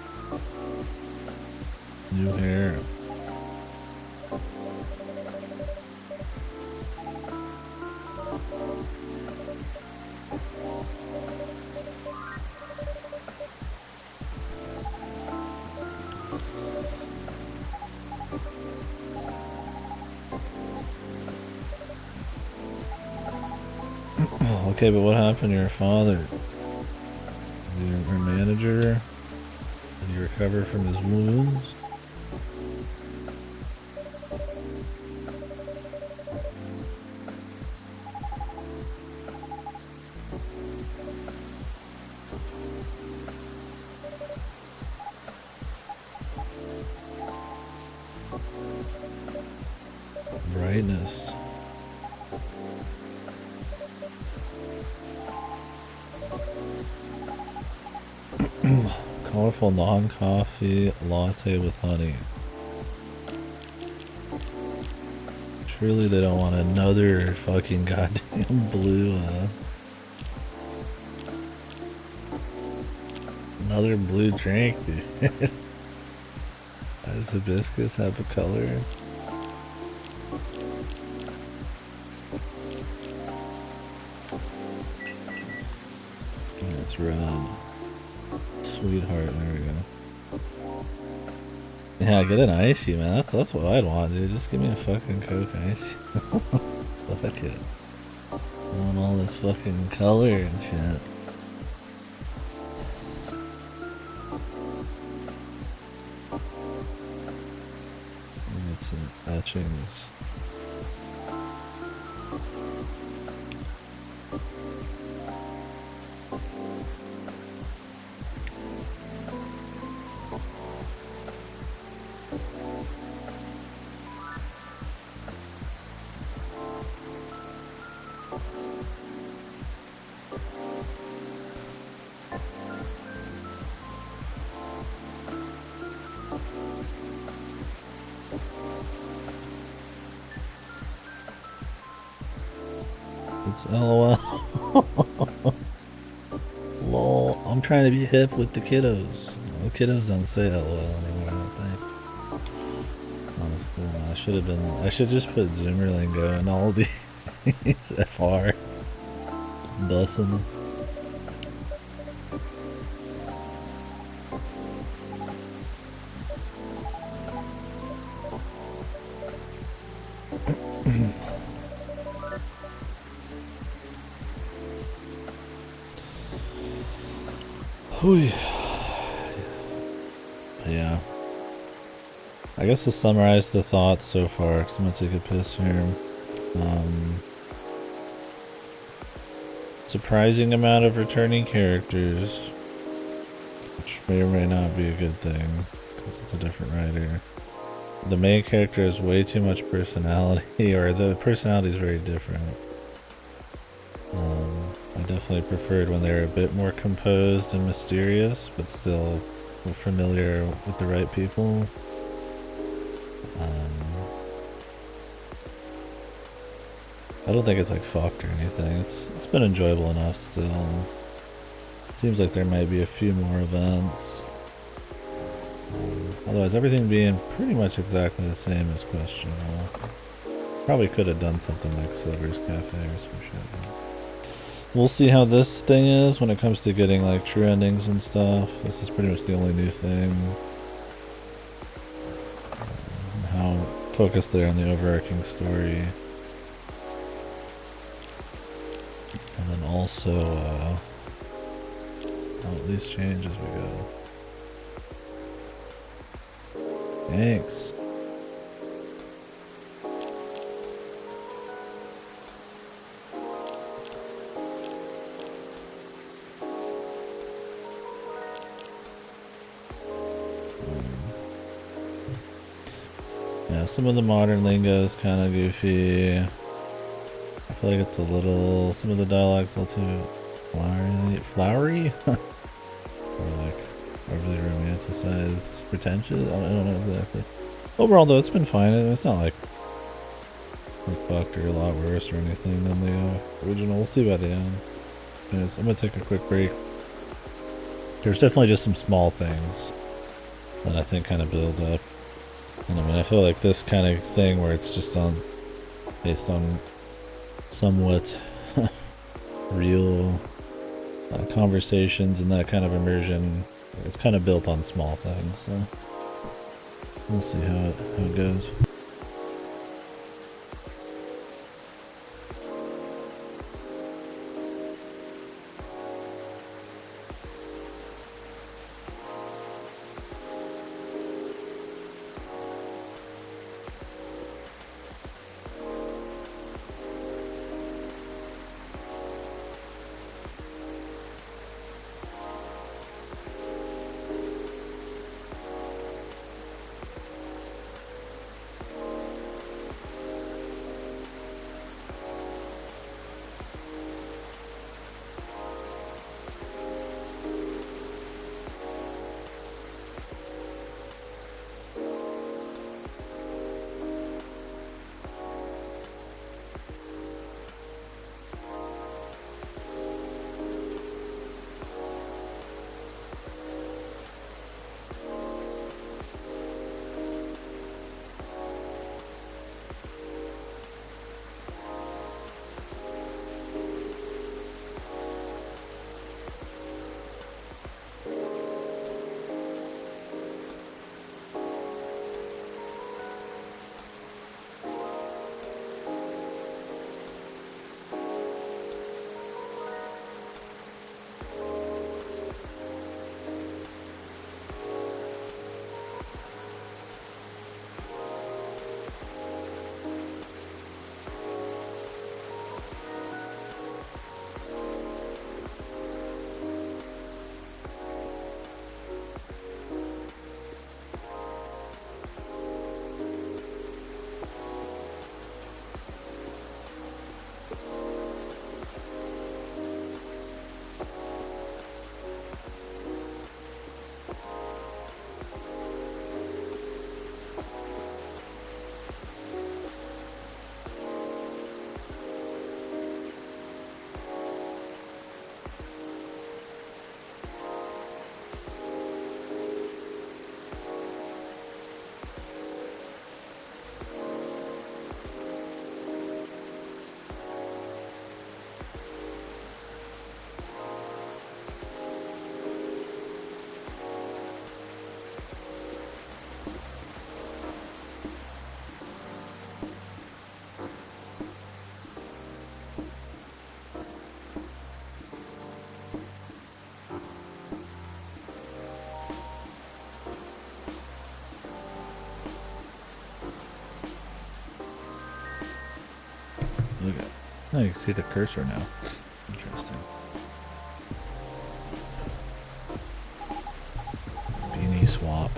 New hair. Okay, but what happened to your father? Your manager? Did he recover from his wounds? Brightness. Colorful non-coffee latte with honey. Truly they don't want another fucking goddamn blue, another blue drink, dude. Does hibiscus have a color? It's red. Sweetheart, there we go. Yeah, get an icy, man. That's what I'd want, dude. Just give me a fucking Coke icy. Fuck it. I want all this fucking color and shit. Get some etchings. It's LOL. Lol. I'm trying to be hip with the kiddos. The kiddos don't say LOL anymore, I don't think. It's not as cool, man. I should just put Zimmerlingo in all these FR. Bussin'. Yeah. I guess to summarize the thoughts so far, because I'm gonna take a piss here. Surprising amount of returning characters, which may or may not be a good thing, because it's a different writer. The main character has way too much personality, or the personality is very different. I definitely preferred when they were a bit more composed and mysterious, but still familiar with the right people. I don't think it's like fucked or anything. It's been enjoyable enough still. It seems like there might be a few more events. Otherwise, everything being pretty much exactly the same is questionable. Probably could have done something like Silver's Cafe or some shit. We'll see how this thing is when it comes to getting like true endings and stuff. This is pretty much the only new thing. How focused they're on the overarching story. And then also, these change as we go. Thanks. Yeah, some of the modern lingo is kind of goofy. I feel like it's a little, some of the dialogue's a little too flowery? Or like overly romanticized, pretentious? I don't know exactly. Overall though, it's been fine. It's not like fucked or a lot worse or anything than the original. We'll see by the end. Anyways, I'm gonna take a quick break. There's definitely just some small things that I think kind of build up. And I mean, I feel like this kind of thing where it's just based on somewhat real conversations and that kind of immersion, it's kind of built on small things. So we'll see how it goes. Oh, you can see the cursor now. Interesting. Beanie swap.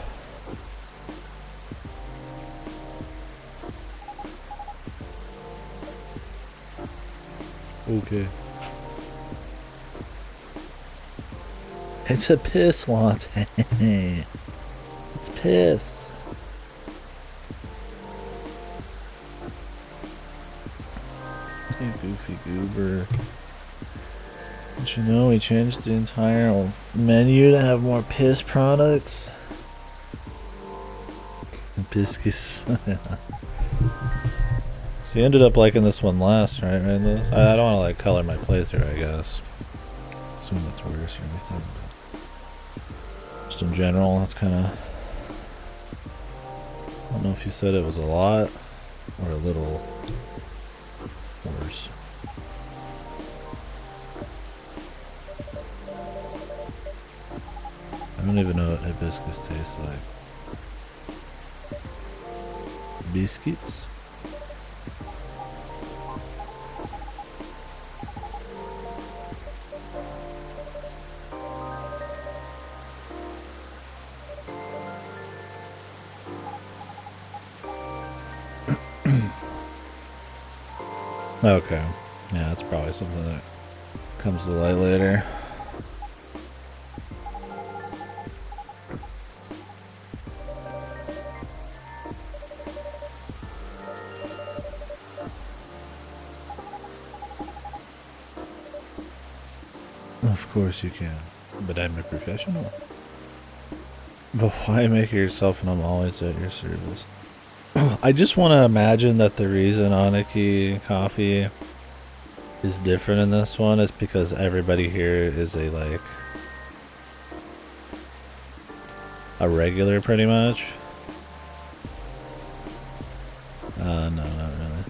Okay. It's a piss latte. It's piss. You goofy goober. Did you know we changed the entire menu to have more piss products? Hibiscus. So you ended up liking this one last, right, Randall? I don't want to like color my playthrough, I guess. Assume that's worse or anything, but just in general, that's kind of. I don't know if you said it was a lot or a little worse. I don't even know what hibiscus tastes like. Biscuits? Okay. Yeah, that's probably something that comes to light later. Of course you can. But I'm a professional. But why make it yourself and I'm always at your service? I just want to imagine that the reason Aniki coffee is different in this one is because everybody here is a regular pretty much. No, not really.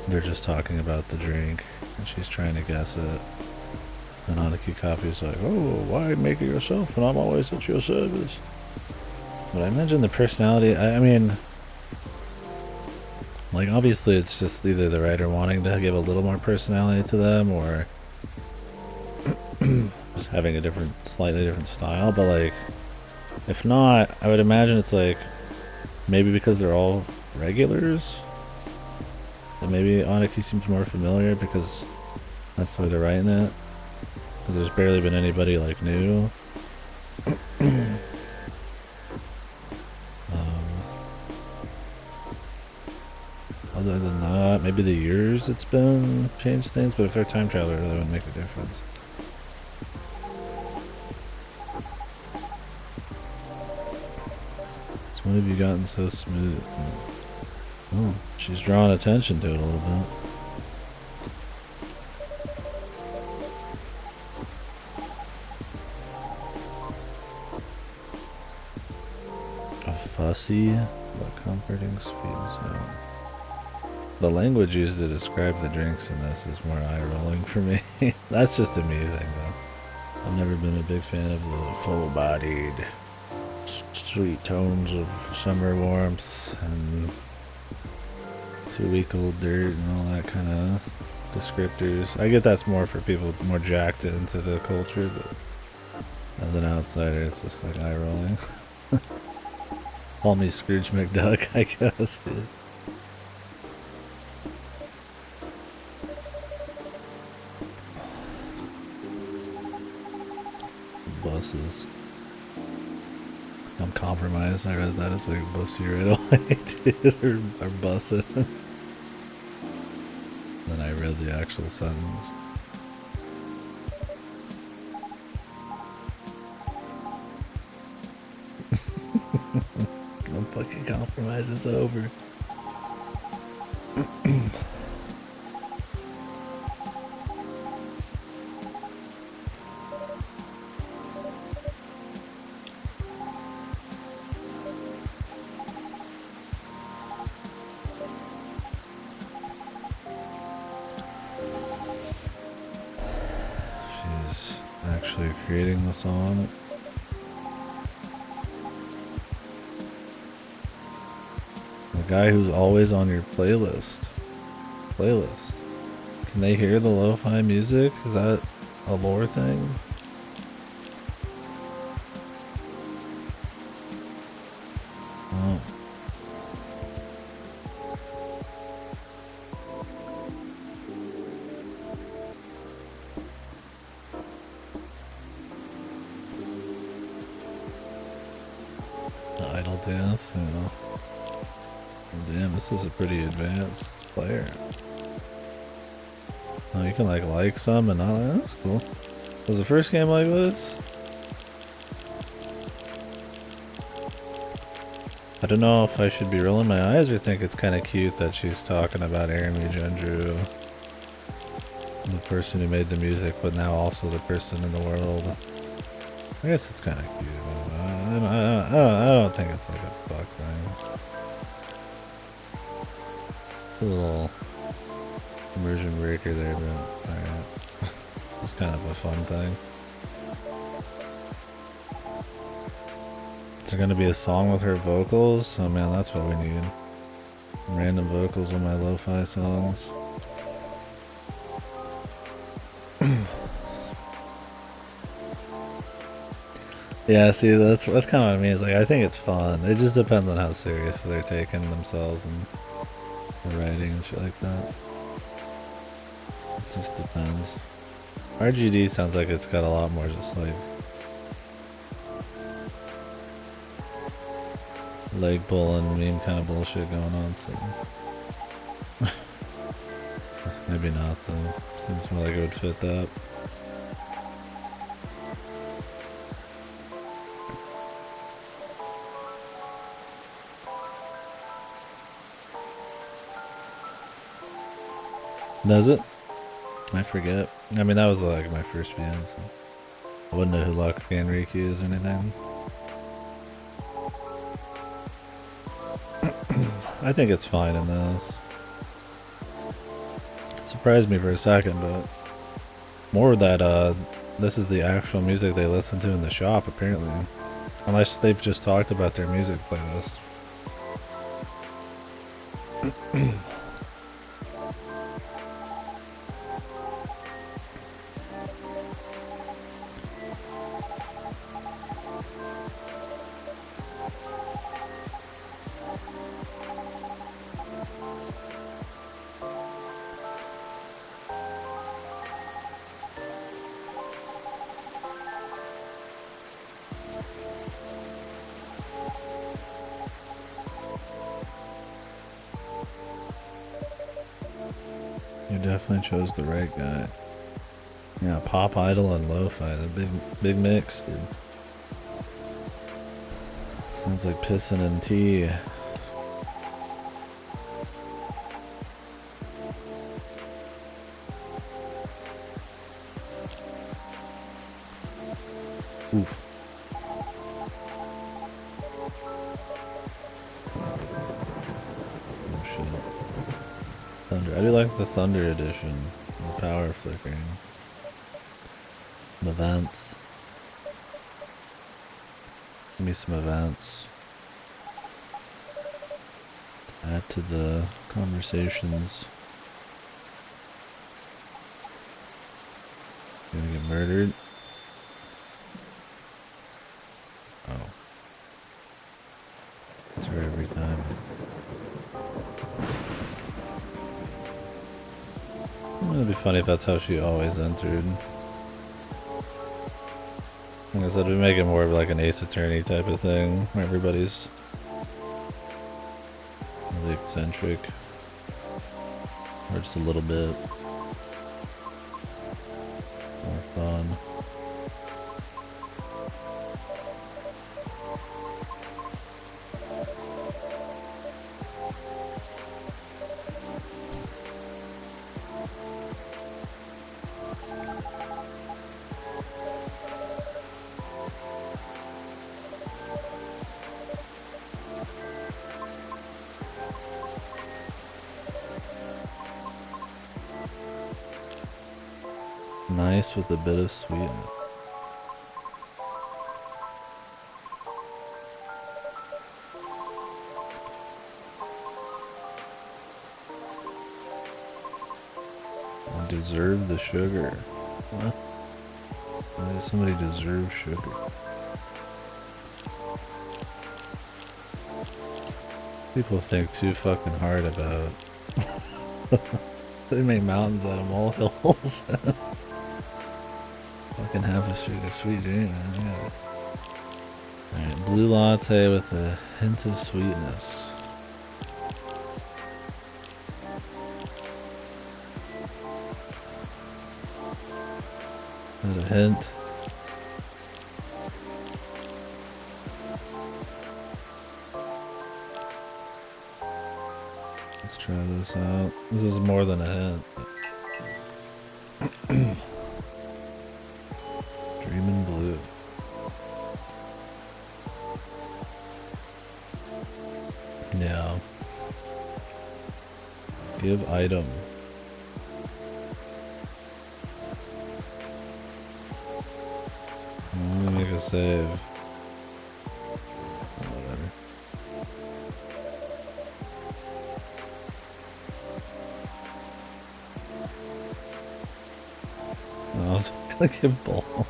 They're just talking about the drink and she's trying to guess it. And Aniki Coffee's like, oh, why make it yourself and I'm always at your service? But I imagine the personality, I mean, like obviously it's just either the writer wanting to give a little more personality to them or just having a slightly different style, but like, if not, I would imagine it's like, maybe because they're all regulars, and maybe Aniki seems more familiar because that's the way they're writing it. Because there's barely been anybody like new. Other than that, maybe the years it's been changed things, but if they're time travelers, that wouldn't make a difference. So when have you gotten so smooth? Oh, she's drawing attention to it a little bit. Fussy but comforting sweet sound. The language used to describe the drinks in this is more eye-rolling for me. That's just a me thing, though. I've never been a big fan of the full-bodied, sweet tones of summer warmth and 2-week-old dirt and all that kind of descriptors. I get that's more for people more jacked into the culture, but as an outsider, it's just like eye-rolling. Call me Scrooge McDuck, I guess, dude. Buses. I'm compromised. I read that as like bussy right away, dude. Or bussin'. Then I read the actual sentence. I'm fucking compromised. It's over. She's actually creating the song. The guy who's always on your playlist. Can they hear the lo-fi music? Is that a lore thing? Oh. The idle dance, yeah. Damn, this is a pretty advanced player. Oh, you can like some and not. That's cool. Was the first game like this? I don't know if I should be rolling my eyes or think it's kind of cute that she's talking about Arami Genju, the person who made the music, but now also the person in the world. I guess it's kind of cute. I don't think it's like a fuck thing. A little immersion breaker there, but alright. It's kind of a fun thing. Is there gonna be a song with her vocals? Oh man, that's what we need. Random vocals on my lo-fi songs. Yeah, see, that's kind of what I mean. It's like, I think it's fun. It just depends on how serious they're taking themselves and the writing and shit like that. It just depends. RGD sounds like it's got a lot more just like leg pulling meme kind of bullshit going on, so maybe not though. Seems more like it would fit that. Does it? I forget. I mean, that was like my first VN, so I wouldn't know who Lock Riki is or anything. I think it's fine in this. It surprised me for a second, but more that this is the actual music they listen to in the shop, apparently. Unless they've just talked about their music playlist. You definitely chose the right guy. Yeah, pop idol and lo-fi, the big mix, dude. Sounds like pissing in tea. Oof. Oh shit. Thunder. I do like the Thunder edition. The power flickering. Some events. Give me some events. Add to the conversations. You're gonna get murdered. Oh. It's her every time. It'd be funny if that's how she always entered. Like I said, we make it more of like an Ace Attorney type of thing, where everybody's really eccentric. Or just a little bit more fun. Nice with a bit of sweetness. deserve the sugar. What? Why does somebody deserve sugar? People think too fucking hard about. They make mountains out of molehills. Fucking have a sugar sweet dream, man. Yeah. Alright, blue latte with a hint of sweetness. Is that a hint? Let's try this out. This is more than a hint. Dreamin' blue. Yeah. Give item. Let me make a save. Whatever. I was gonna give ball.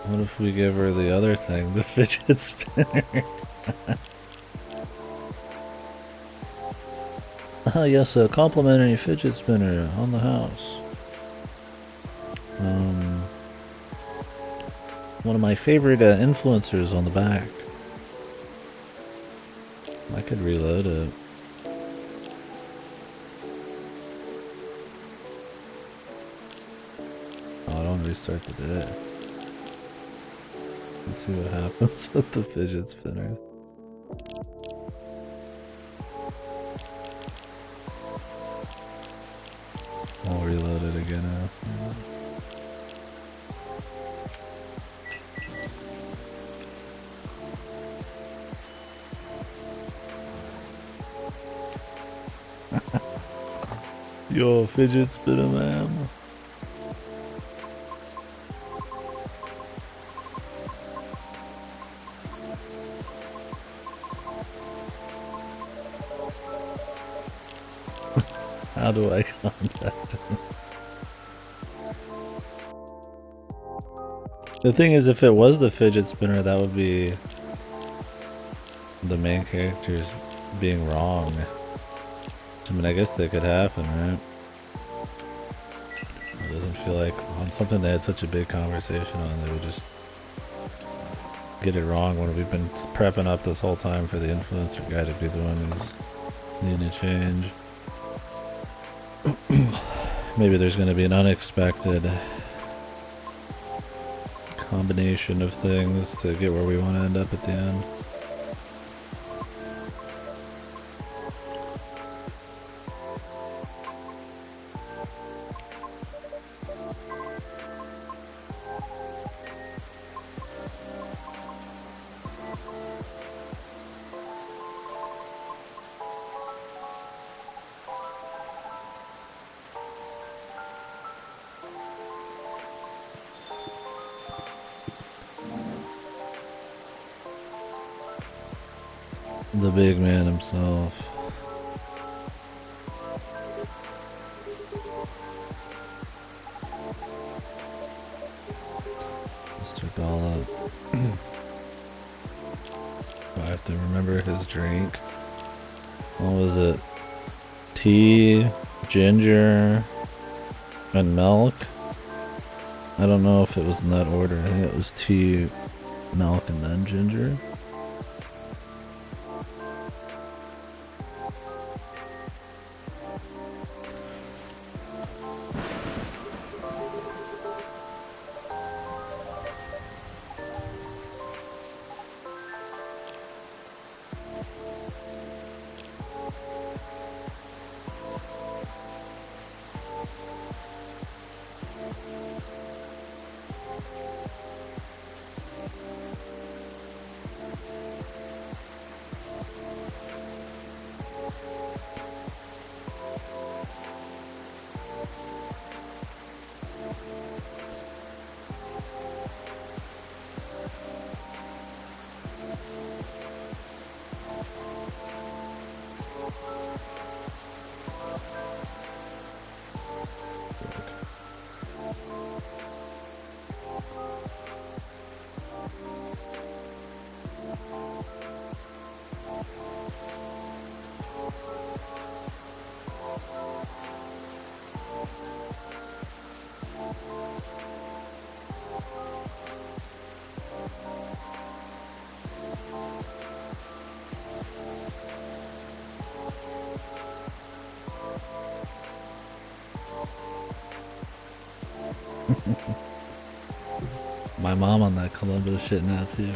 What if we give her the other thing, the fidget spinner? Ah, yes, a complimentary fidget spinner on the house. One of my favorite influencers on the back. I could reload it. Oh, I don't restart the day. Let's see what happens with the fidget spinner. I'll reload it again now. Yo, fidget spinner, man. How do I contact him? The thing is, if it was the fidget spinner, that would be the main characters being wrong. I mean, I guess that could happen, right? It doesn't feel like on something they had such a big conversation on, they would just get it wrong when we've been prepping up this whole time for the influencer guy to be the one who's needing to change. Maybe there's going to be an unexpected combination of things to get where we want to end up at the end. The big man himself. Mr. Dollop. I have to remember his drink. What was it? Tea, ginger, and milk? I don't know if it was in that order. I think it was tea, milk, and then ginger. My mom on that Columbo shit now too.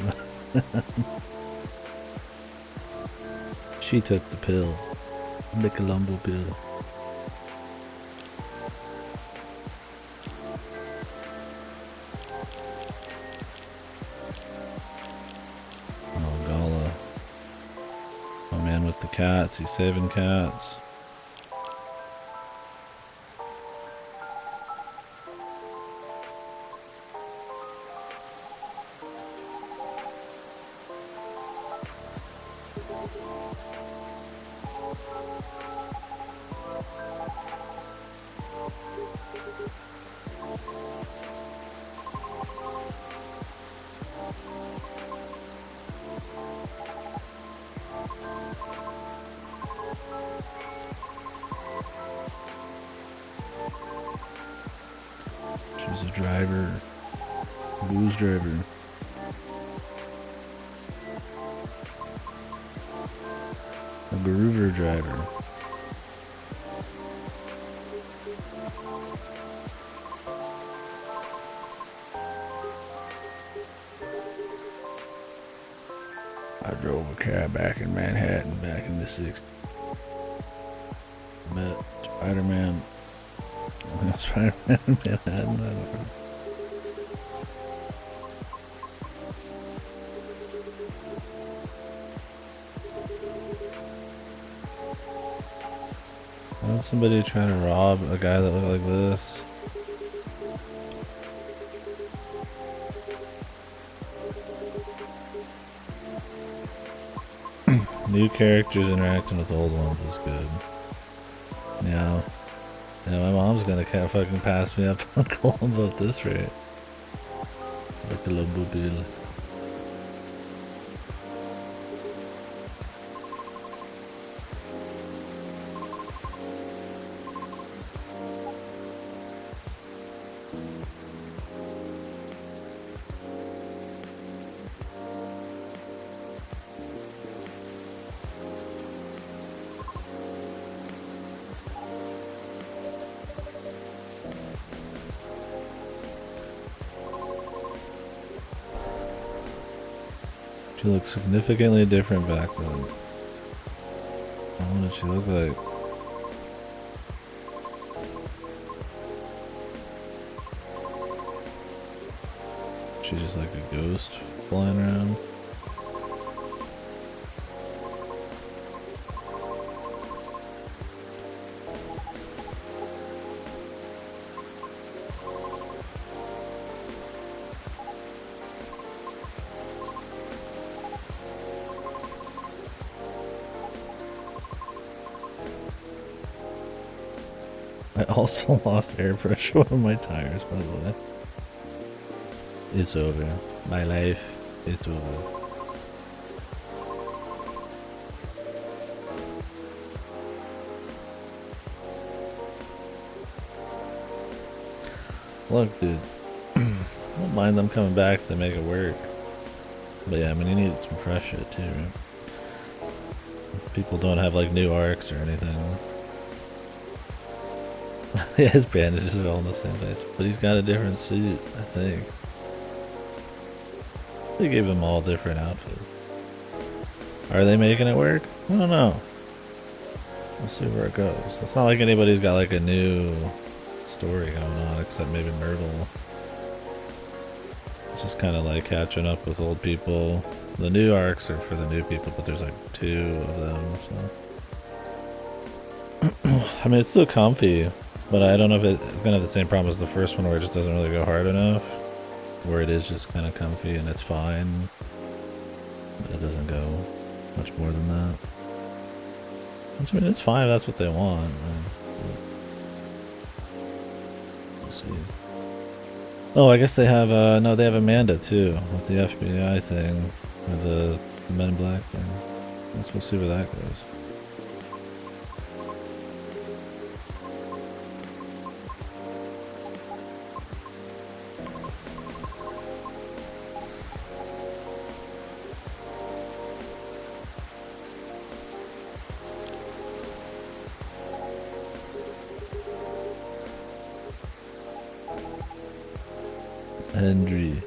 She took the pill. The Columbo pill. Oh, Gala. My man with the cats. He's saving cats. She's a driver. Booze driver. A groover driver. I drove a cab back in Manhattan back in the 60s. Met Spider-Man. Spider-Man in Manhattan. I don't know. Why was somebody trying to rob a guy that looked like this? New characters interacting with old ones is good. Yeah. Yeah, my mom's gonna fucking pass me up on Columbo at this rate. The Columbo bill. She looked significantly different back then. What did she look like? She's just like a ghost flying around. I also lost air pressure on my tires, by the way. It's over. My life, it's over. Look, dude. I don't mind them coming back if they make it work. But yeah, I mean, you need some fresh shit too, right? People don't have like new arcs or anything. Yeah, his bandages are all in the same place, but he's got a different suit, I think. They gave him all different outfits. Are they making it work? I don't know. We'll see where it goes. It's not like anybody's got like a new story going on, except maybe Myrtle. It's just kind of like catching up with old people. The new arcs are for the new people, but there's like 2 of them, so. I mean, it's still comfy, but I don't know if it's gonna have the same problem as the first one where it just doesn't really go hard enough. Where it is just kind of comfy and it's fine. But it doesn't go much more than that. Which, I mean, it's fine if that's what they want. We'll see. Oh, I guess they have, no, they have Amanda too, with the FBI thing, with the Men in Black thing. I guess we'll see where that goes. Henry.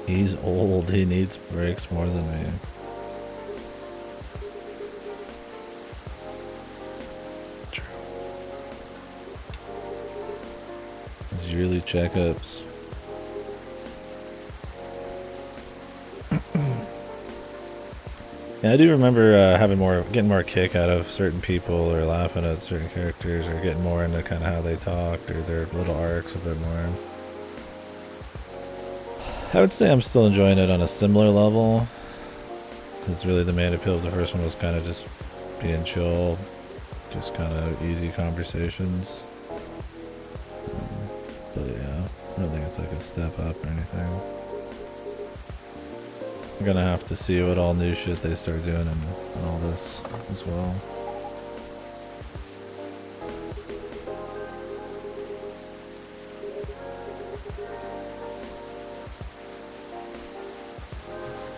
He's old. He needs breaks more than me. True. His yearly checkups. Yeah, I do remember getting more kick out of certain people, or laughing at certain characters, or getting more into kind of how they talked, or their little arcs a bit more. I would say I'm still enjoying it on a similar level. Because really the main appeal of the first one was kind of just being chill, just kind of easy conversations. But yeah, I don't think it's like a step up or anything. We're gonna have to see what all new shit they start doing and all this as well.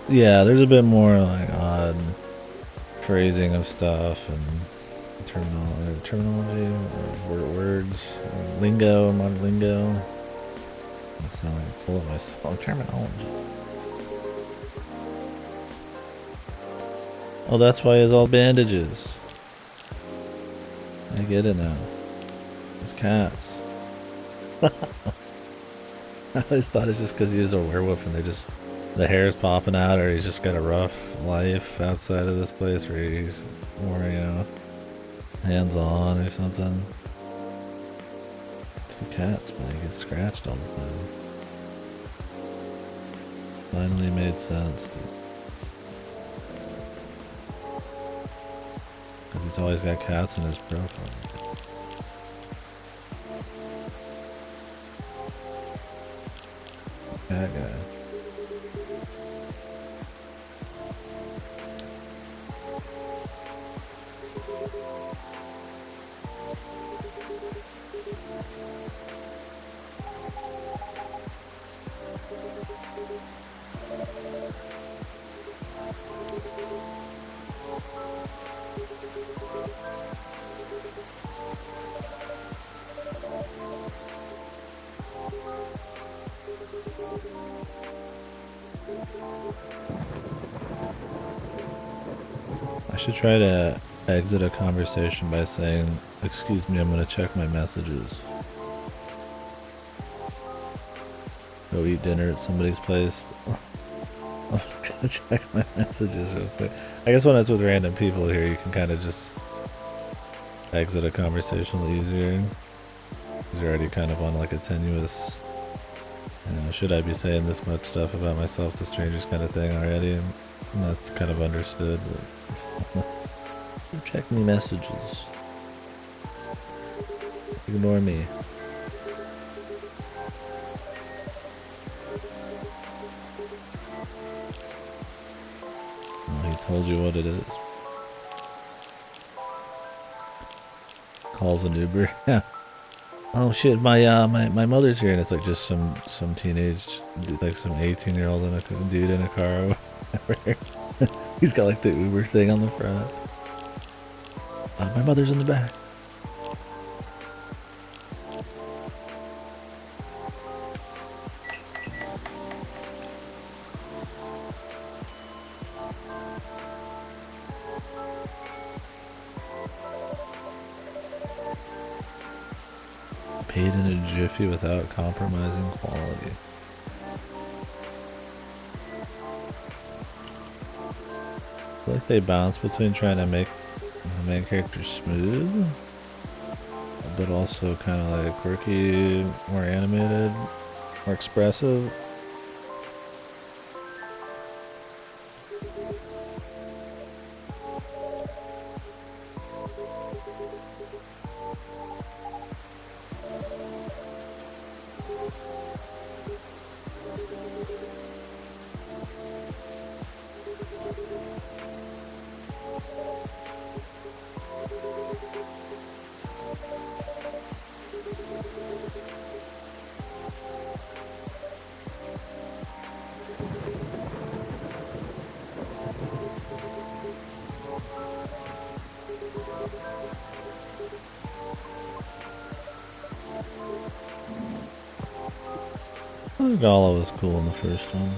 Yeah, there's a bit more like odd phrasing of stuff and terminology, or words, or lingo, modern lingo. I sound like I'm full of myself. Terminology. Oh, that's why he has all bandages. I get it now. It's cats. I always thought it's just because he was a werewolf and the hair's popping out, or he's just got a rough life outside of this place where he's more, hands-on or something. It's the cats, man. He gets scratched all the time. Finally made sense, dude. Because he's always got cats in his profile. Cat guy. I should try to exit a conversation by saying, "Excuse me, I'm going to check my messages." Go eat dinner at somebody's place. I'm going to check my messages real quick. I guess when it's with random people here, you can kind of just exit a conversation a little easier. Because you're already kind of on like a tenuous, should I be saying this much stuff about myself to strangers kind of thing already? And that's kind of understood. But check me messages. Ignore me. Oh, he told you what it is. Calls an Uber. Yeah. Oh shit, my mother's here, and it's like just some teenage dude, like some 18-year-old and a dude in a car or whatever. He's got like the Uber thing on the front. My mother's in the back. Paid in a jiffy without compromising quality. I feel like they bounce between trying to make the main character smooth, but also kind of like quirky, more animated, more expressive. Gala was cool in the first one.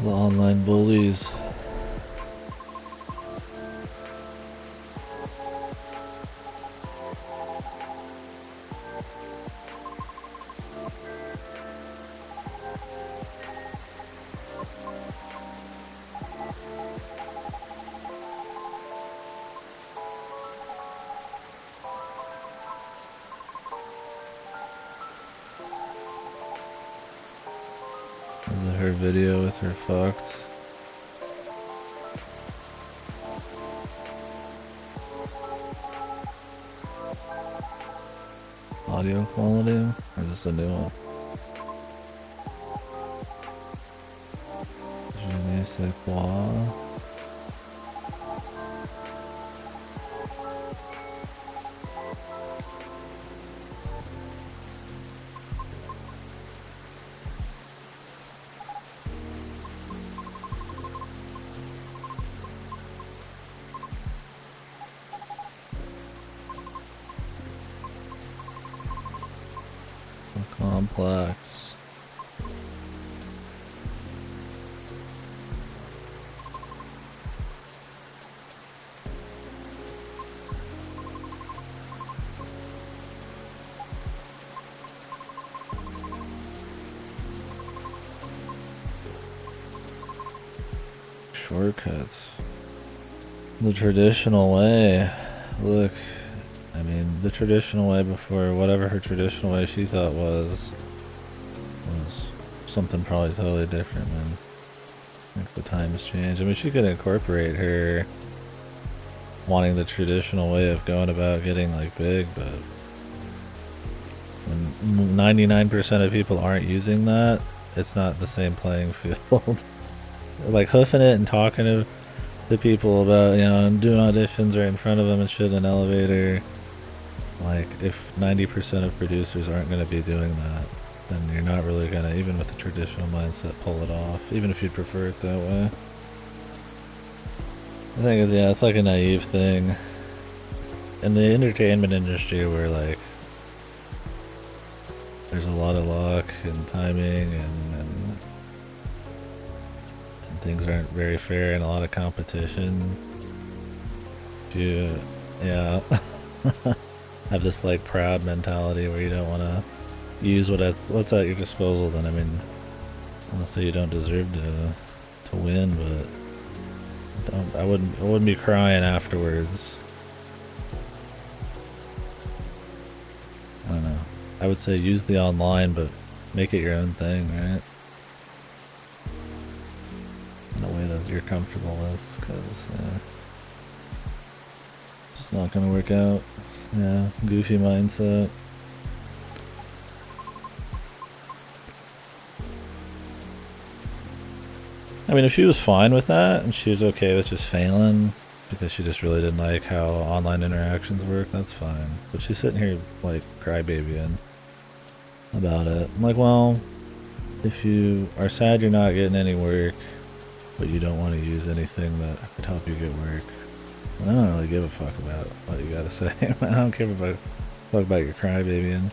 The online bullies. Is it her video with her fucked? Audio quality? Or just a new one? Je ne sais quoi. Complex. Shortcuts. The traditional way. Look. I mean, the traditional way before, whatever her traditional way she thought was something probably totally different, man. I think the times change. I mean, she could incorporate her wanting the traditional way of going about getting, like, big, but when 99% of people aren't using that, it's not the same playing field. Like, hoofing it and talking to people about, you know, doing auditions right in front of them and shit in an elevator. Like, if 90% of producers aren't going to be doing that, then you're not really going to, even with the traditional mindset, pull it off, even if you'd prefer it that way. I think, yeah, it's like a naive thing. In the entertainment industry where, like, there's a lot of luck and timing and things aren't very fair and a lot of competition, yeah. Have this like proud mentality where you don't want to use what's at your disposal. Then I mean, honestly, you don't deserve to win, but I wouldn't be crying afterwards. I don't know. I would say use the online, but make it your own thing, right? In a way that you're comfortable with, because it's not gonna work out. Yeah, goofy mindset. I mean, if she was fine with that, and she was okay with just failing, because she just really didn't like how online interactions work, that's fine. But she's sitting here, like, crybabying. about it. I'm like, well, if you are sad you're not getting any work, but you don't want to use anything that could help you get work, I don't really give a fuck about what you gotta say. I don't care about fuck about your crybabying.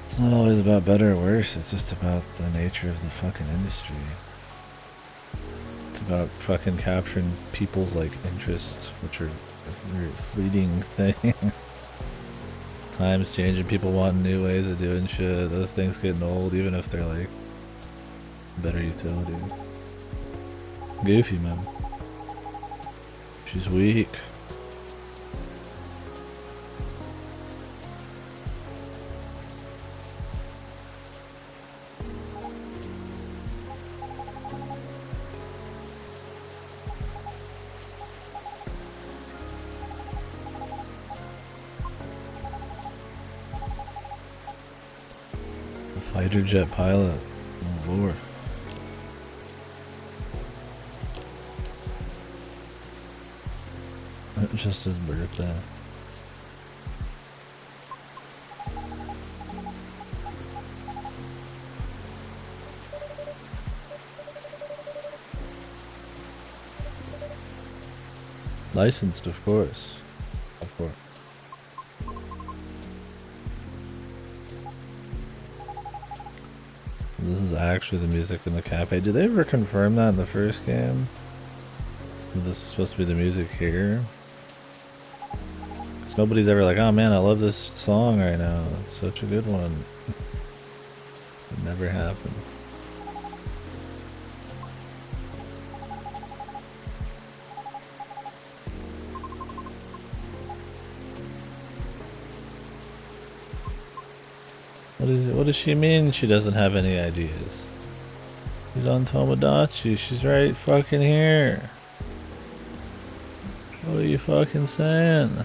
It's not always about better or worse, it's just about the nature of the fucking industry. It's about fucking capturing people's like interests, which are a very fleeting thing. Times changing, people wanting new ways of doing shit. Those things getting old, even if they're like better utility. Goofy, man. She's weak. Fighter jet pilot. Oh lord. Just his birthday. Licensed, of course. Of course. This is actually the music in the cafe. Did they ever confirm that in the first game? This is supposed to be the music here? Because nobody's ever like, oh man, I love this song right now. It's such a good one. It never happened. What does she mean she doesn't have any ideas? She's on Tomodachi. She's right fucking here. What are you fucking saying?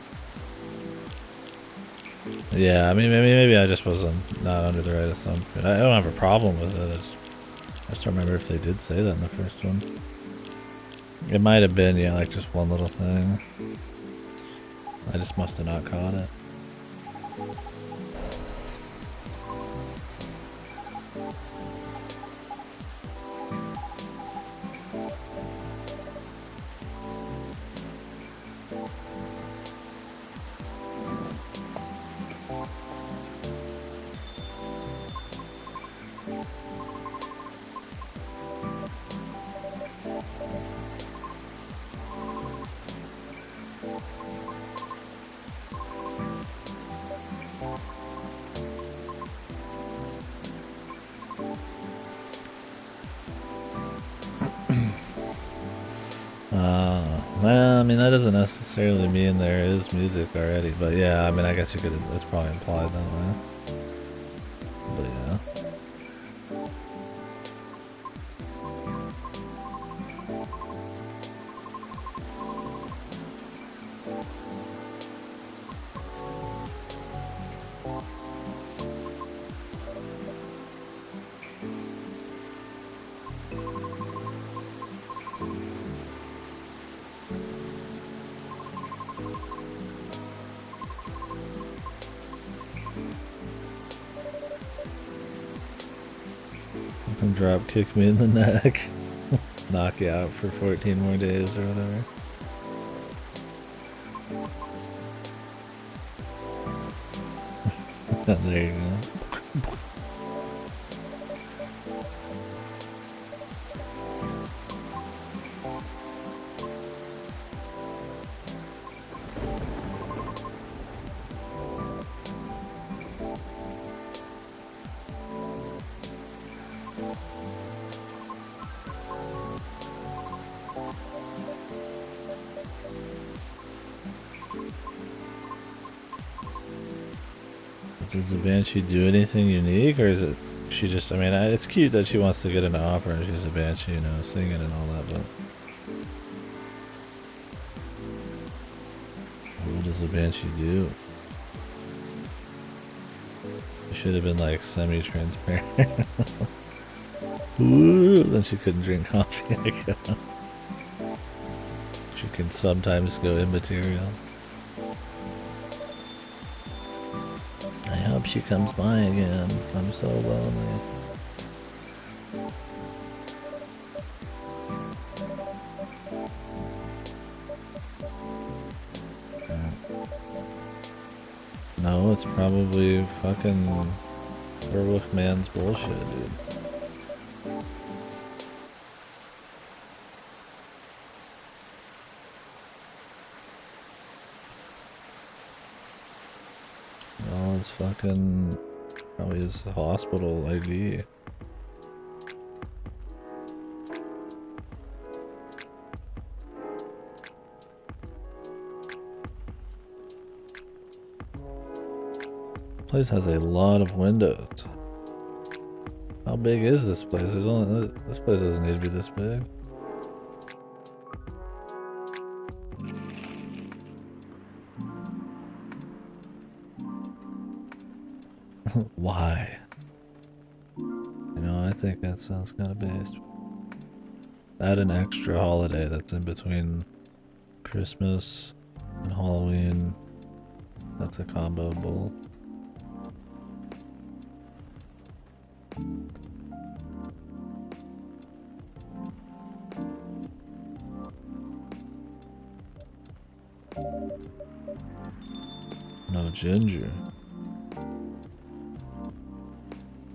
Yeah, I mean, maybe I just wasn't not under the right assumption. I don't have a problem with it. I just don't remember if they did say that in the first one. It might have been, yeah, like just one little thing. I just must have not caught it. Well, I mean, that doesn't necessarily mean there is music already, but yeah, I mean, I guess you could, it's probably implied that way. But yeah. Drop kick me in the neck. Knock you out for 14 more days or whatever. There you go. Does the Banshee do anything unique, or is it she just, I mean, it's cute that she wants to get into opera and she's a Banshee, you know, singing and all that, but What does the banshee do? It should have been like semi-transparent. Ooh, then she couldn't drink coffee. I guess. She can sometimes go immaterial. I hope she comes by again. I'm so lonely. No, it's probably fucking Werewolf Man's bullshit, dude. Well, it's fucking probably his hospital ID. Place has a lot of windows. How big is this place? This place doesn't need to be this big. Why? You know, I think that sounds kind of based. Add an extra holiday that's in between Christmas and Halloween. That's a combo bowl. No ginger.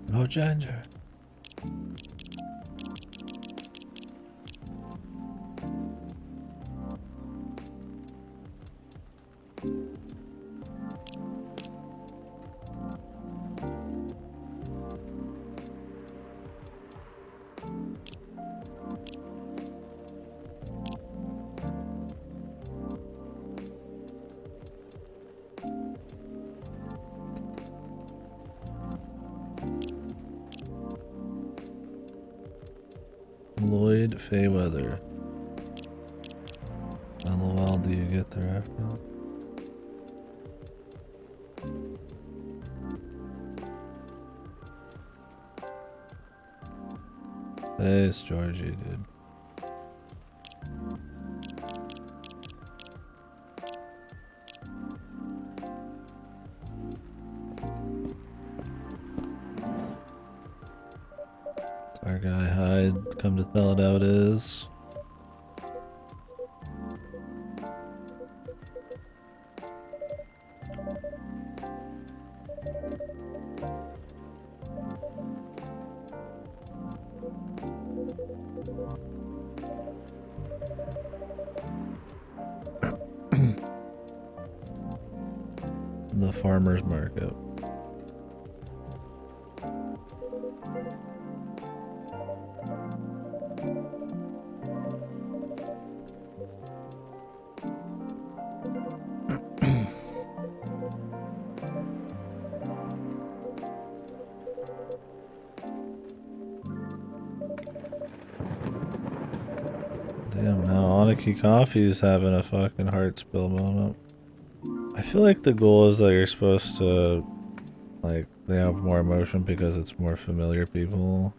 No ginger. Lloyd Fayweather. LOL, do you get the reference? Thanks, Georgie, dude. Our guy Hyde, come to tell it how it is. The farmer's market. Damn, now Aniki Coffee's having a fucking heart spill moment. I feel like the goal is that you're supposed to, like, they have more emotion because it's more familiar people.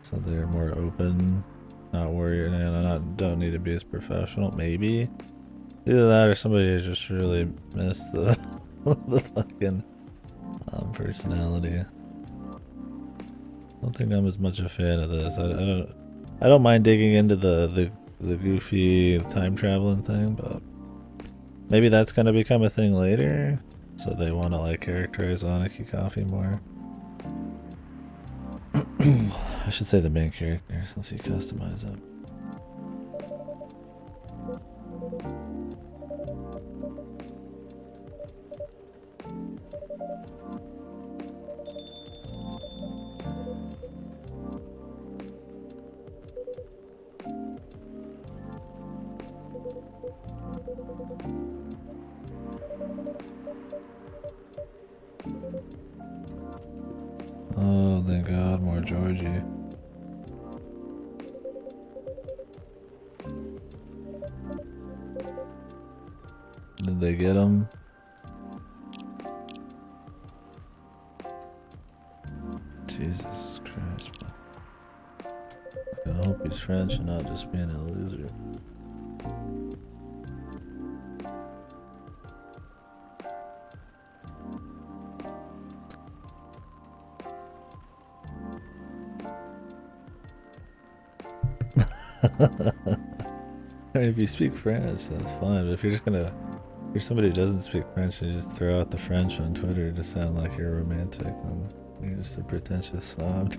So they're more open, not worried, and don't need to be as professional. Maybe. Either that or somebody just really missed the, the fucking personality. I don't think I'm as much a fan of this. I don't mind digging into the goofy time traveling thing, but maybe that's gonna become a thing later. So they want to like characterize Aniki Coffee more. I should say the main character since you customize it. Oh, thank God, more Georgie. Did they get him? Jesus Christ, man. I hope he's French and not just being a loser. If you speak French, that's fine. But if you're just gonna, if you're somebody who doesn't speak French and you just throw out the French on Twitter to sound like you're romantic, then you're just a pretentious snob.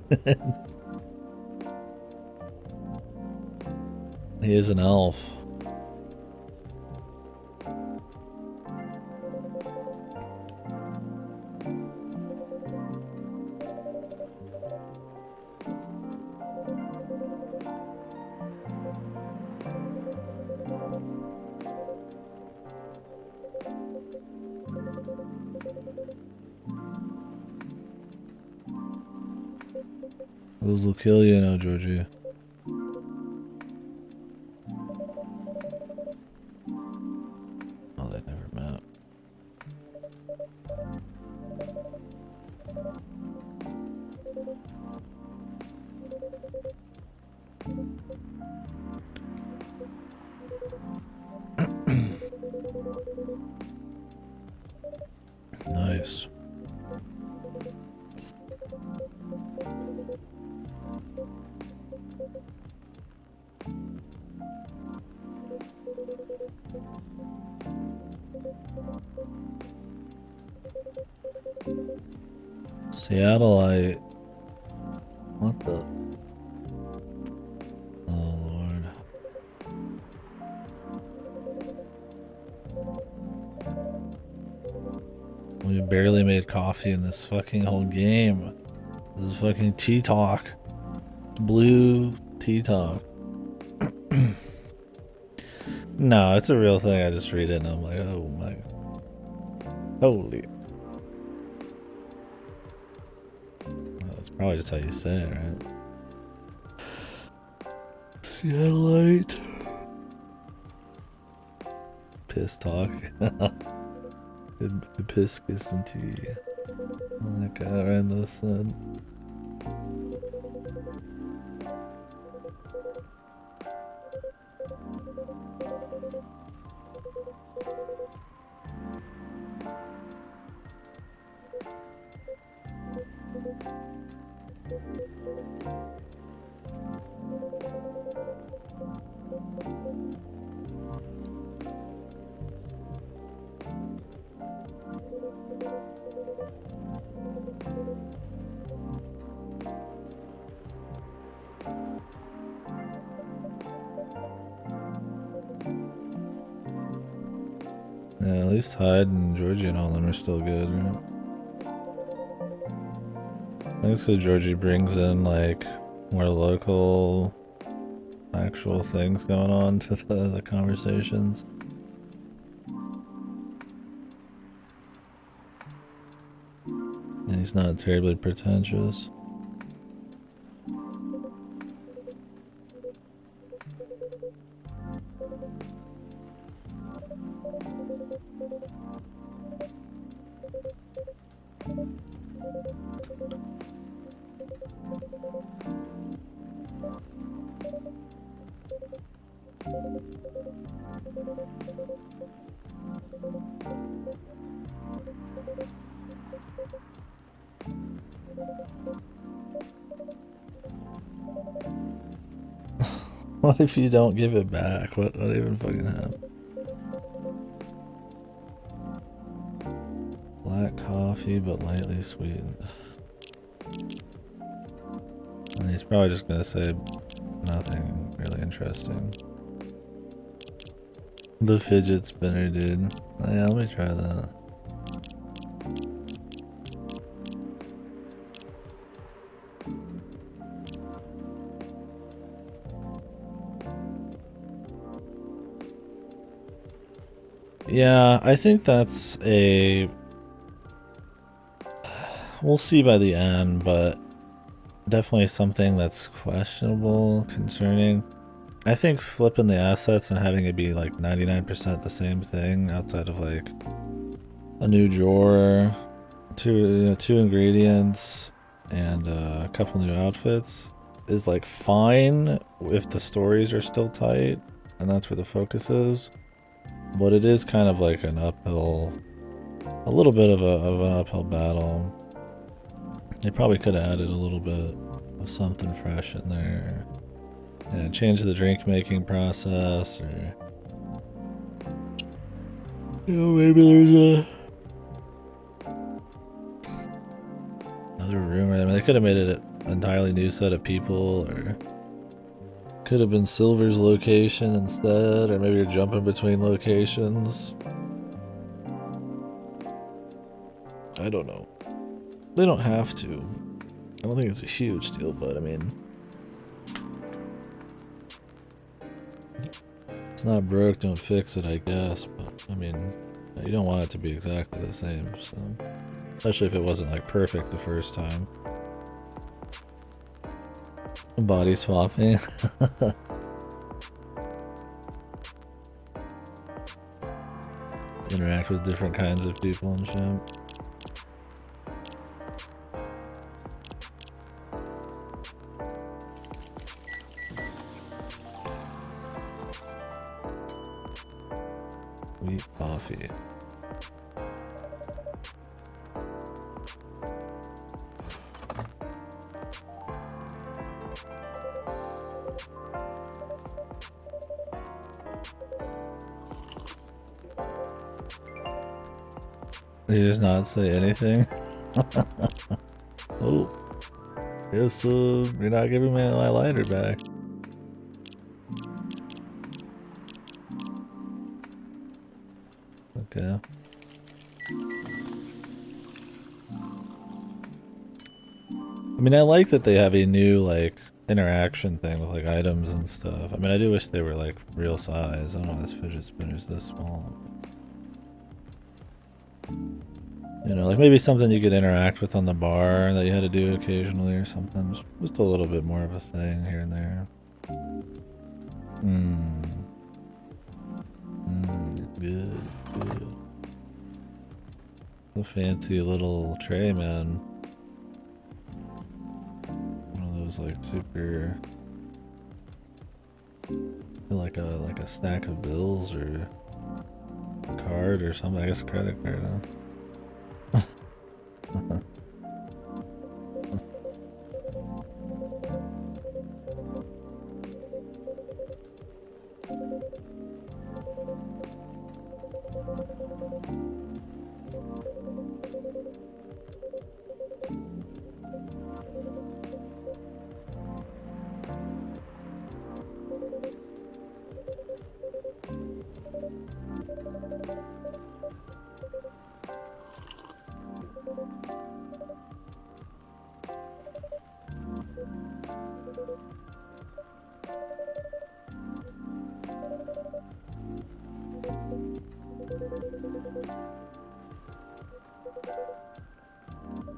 He is an elf. Those will kill you now, Georgie. Oh, they never met. Nice. Seattleite. What the? Oh, Lord. We barely made coffee in this fucking whole game. This is fucking tea talk. Blue tea talk. No, it's a real thing. I just read it and I'm like, oh my. Holy. Well, that's probably just how you say it, right? Seattleite. Piss talk. Hibiscus and tea. Oh my god, right in the sun. Yeah, at least Hyde and Georgie and all them are still good, right? I think it's because Georgie brings in like more local actual things going on to the conversations. And he's not terribly pretentious. What if you don't give it back? What even fucking happened? Black coffee, but lightly sweetened. And he's probably just gonna say nothing really interesting. The fidget spinner, dude. Oh, yeah, let me try that. Yeah, I think that's a... We'll see by the end, but definitely something that's questionable, concerning. I think flipping the assets and having it be like 99% the same thing outside of like a new drawer, two ingredients, and a couple new outfits is like fine if the stories are still tight and that's where the focus is. But it is kind of like an uphill, a little bit of an uphill battle. They probably could have added a little bit of something fresh in there. Yeah, change the drink making process, or maybe there's another room. I mean, they could have made it an entirely new set of people, or could have been Silver's location instead, or maybe you're jumping between locations. I don't know. They don't have to. I don't think it's a huge deal, but I mean, it's not broke, don't fix it, I guess. But I mean, you don't want it to be exactly the same, so especially if it wasn't like perfect the first time. Body swapping. Interact with different kinds of people and shit. Wheat coffee. He does not say anything. Oh, yes, you're not giving me my lighter back. Okay. I mean, I like that they have a new, like, interaction thing with, like, items and stuff. I mean, I do wish they were, like, real size. I don't know, this fidget spinner's this small. You know, like, maybe something you could interact with on the bar that you had to do occasionally or something. Just a little bit more of a thing here and there. Good, good. A fancy little tray, man. Was like super like a stack of bills or a card or something. I guess a credit card.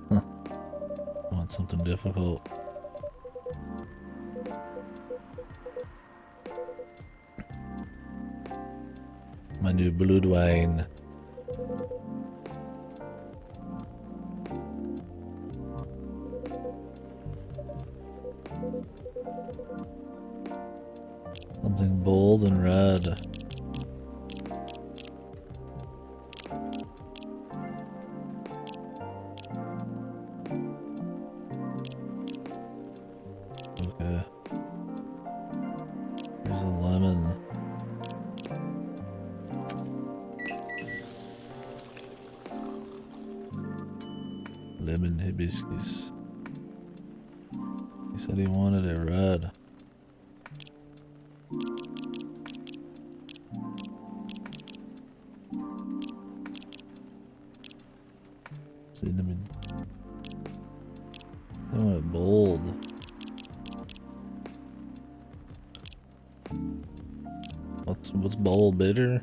Huh? Want something difficult. My new blood wine. Something bold and red. Okay. Here's a lemon. Lemon hibiscus. He said he wanted it red. Cinnamon. I want it bold. What's bold? Bitter?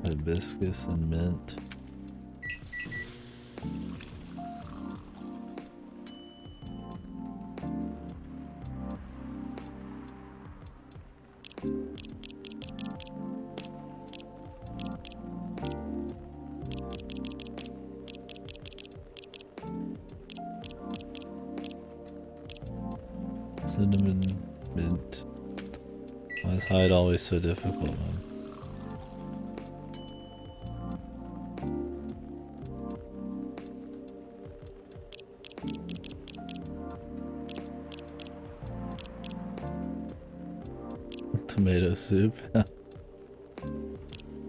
Hibiscus and mint. Cinnamon mint. Why is hide always so difficult, man? Tomato soup. How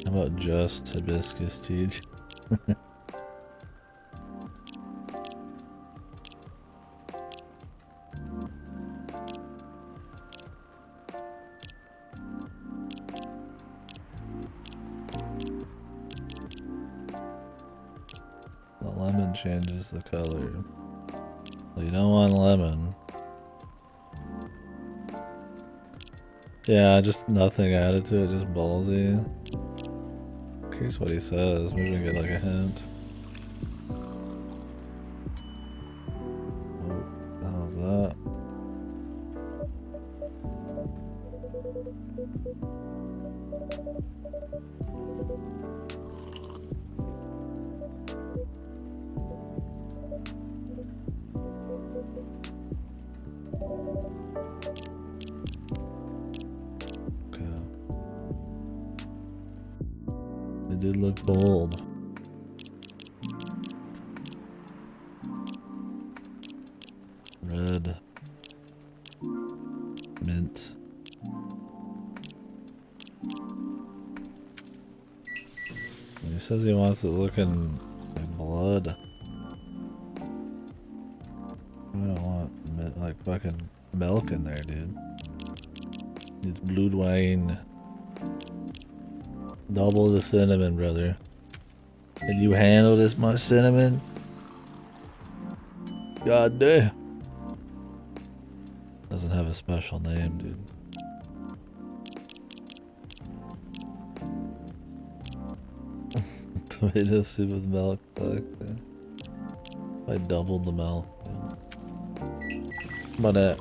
about just hibiscus tea? The lemon changes the color. Well, you don't want lemon. Yeah, just nothing added to it, just ballsy. Curious what he says. Maybe we can get like a hint. Oh, what the hell's that? It did look bold. Red. Mint. He says he wants it looking like blood. I don't want like fucking milk in there, dude. It's blood wine. Double the cinnamon, brother. Can you handle this much cinnamon? God damn. Doesn't have a special name, dude. Tomato soup with milk. Fuck. I doubled the milk. Yeah. How about that?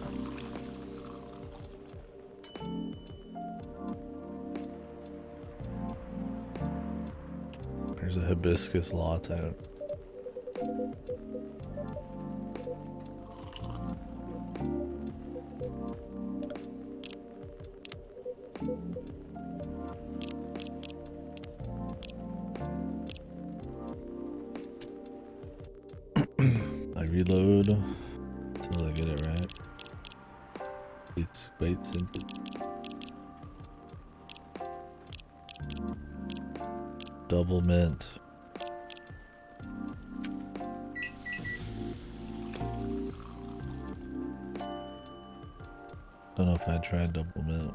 There's a hibiscus latte. I reload until I get it right. It's quite simple. Double mint. Don't know if I tried double mint.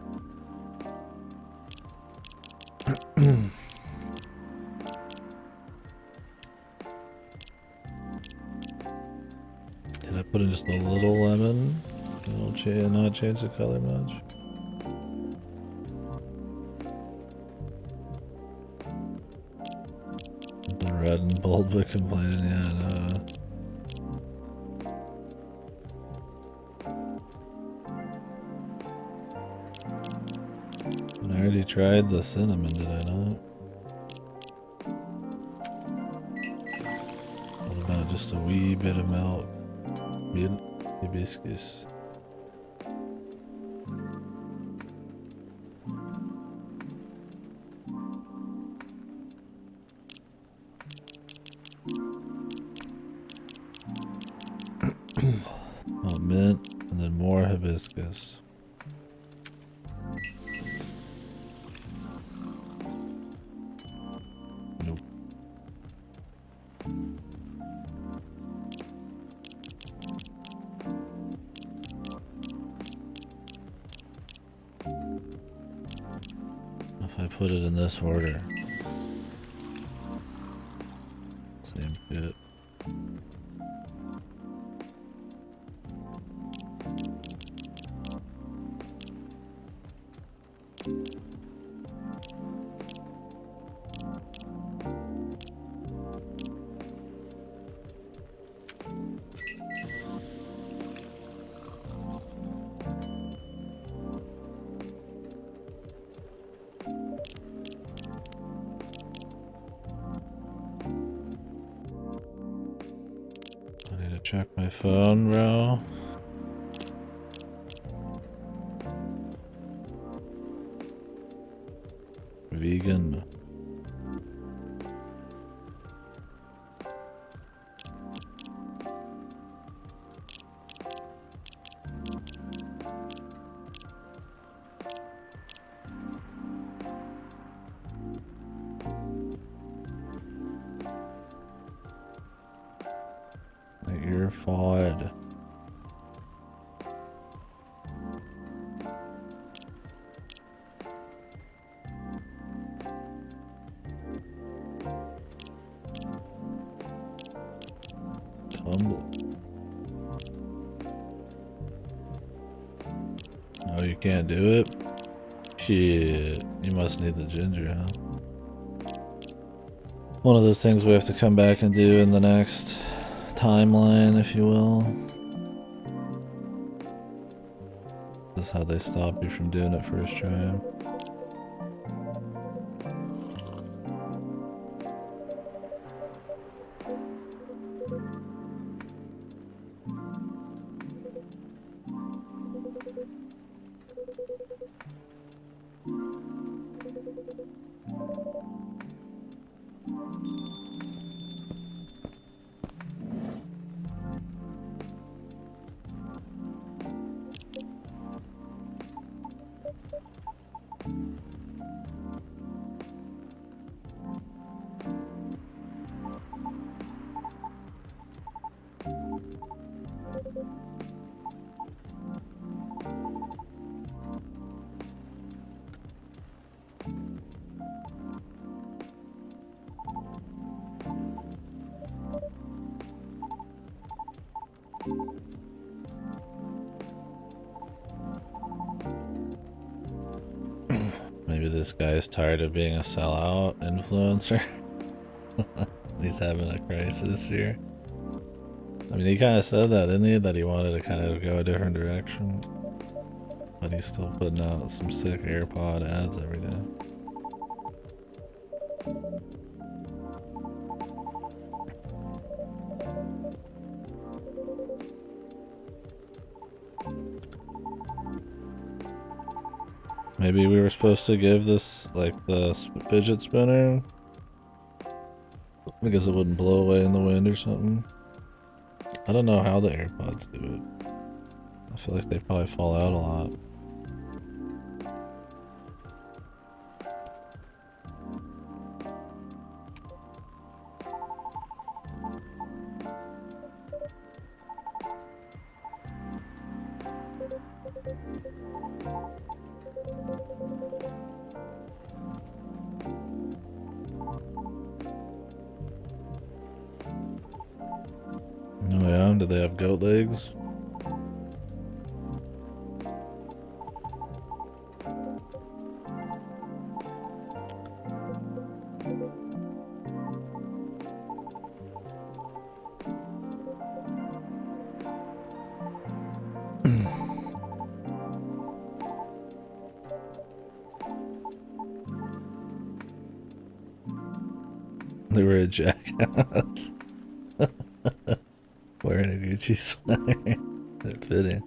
Did I put in just a little lemon? It'll not change the color much. Been red and bold but complaining, yeah, no. I already tried the cinnamon, did I not? What about just a wee bit of milk? Hibiscus. Oh, mint, and then more hibiscus. Nope. If I put it in this order. Same shit. to check my phone, bro. Vegan. You're fine. Tumble. Oh, you can't do it? Shit. You must need the ginger, huh? One of those things we have to come back and do in the next timeline, if you will. This is how they stop you from doing it first try. Maybe this guy is tired of being a sellout influencer. He's having a crisis here. I mean, he kind of said that, didn't he? That he wanted to kind of go a different direction. But he's still putting out some sick AirPod ads every day. Maybe we were supposed to give this, like, the fidget spinner because it wouldn't blow away in the wind or something. I don't know how the AirPods do it. I feel like they probably fall out a lot. Oh yeah, do they have goat legs? They were a jackass. Wearing a Gucci sweater. That fitting.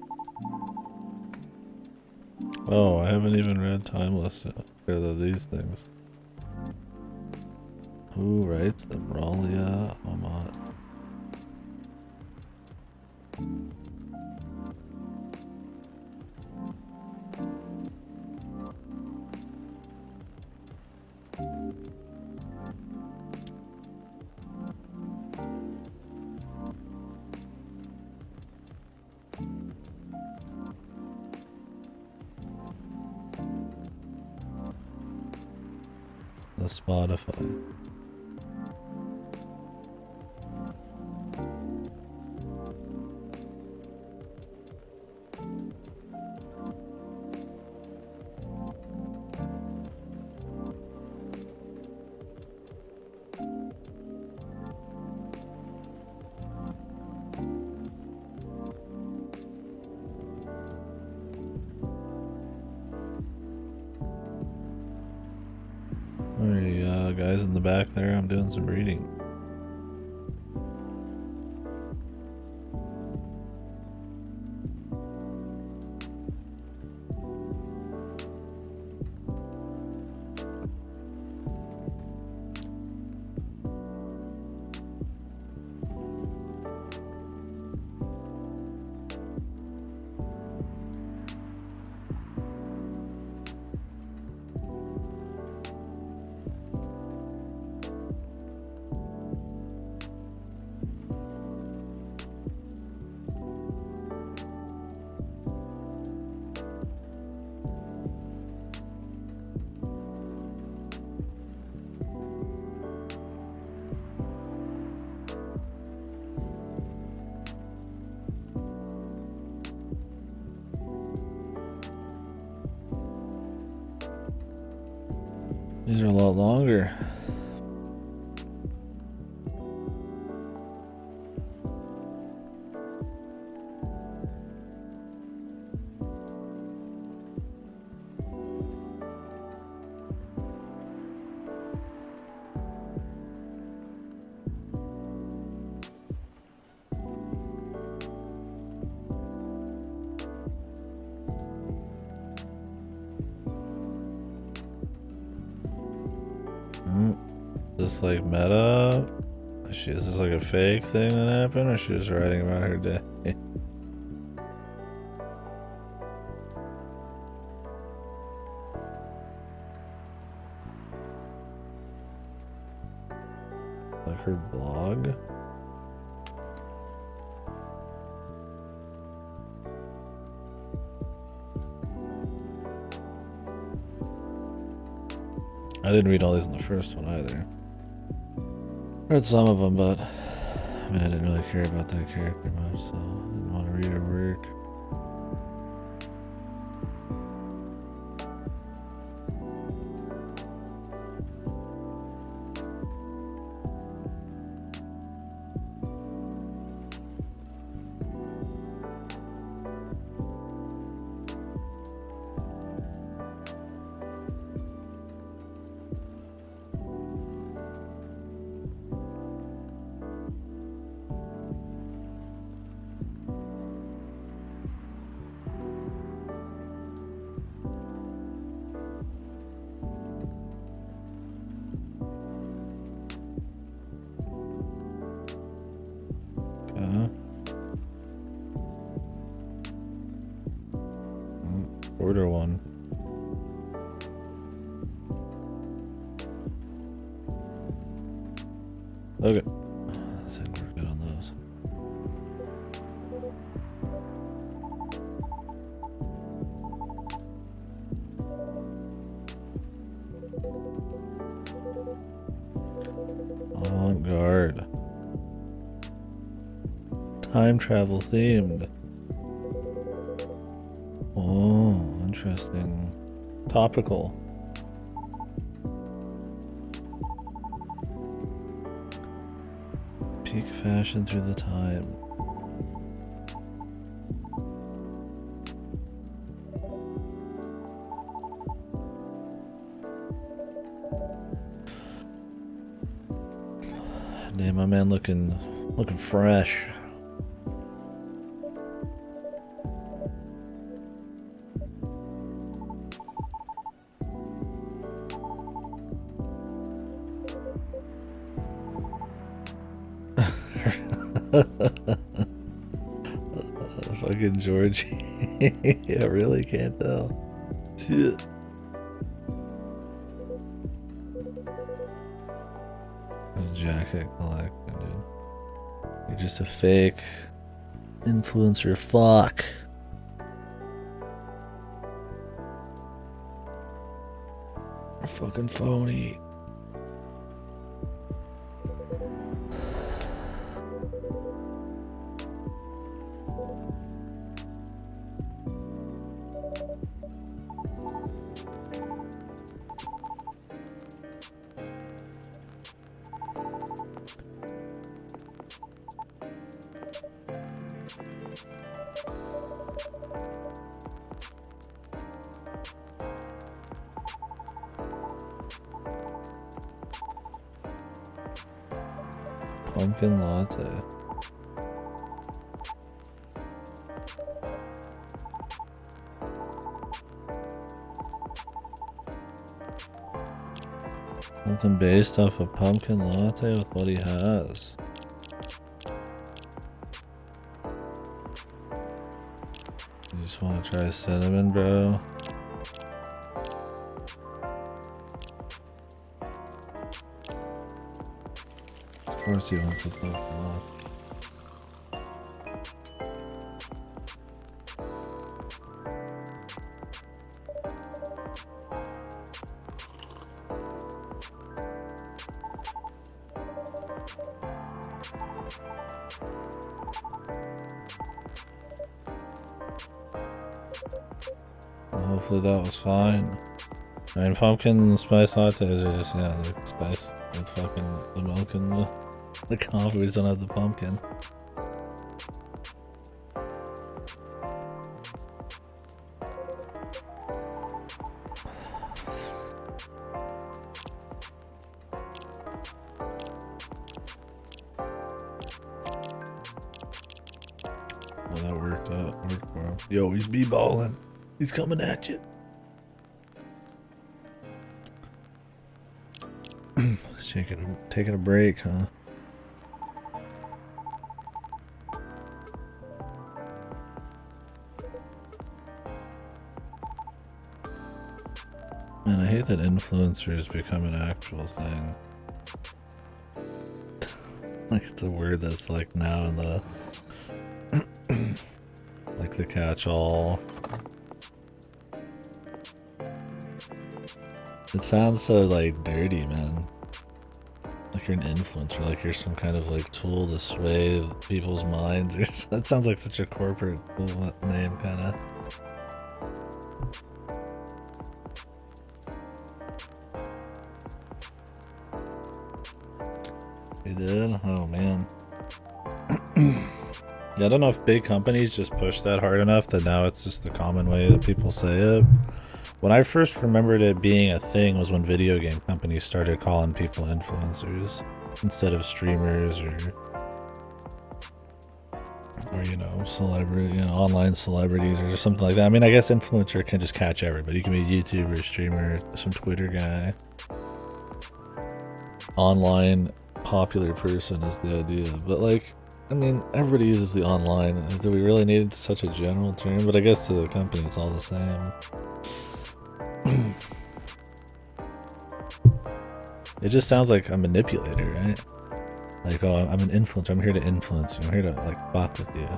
Oh, I haven't even read Timeless yet. Because of these things. Who writes them? Ralia Amat. The Spotify. Alright, guys in the back there, I'm doing some reading. These are a lot longer. Is this like meta? Is this like a fake thing that happened, or she was writing about her day? Like her blog? I didn't read all these in the first one either. I read some of them, but I mean, I didn't really care about that character much, so I didn't want to read her work. Order one. Okay. I think we're good on those. Avant-garde. Time travel themed. Oh, interesting. Topical. Peak fashion through the time. Damn, my man looking fresh. Fucking Georgie. I really can't tell. Shit. This jacket collection, dude. You're just a fake influencer fuck. You're fucking phony. Pumpkin latte. Something based off a pumpkin latte with what he has. You just want to try cinnamon, bro? Of course he wants a pumpkin latte. Well, hopefully that was fine. I mean, pumpkin spice lattes are just, yeah, like spice with fucking the milk and the coffee. We just don't have the pumpkin. Well, that worked out. Worked for him. Yo, he's b-balling. He's coming at you. Taking a break, huh? Man, I hate that influencers become an actual thing. Like it's a word that's like now in the like the catch-all. It sounds so like dirty, man. Like you're an influencer, like you're some kind of like tool to sway people's minds. That sounds like such a corporate name, kind of. You did? Oh man. Yeah, I don't know if big companies just push that hard enough that now it's just the common way that people say it. When I first remembered it being a thing was when video game companies started calling people influencers instead of streamers or you know, celebrity, you know, online celebrities or something like that. I mean, I guess influencer can just catch everybody. You can be a YouTuber, streamer, some Twitter guy. Online popular person is the idea, but like, I mean, everybody uses the online. Do we really need such a general term? But I guess to the company, it's all the same. It just sounds like a manipulator, right? Like, oh, I'm an influencer. I'm here to influence you. I'm here to like fuck with you.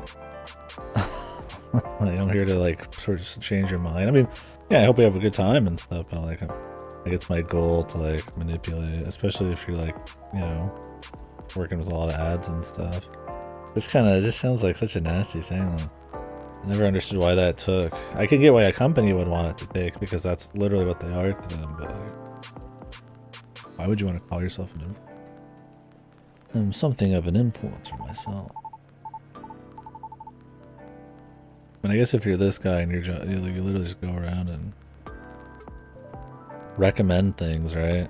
Like, I'm here to like sort of change your mind. I mean, yeah, I hope you have a good time and stuff. But like it's my goal to like manipulate, especially if you're like, you know, working with a lot of ads and stuff. This just sounds like such a nasty thing. I never understood why that took. I can get why a company would want it to take because that's literally what they are to them. But like, why would you want to call yourself an influencer? I'm something of an influencer myself. But I guess if you're this guy and you literally just go around and recommend things, right?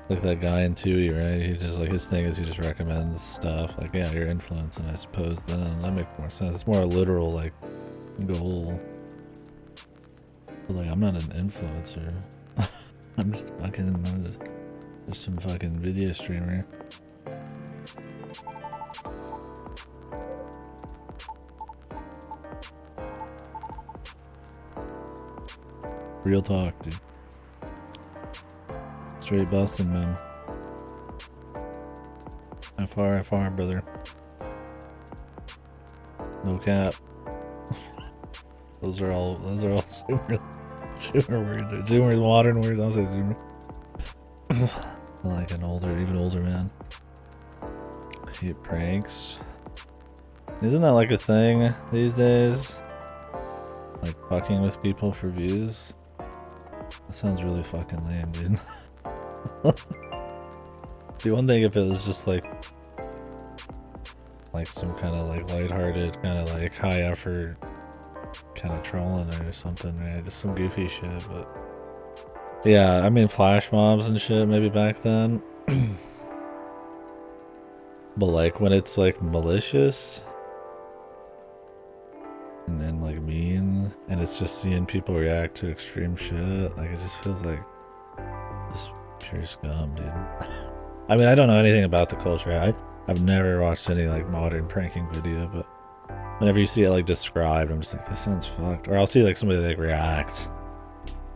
Like that guy in Tui, right? He just like his thing is he just recommends stuff. Like, yeah, you're influencing, I suppose. Then that makes more sense. It's more a literal like goal. But like, I'm not an influencer. I'm just some fucking video streamer. Real talk, dude. Straight busting, man. How far, brother? No cap. Those are all Zoomer words. Zoomer modern words. I'll say Zoomer. Like an even older man. Hate pranks. Isn't that like a thing these days? Like fucking with people for views? That sounds really fucking lame, dude. The one thing if it was just like some kind of like lighthearted, kind of like high effort, kind of trolling or something, right? Just some goofy shit, but yeah, I mean flash mobs and shit maybe back then. But like when it's like malicious and then like mean, and it's just seeing people react to extreme shit, like it just feels like just pure scum, dude. I mean, I don't know anything about the culture. I've never watched any like modern pranking video, but whenever you see it like described, I'm just like, this sounds fucked. Or I'll see like somebody like react.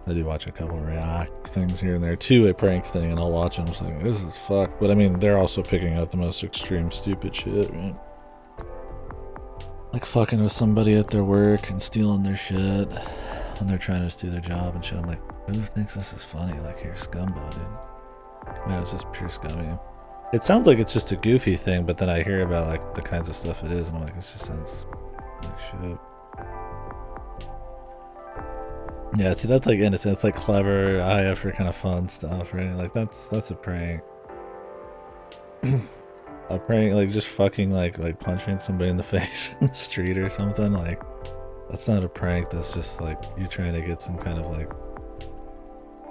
I do watch a couple react things here and there to a prank thing, and I'll watch them. I'm just like, this is fucked. But I mean, they're also picking out the most extreme stupid shit, right? Like fucking with somebody at their work and stealing their shit when they're trying to just do their job and shit. I'm like, who thinks this is funny? Like, you're a scumbag, dude. Yeah, it's just pure scummy. It sounds like it's just a goofy thing, but then I hear about like the kinds of stuff it is, and I'm like, it just sounds like shit. Yeah, see, that's like innocent. It's like clever, high effort, kind of fun stuff, right? Like that's a prank. A prank, like just fucking like punching somebody in the face in the street or something. Like that's not a prank. That's just like you're trying to get some kind of like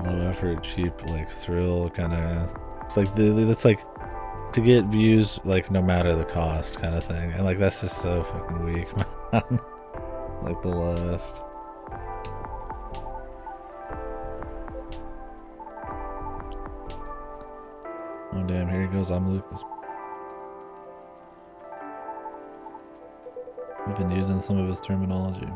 low effort, cheap like thrill kind of. It's like that's like to get views like no matter the cost kind of thing. And like that's just so fucking weak, man. Like the lowest. Oh damn, here he goes. I'm Lucas. We've been using some of his terminology.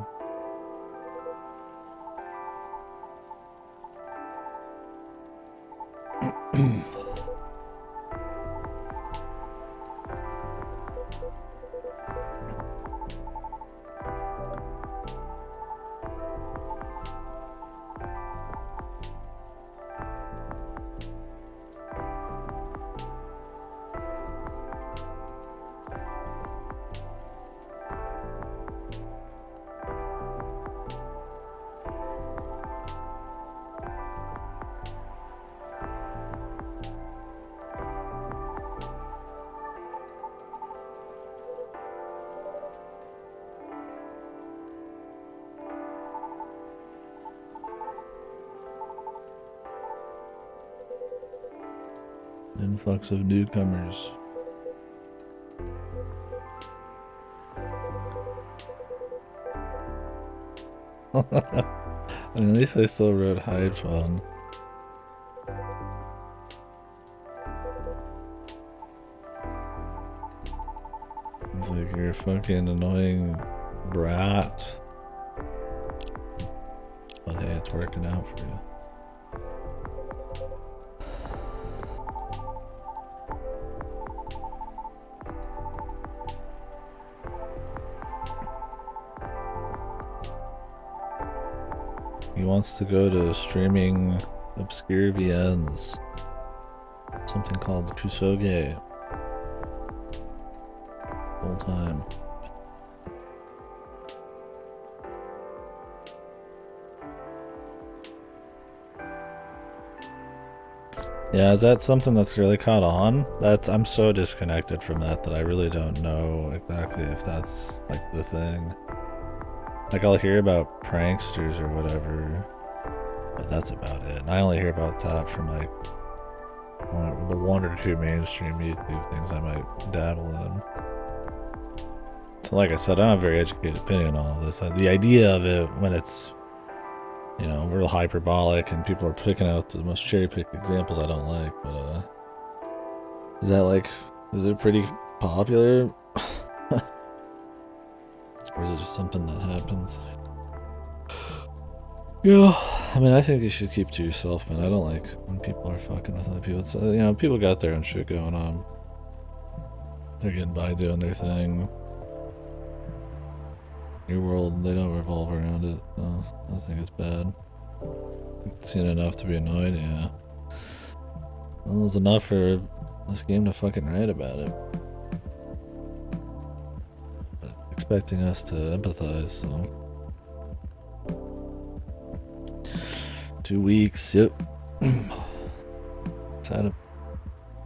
Influx of newcomers. I mean, at least I still wrote hide fun. It's like you're a fucking annoying brat. But hey, it's working out for you. He wants to go to streaming obscure VNs. Something called Kusoge. Full time. Yeah, is that something that's really caught on? I'm so disconnected from that I really don't know exactly if that's like the thing. Like I'll hear about pranksters or whatever, but that's about it. And I only hear about that from like the one or two mainstream YouTube things I might dabble in. So like I said, I don't have a very educated opinion on all this. The idea of it when it's, you know, real hyperbolic and people are picking out the most cherry-picked examples I don't like, but is it pretty popular? Or is it just something that happens? Yeah, I mean, I think you should keep to yourself, man. I don't like when people are fucking with other people. It's, you know, people got their own shit going on. They're getting by doing their thing. Your world, they don't revolve around it. So I think it's bad. I've seen enough to be annoyed, yeah. Well, it was enough for this game to fucking write about it. Expecting us to empathize, so. 2 weeks, yep. Decided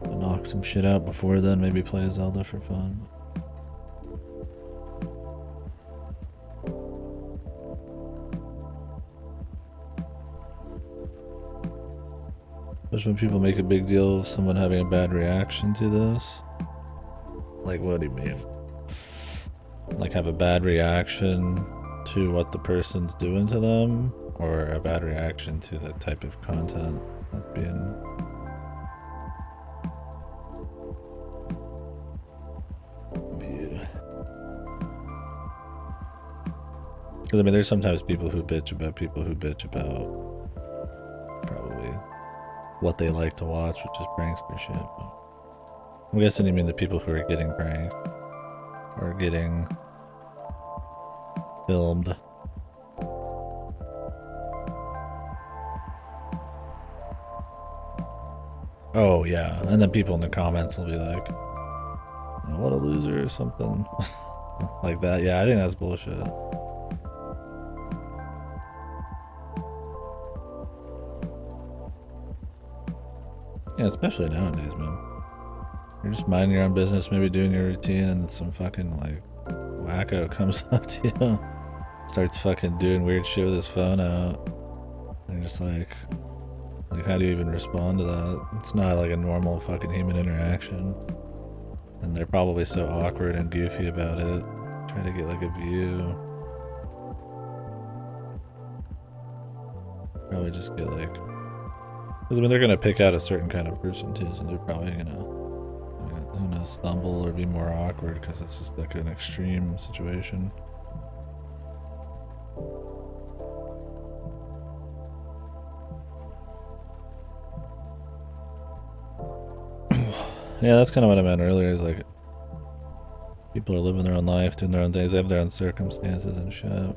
to knock some shit out before then, maybe play Zelda for fun. Especially when people make a big deal of someone having a bad reaction to this. Like, what do you mean? Like, have a bad reaction to what the person's doing to them? Or a bad reaction to the type of content that's being... Because, I mean, there's sometimes people who bitch about people who bitch about probably what they like to watch, which is prankster shit. But I'm guessing you mean the people who are getting pranked or getting filmed. Oh, yeah. And then people in the comments will be like, what a loser or something. Like that. Yeah, I think that's bullshit. Yeah, especially nowadays, man. You're just minding your own business, maybe doing your routine, and some fucking like wacko comes up to you, starts fucking doing weird shit with his phone out. And you're just like, how do you even respond to that? It's not like a normal fucking human interaction. And they're probably so awkward and goofy about it. Trying to get like a view. Probably just get like, because I mean they're gonna pick out a certain kind of person too, so they're probably gonna stumble or be more awkward because it's just like an extreme situation. Yeah, that's kind of what I meant earlier. Is like people are living their own life, doing their own things. They have their own circumstances and shit.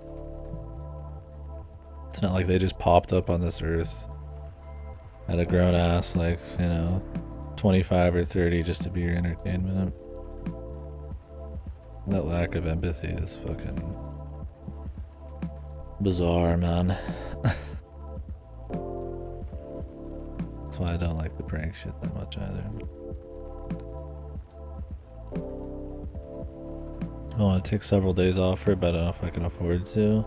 It's not like they just popped up on this earth at a grown ass, like, 25 or 30 just to be your entertainment. That lack of empathy is fucking bizarre, man. That's why I don't like the prank shit that much either. I want to take several days off for it, but I don't know if I can afford to.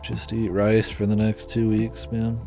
Just eat rice for the next 2 weeks, man.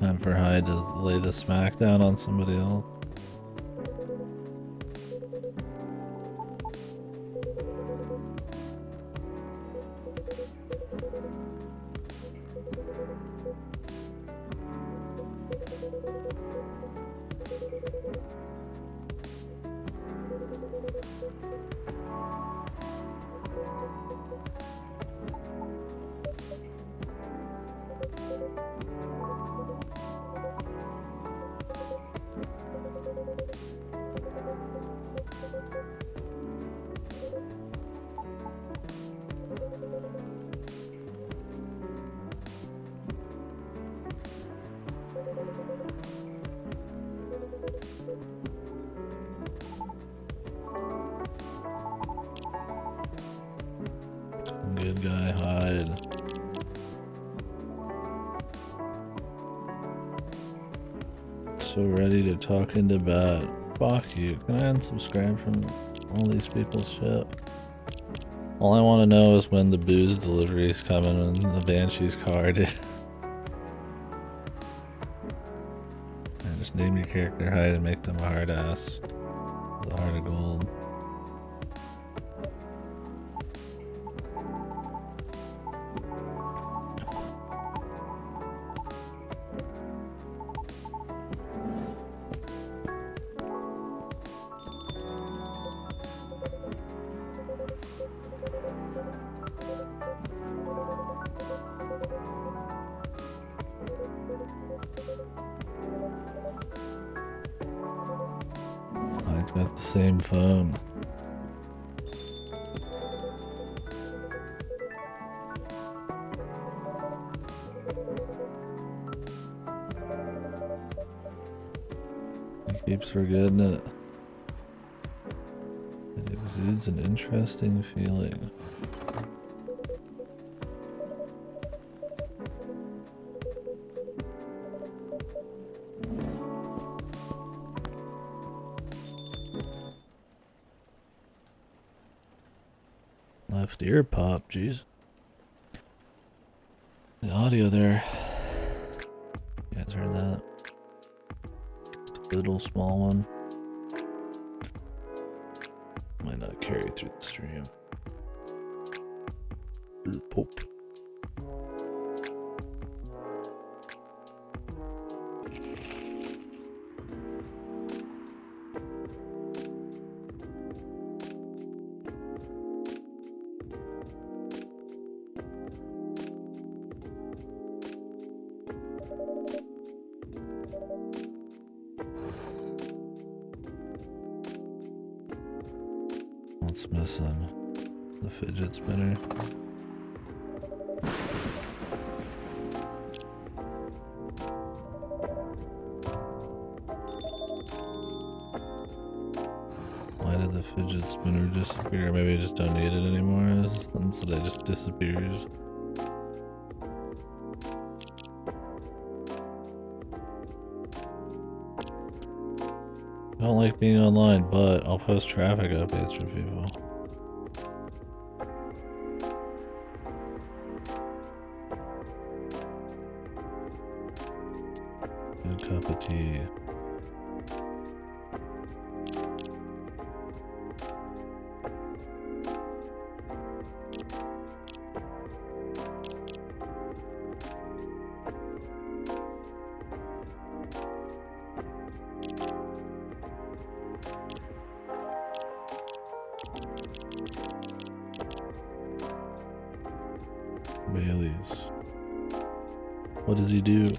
Time for Hyde to lay the smack down on somebody else. Good guy, Hyde. So ready to talk into bed. Fuck you. Can I unsubscribe from all these people's shit? All I want to know is when the booze delivery's coming in the Banshee's car, dude. And just name your character Hyde and make them a hard ass with a heart of gold. It's got the same phone. He keeps forgetting it. It exudes an interesting feeling. Left ear pop, jeez. The audio there. You guys heard that? Just a little small one. Might not carry through the stream. Poop. What's missing? The fidget spinner. Why did the fidget spinner disappear? Maybe I just don't need it anymore, and so it just disappears. I don't like being online, but I'll post traffic updates for people. Good cup of tea. Bailey's. What does he do?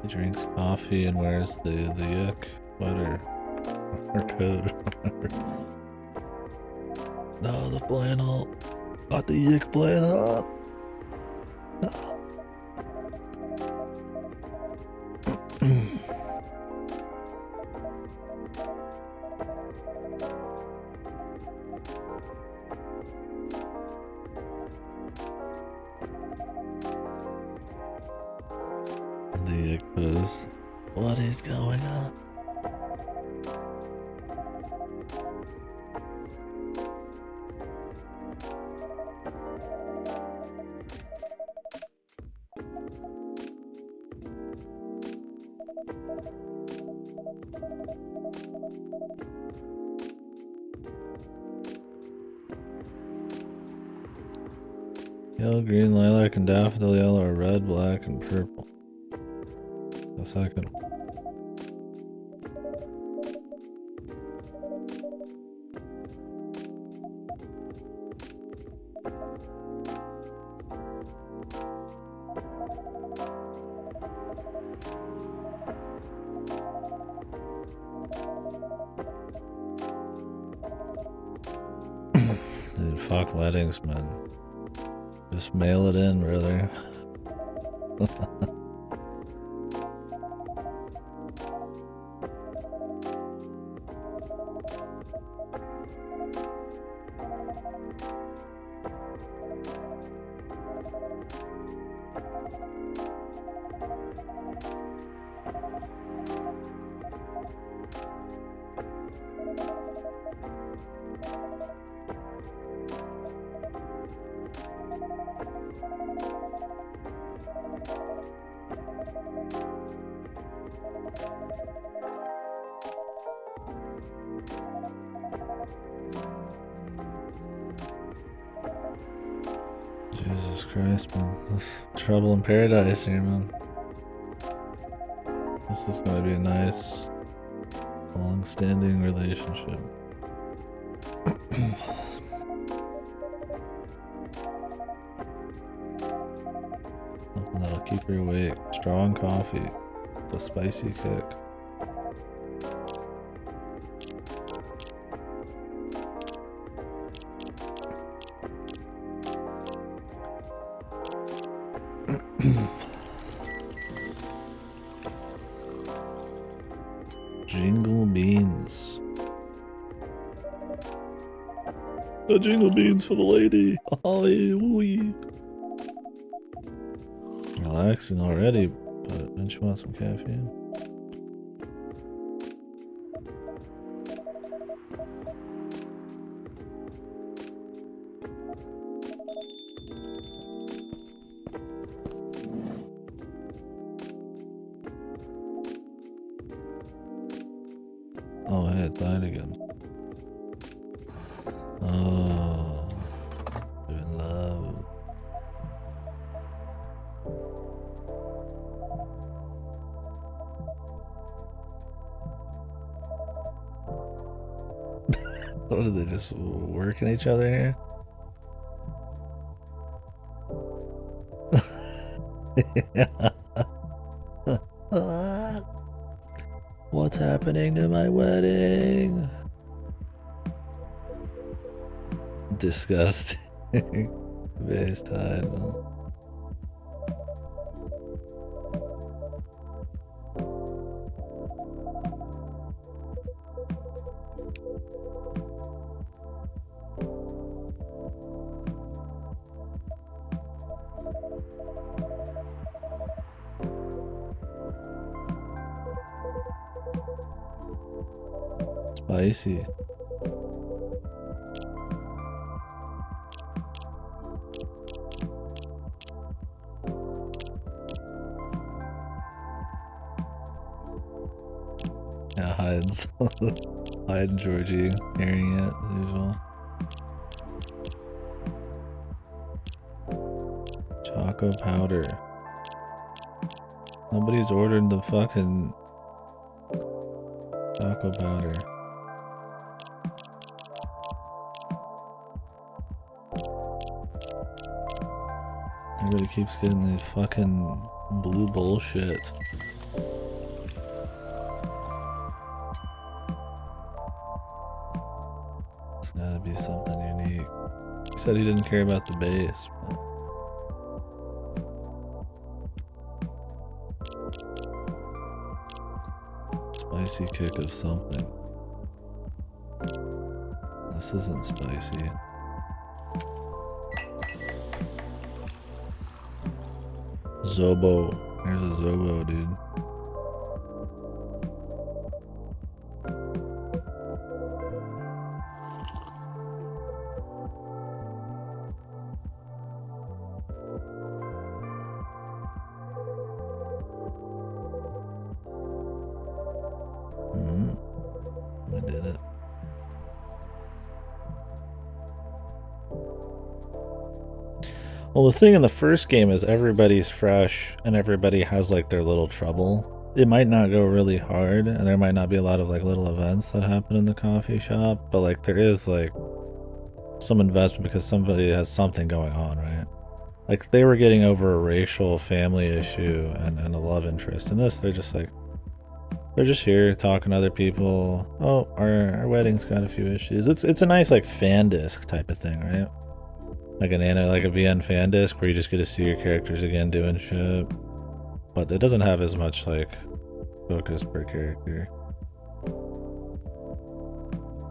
He drinks coffee and wears the yuck sweater or coat. No, the flannel. Not the yuck flannel. No. The Igbo's. What is going on? Yellow, green, lilac, and daffodil yellow are red, black, and purple. The second one. Dude, fuck weddings, man. Just mail it in, brother. Jesus Christ, man. This trouble in paradise here, man. This is gonna be a nice, long-standing relationship. Something that'll keep her awake. Strong coffee. It's a spicy kick. Jingle beans. A jingle beans for the lady. Hallelujah. Relaxing already, but don't you want some caffeine? Oh, hey, it died again. Oh, doing love. What are they just working each other here? What's happening to my wedding? Disgusting. Base tide. Spicy. Yeah, hides. Hyde and Georgie hearing it as usual. Choco powder. Nobody's ordered the fucking choco powder. Everybody keeps getting these fucking blue bullshit. It's gotta be something unique. He said he didn't care about the base, but spicy kick of something. This isn't spicy. Zobo. There's a Zobo, dude. I did it. Well, the thing in the first game is everybody's fresh and everybody has like their little trouble. It might not go really hard and there might not be a lot of like little events that happen in the coffee shop, but like there is like some investment because somebody has something going on, right? Like they were getting over a racial family issue and a love interest. In this, they're just like, they're just here talking to other people. Oh, our wedding's got a few issues. It's a nice like fan disc type of thing, right? Like a VN fan disc where you just get to see your characters again doing shit. But it doesn't have as much like focus per character.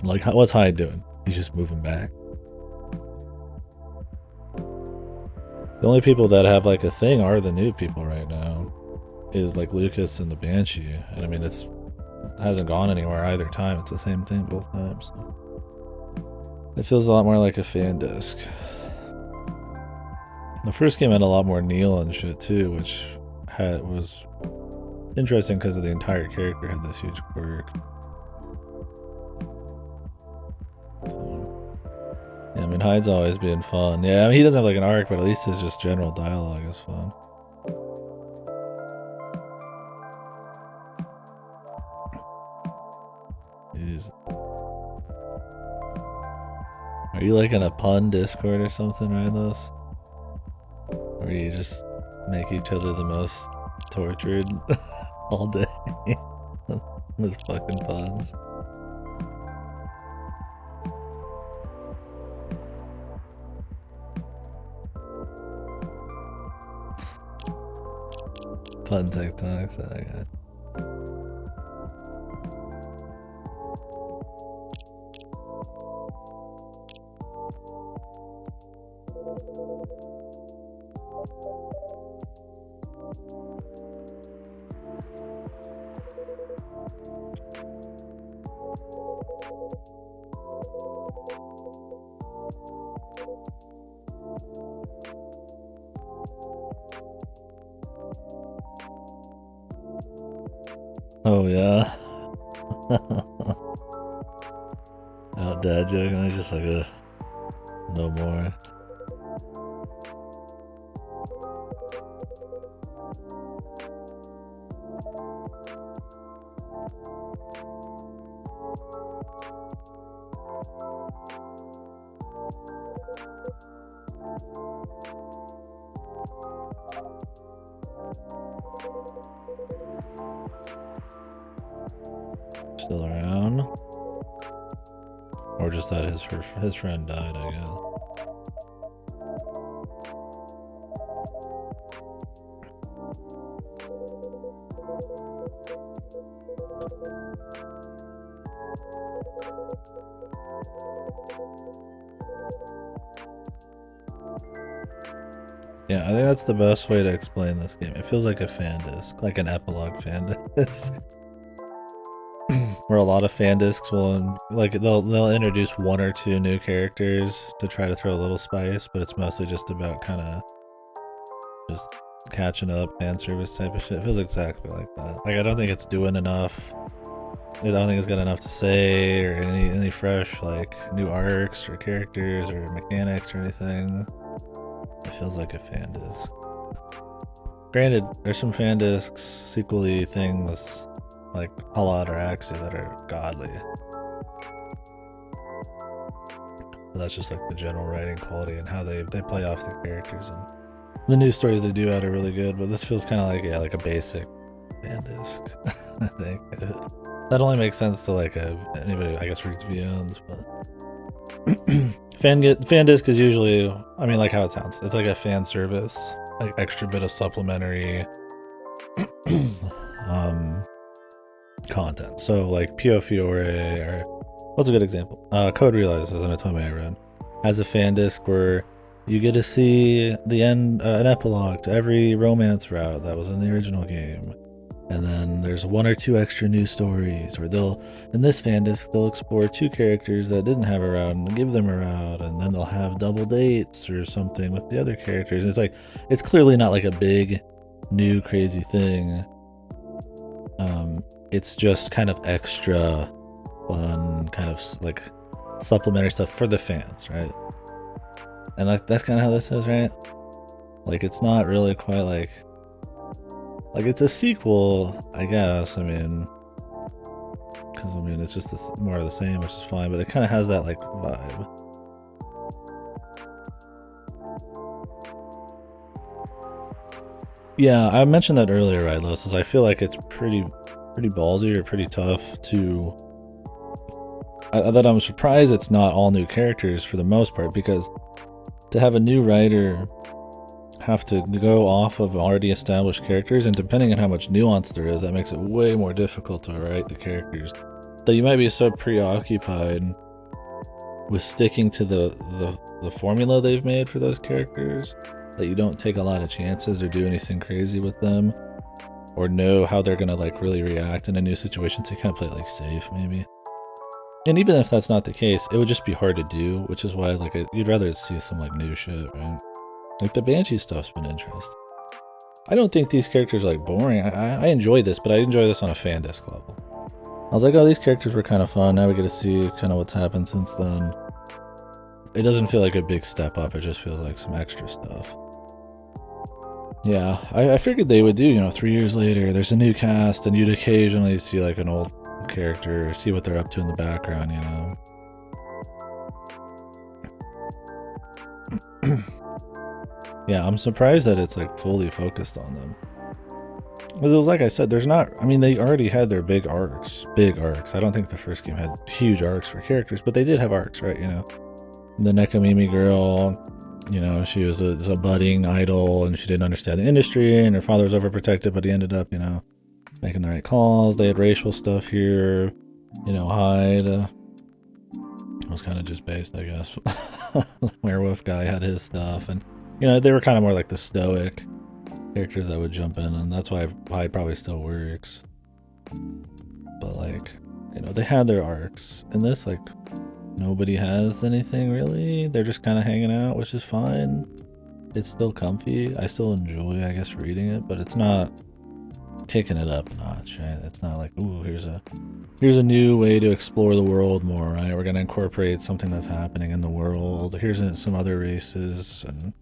Like what's Hyde doing? He's just moving back. The only people that have like a thing are the new people right now. Is like Lucas and the Banshee. And I mean it hasn't gone anywhere either time. It's the same thing both times. So. It feels a lot more like a fan disc. The first game had a lot more Neil and shit too, which was interesting because of the entire character had this huge quirk. So, yeah, I mean Hyde's always been fun. Yeah, I mean he doesn't have like an arc, but at least his just general dialogue is fun. Jeez. Are you like in a pun Discord or something, Rylos? Where you just make each other the most tortured all day with fucking puns. Button tectonics, I got. Oh yeah. Out dad joke, I just like a no more. Still around, or just that his friend died, I guess. Yeah, I think that's the best way to explain this game. It feels like a fan disc, like an epilogue fan disc. Where a lot of fan discs will, like, they'll introduce one or two new characters to try to throw a little spice, but it's mostly just about kind of just catching up, fan service type of shit. It feels exactly like that. Like, I don't think it's doing enough. I don't think it's got enough to say, or any fresh, like, new arcs or characters or mechanics or anything. It feels like a fan disc. Granted, there's some fan discs, sequel-y things like Halad or Axie that are godly. But that's just like the general writing quality and how they play off the characters. And the new stories they do out are really good, but this feels kind of like, yeah, like a basic fan disc. I think that only makes sense to like anybody, I guess, reads VMs, but fan disc is usually, I mean, like how it sounds. It's like a fan service, like extra bit of supplementary content. So like Pio Fiore, or what's a good example? Code Realize is an Otome I read, has a fan disc where you get to see the end, an epilogue to every romance route that was in the original game. And then there's one or two extra new stories, or in this fan disc, they'll explore two characters that didn't have a route and give them a route, and then they'll have double dates or something with the other characters. And it's like, it's clearly not like a big, new, crazy thing. It's just kind of extra fun, kind of like supplementary stuff for the fans, right? And that's kind of how this is, right? Like, it's not really quite like it's a sequel, I guess. I mean, because I mean, it's just more of the same, which is fine, but it kind of has that like vibe. Yeah, I mentioned that earlier, right, Los? Is I feel like it's pretty ballsy or pretty tough to. That I'm surprised it's not all new characters for the most part, because to have a new writer have to go off of already established characters, and depending on how much nuance there is, that makes it way more difficult to write the characters. That you might be so preoccupied with sticking to the formula they've made for those characters that you don't take a lot of chances or do anything crazy with them, or know how they're gonna like really react in a new situation, so you kind of play it like safe maybe. And even if that's not the case, it would just be hard to do, which is why like you'd rather see some like new shit, right? Like the Banshee stuff's been interesting. I don't think these characters are like boring. I enjoy this, but I enjoy this on a fan disc level. I was like, oh, these characters were kind of fun. Now we get to see kind of what's happened since then. It doesn't feel like a big step up. It just feels like some extra stuff. Yeah, I figured they would do, 3 years later, there's a new cast, and you'd occasionally see like an old character, or see what they're up to in the background, Yeah, I'm surprised that it's like fully focused on them. Because it was like I said, there's not, I mean, they already had their big arcs. I don't think the first game had huge arcs for characters, but they did have arcs, right? The Nekomimi girl, You know, she was a budding idol and she didn't understand the industry, and her father was overprotected, but he ended up, you know, making the right calls. They had racial stuff here. You know, Hyde was kind of just based, I guess. Werewolf guy had his stuff, and you know, they were kind of more like the stoic characters that would jump in, and that's why Hyde probably still works. But like, you know, they had their arcs. In this, like, nobody has anything really. They're just kind of hanging out, which is fine. It's still comfy. I still enjoy, I guess, reading it, but it's not kicking it up a notch, right? It's not like, ooh, here's a new way to explore the world more, right? We're gonna incorporate something that's happening in the world. Here's some other races and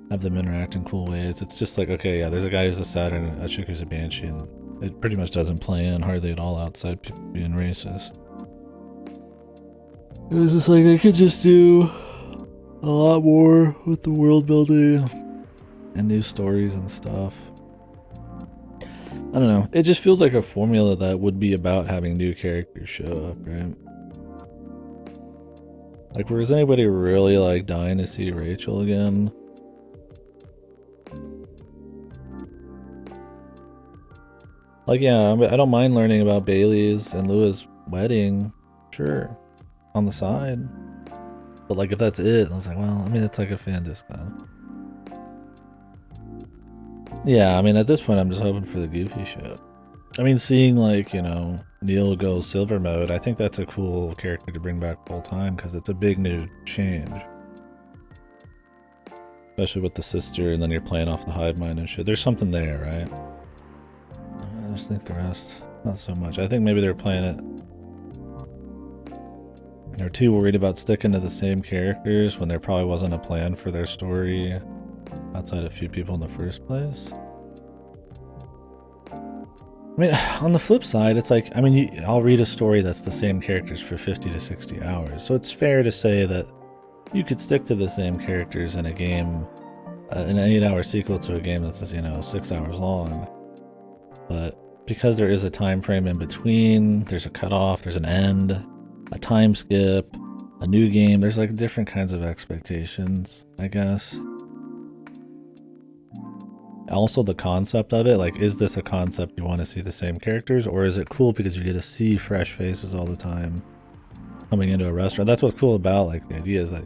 have them interact in cool ways. It's just like, okay, yeah, there's a guy who's a Saturn, a chick who's a Banshee, and it pretty much doesn't play in hardly at all outside people being racist. It was just like, I could just do a lot more with the world building and new stories and stuff. I don't know. It just feels like a formula that would be about having new characters show up, right? Like, was anybody really like dying to see Rachel again? Like, yeah, I don't mind learning about Bailey's and Lua's wedding, sure, on the side. But like, if that's it, I was like, well, I mean, it's like a fan disc then. Yeah, I mean, at this point, I'm just hoping for the goofy shit. I mean, seeing like, you know, Neil go silver mode, I think that's a cool character to bring back full time because it's a big new change. Especially with the sister, and then you're playing off the hive mind and shit. There's something there, right? I just think the rest, not so much. I think maybe they're playing it. They're too worried about sticking to the same characters when there probably wasn't a plan for their story outside a few people in the first place. I mean, on the flip side, it's like, I mean, I'll read a story that's the same characters for 50 to 60 hours. So it's fair to say that you could stick to the same characters in a game, in an 8-hour sequel to a game that's, you know, 6 hours long. But because there is a time frame in between, there's a cutoff, there's an end, a time skip, a new game, there's like different kinds of expectations, I guess. Also, the concept of it, like, is this a concept you want to see the same characters, or is it cool because you get to see fresh faces all the time coming into a restaurant? That's what's cool about, like, the idea is that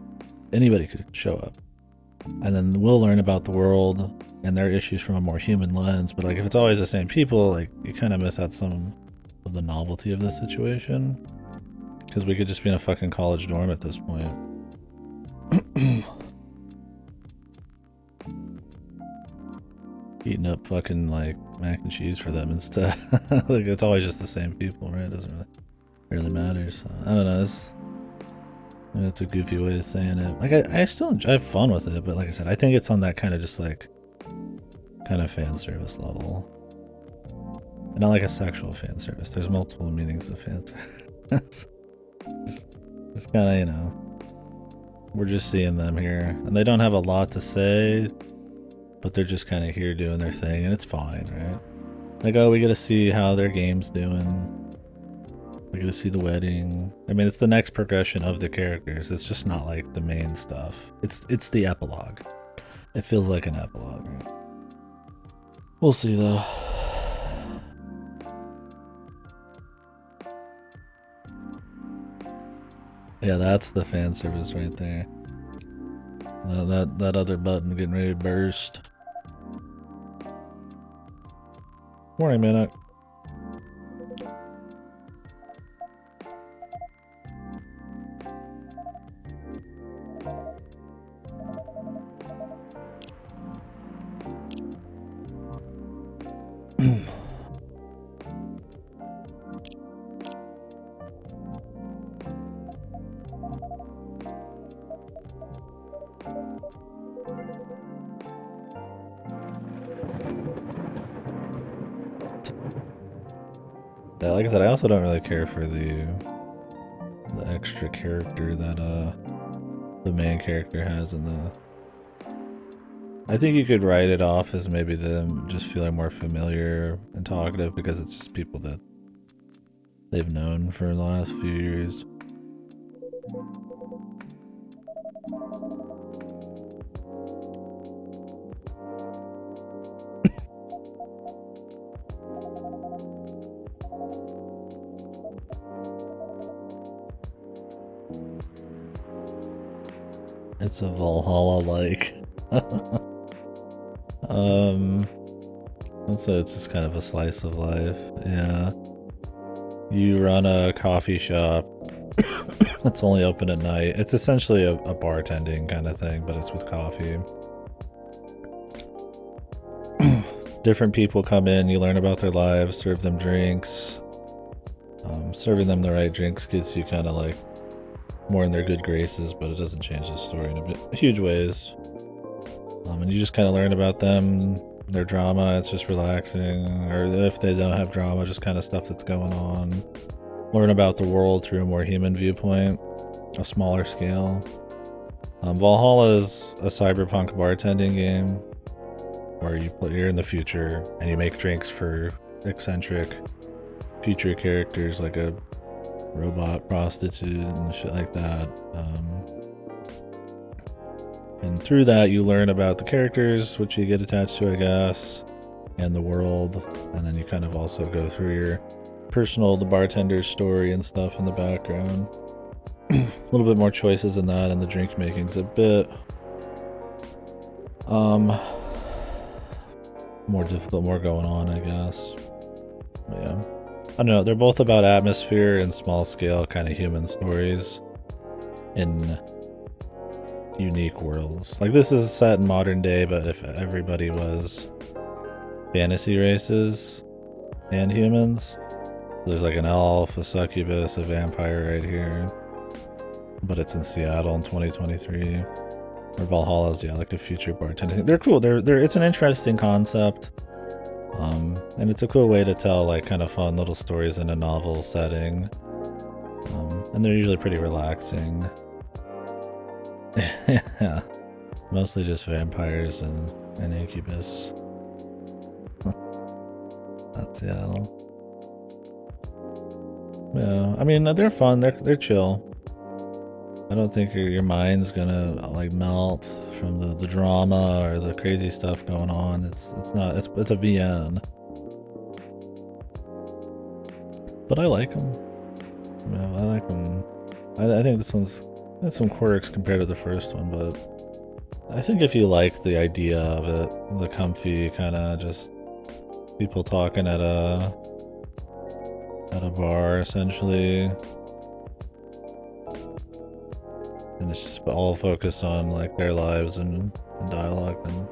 anybody could show up, and then we'll learn about the world and their issues from a more human lens. But like, if it's always the same people, like, you kind of miss out some of the novelty of the situation, because we could just be in a fucking college dorm at this point. Eating up fucking like mac and cheese for them instead. Like, it's always just the same people, right? It doesn't really matter. So, I don't know. That's a goofy way of saying it. Like, I still I have fun with it, but like I said, I think it's on that kind of just like kind of fan service level, and not like a sexual fan service. There's multiple meanings of fan service. It's kind of, you know, we're just seeing them here, and they don't have a lot to say, but they're just kind of here doing their thing, and it's fine, right? Like, oh, we get to see how their game's doing. We get to see the wedding. I mean, it's the next progression of the characters. It's just not like the main stuff. It's the epilogue. It feels like an epilogue, right? We'll see, though. Yeah, that's the fan service right there. That other button getting ready to burst. Morning, Minute. Yeah, like I said, I also don't really care for the extra character that the main character has in the. I think you could write it off as maybe them just feeling more familiar and talkative because it's just people that they've known for the last few years. It's a Valhalla-like. Let's say it's just kind of a slice of life. Yeah. You run a coffee shop that's only open at night. It's essentially a bartending kind of thing, but it's with coffee. Different people come in, you learn about their lives, serve them drinks. Serving them the right drinks gets you kind of like more in their good graces, but it doesn't change the story in huge ways. And you just kind of learn about them, their drama. It's just relaxing, or if they don't have drama, just kind of stuff that's going on. Learn about the world through a more human viewpoint, a smaller scale. Valhalla is a cyberpunk bartending game where you're in the future and you make drinks for eccentric future characters like a robot prostitute and shit like that. And through that you learn about the characters, which you get attached to, I guess, and the world, and then you kind of also go through your the bartender's story and stuff in the background. A little bit more choices in that, and the drink making's a bit more difficult, more going on, I guess. But yeah, I don't know, they're both about atmosphere and small scale kind of human stories in unique worlds. Like, this is set in modern day, but if everybody was fantasy races and humans, there's like an elf, a succubus, a vampire right here, but it's in Seattle in 2023. Or Valhalla's, yeah, like a future bartender. They're cool. It's an interesting concept, and it's a cool way to tell like kind of fun little stories in a novel setting, and they're usually pretty relaxing. Yeah, mostly just vampires and incubus. That's Seattle. Yeah, I mean, they're fun. They're chill. I don't think your mind's gonna like melt from the drama or the crazy stuff going on. It's a VN. But I like them. Yeah, I like them. I think this one's has some quirks compared to the first one, but I think if you like the idea of it, the comfy kind of just people talking at a bar essentially, and it's just all focused on like their lives and dialogue, and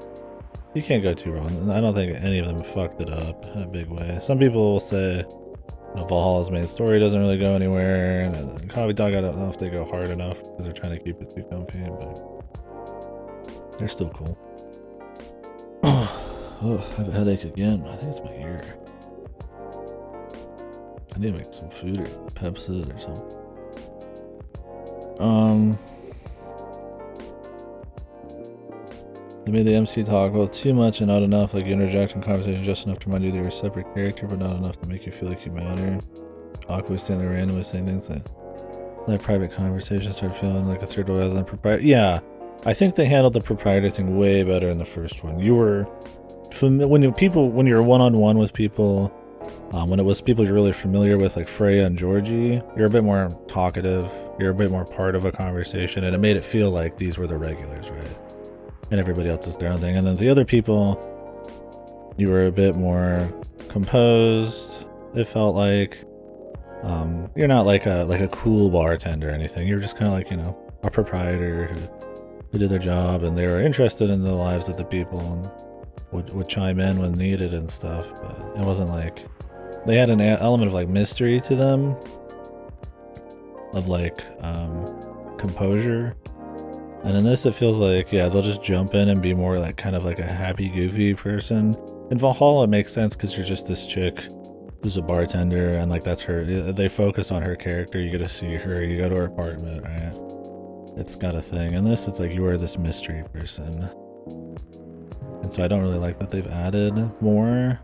you can't go too wrong. And I don't think any of them fucked it up in a big way. Some people will say, you know, Valhalla's main story doesn't really go anywhere, and Coffee Dog, I don't know if they go hard enough because they're trying to keep it too comfy, but they're still cool. Oh, I have a headache again. I think it's my ear. I need to make some food or Pepsi or something. They made the MC talk well too much and not enough, like you interject in conversation just enough to remind you they were a separate character, but not enough to make you feel like you matter. Awkwardly standing there randomly saying things that private conversation started feeling like a third way other than proprietor. Yeah, I think they handled the proprietor thing way better in the first one. You were when you're one-on-one with people, when it was people you're really familiar with, like Freya and Georgie, you're a bit more talkative, you're a bit more part of a conversation, and it made it feel like these were the regulars, right? And everybody else is their own thing. And then the other people, you were a bit more composed. It felt like you're not like a cool bartender or anything. You're just kind of like, you know, a proprietor who did their job, and they were interested in the lives of the people and would chime in when needed and stuff. But it wasn't like they had an element of like mystery to them, of like composure. And in this, it feels like, yeah, they'll just jump in and be more like kind of like a happy, goofy person. In Valhalla, it makes sense because you're just this chick who's a bartender, and like that's her. They focus on her character. You get to see her. You go to her apartment, right? It's got a thing. In this, it's like you are this mystery person. And so I don't really like that they've added more.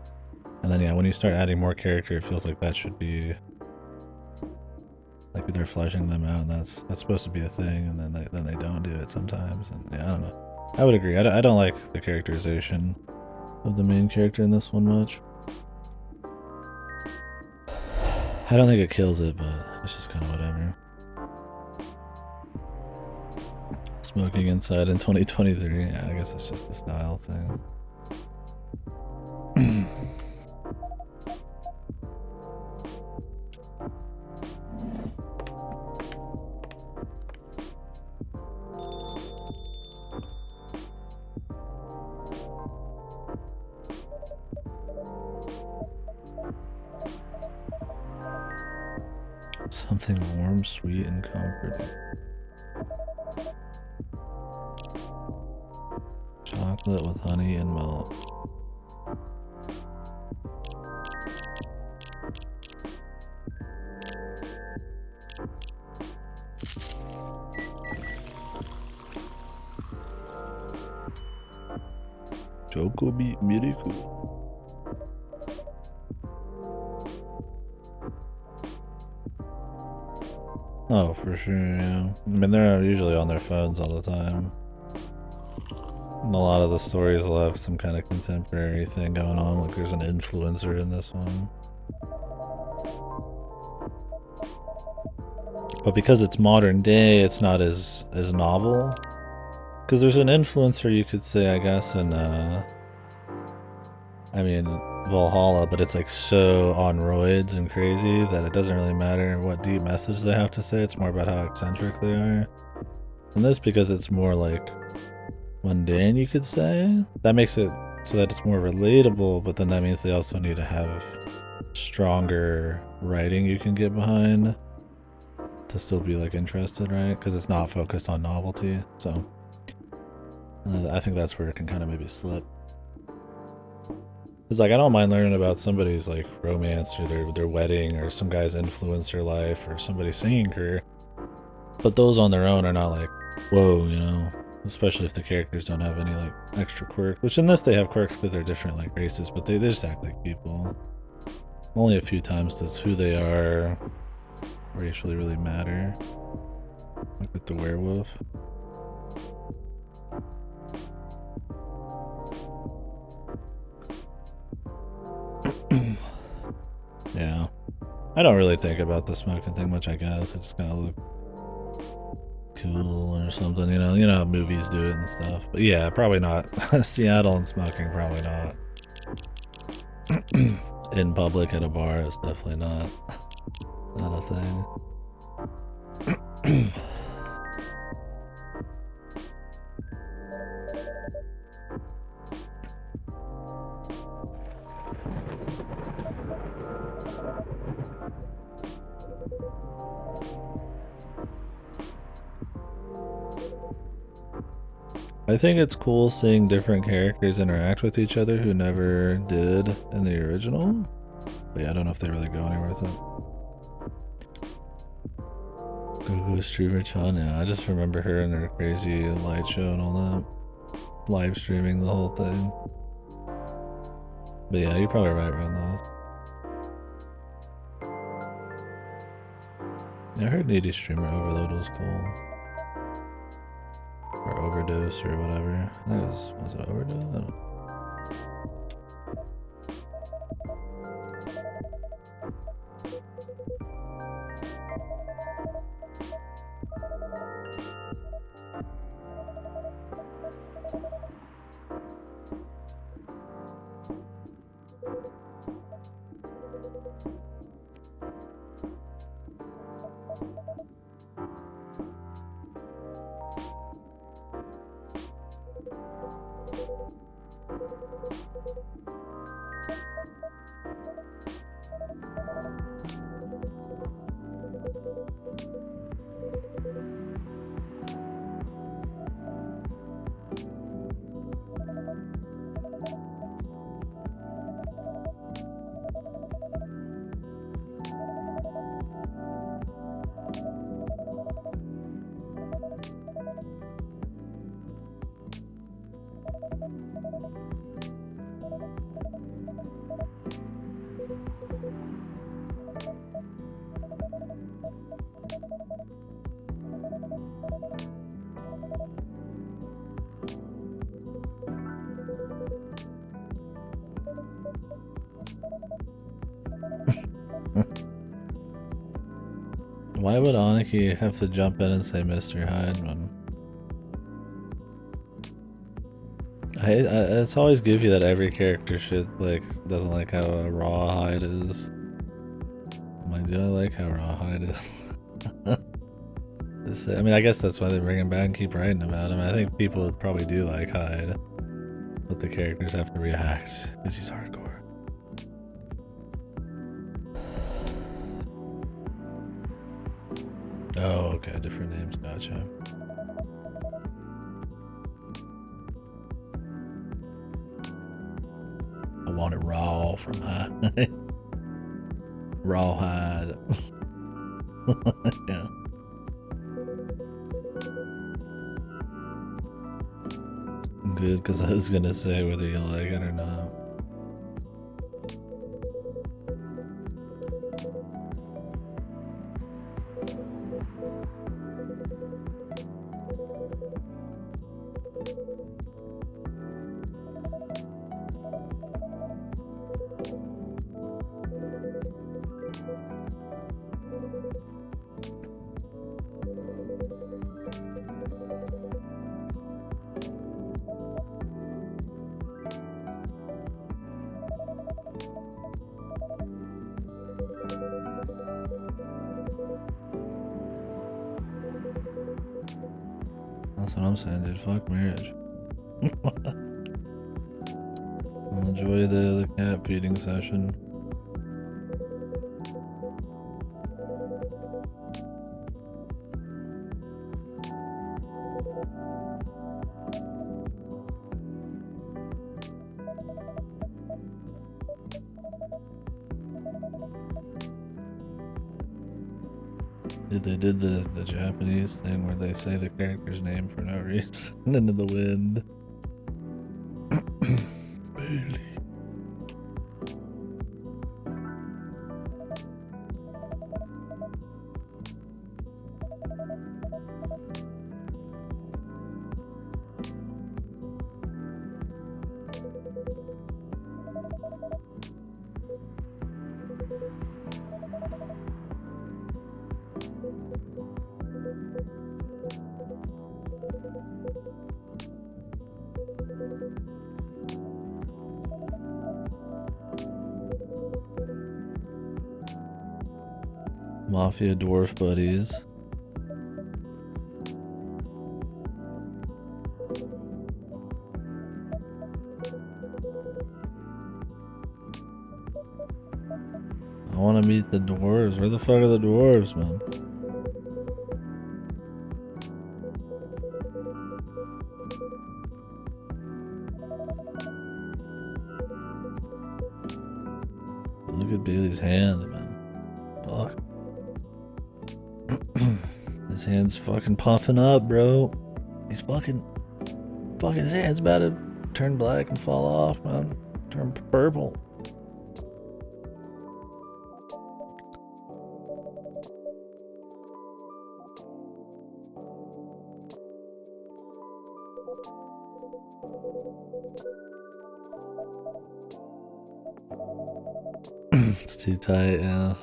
And then, yeah, when you start adding more character, it feels like that should be like they're fleshing them out, and that's supposed to be a thing, and then they don't do it sometimes. And yeah, I don't know. I would agree. I don't like the characterization of the main character in this one much. I don't think it kills it, but it's just kind of whatever. Smoking inside in 2023. Yeah, I guess it's just a style thing. Something warm, sweet, and comforting. Chocolate with honey and milk. Chocobi Miracle. Oh, for sure, yeah. I mean, they're usually on their phones all the time. And a lot of the stories will have some kind of contemporary thing going on, like there's an influencer in this one. But because it's modern day, it's not as novel. Because there's an influencer, you could say, I guess, in, I mean, Valhalla, but it's like so on roids and crazy that it doesn't really matter what deep message they have to say. It's more about how eccentric they are. And this, because it's more like mundane, you could say, that makes it so that it's more relatable, but then that means they also need to have stronger writing you can get behind to still be like interested, right? Because it's not focused on novelty. So I think that's where it can kind of maybe slip. It's like I don't mind learning about somebody's like romance or their wedding or some guy's influencer life or somebody's singing career, but those on their own are not like, whoa, you know. Especially if the characters don't have any like extra quirks, which in this they have quirks because they're different like races, but they just act like people. Only a few times does who they are racially really matter. Like with the werewolf. Yeah. I don't really think about the smoking thing much, I guess. I just kind of look cool or something, you know how movies do it and stuff. But yeah, probably not. Seattle and smoking, probably not. In public at a bar is definitely not a thing. I think it's cool seeing different characters interact with each other who never did in the original. But yeah, I don't know if they really go anywhere with it. Go streamer Chan, yeah, I just remember her in her crazy light show and all that. Live streaming the whole thing. But yeah, you're probably right around those. Yeah, I heard Needy Streamer Overload was cool. Or Overdose or whatever. I think it was it Overdose? I don't know. Why would Aniki have to jump in and say Mr. Hyde when It's always goofy that every character doesn't like how a rawhide is. I'm like, dude, I like how rawhide is. I mean, I guess that's why they bring him back and keep writing about him. I think people probably do like Hyde, but the characters have to react because he's hardcore. Oh, okay, different names, gotcha. I want it raw from Hyde. Rawhide. Yeah. Good, because I was gonna say whether you like it or not. That's what I'm saying, dude. Fuck marriage. I'll enjoy the cat feeding session. They did the Japanese thing where they say the character's name for no reason into the wind. Bailey. Mafia dwarf buddies. I want to meet the dwarves. Where the fuck are the dwarves, man? Look at Bailey's hand, man. Fuck. His hand's fucking puffing up, bro. He's fucking his hand's about to turn black and fall off, man. Turn purple. It's too tight, yeah.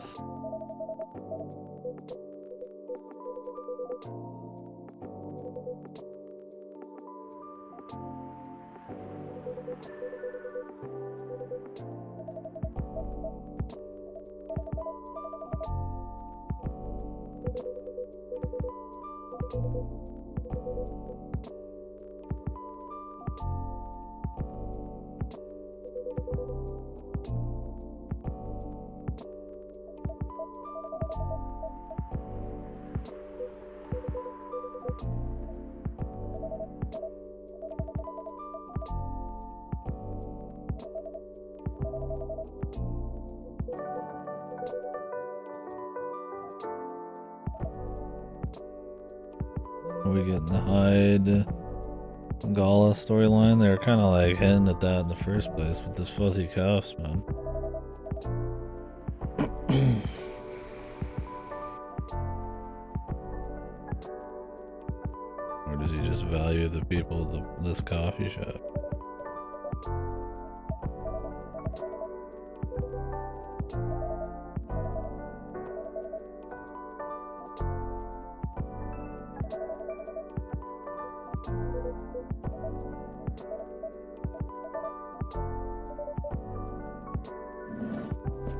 Are we getting the Hyde Gala storyline? They were kind of like hinting at that in the first place with this fuzzy cuffs, man. Or does he just value the people at this coffee shop?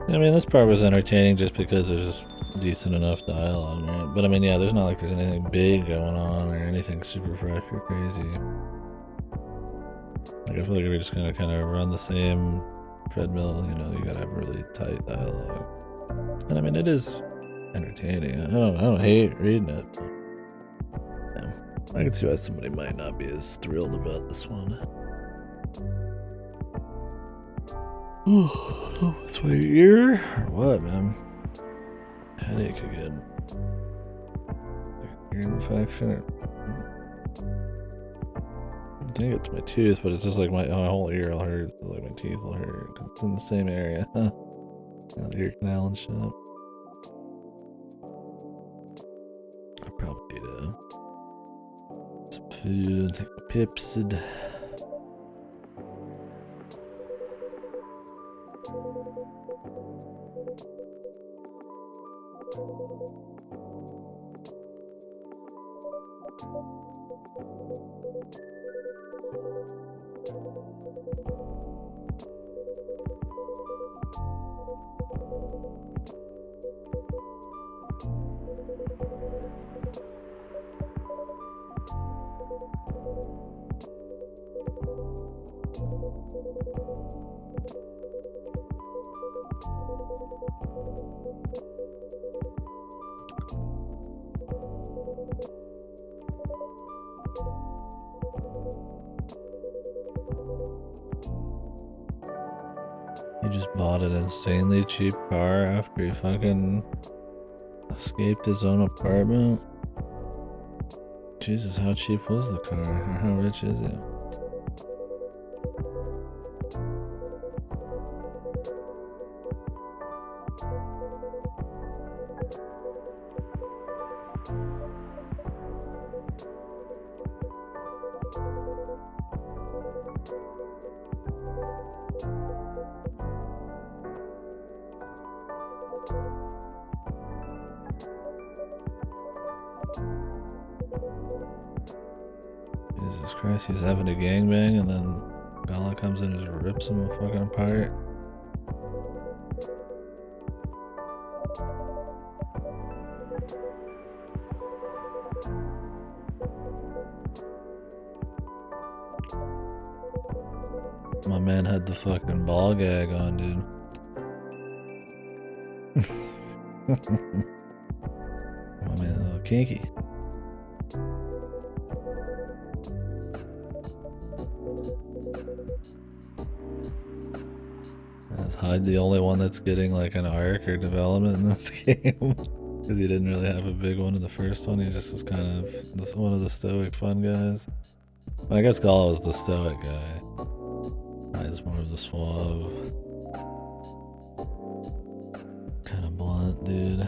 I mean, this part was entertaining just because there's decent enough dialogue, right? But I mean, yeah, there's not like there's anything big going on or anything super fresh or crazy. Like, I feel like if you're just gonna kind of run the same treadmill, you know, you gotta have really tight dialogue. And I mean, it is entertaining. I don't hate reading it. But, yeah, I can see why somebody might not be as thrilled about this one. Oh, it's my ear or what, man? Headache again. Ear infection. I think it's my tooth, but it's just like my whole ear will hurt. Like my teeth will hurt because it's in the same area. The ear canal and shit. I probably need some food. Take my Pepsid. He just bought an insanely cheap car after he fucking escaped his own apartment. Jesus, how cheap was the car? Or how rich is he? Jesus Christ, he's having a gangbang and then Gala comes in and just rips him fucking apart. My man had the fucking ball gag on, dude. My man, a little kinky. Is Hyde the only one that's getting like an arc or development in this game? Because he didn't really have a big one in the first one. He just was kind of one of the stoic fun guys. I guess Gala was the stoic guy. Hyde's more of the suave, kind of blunt dude.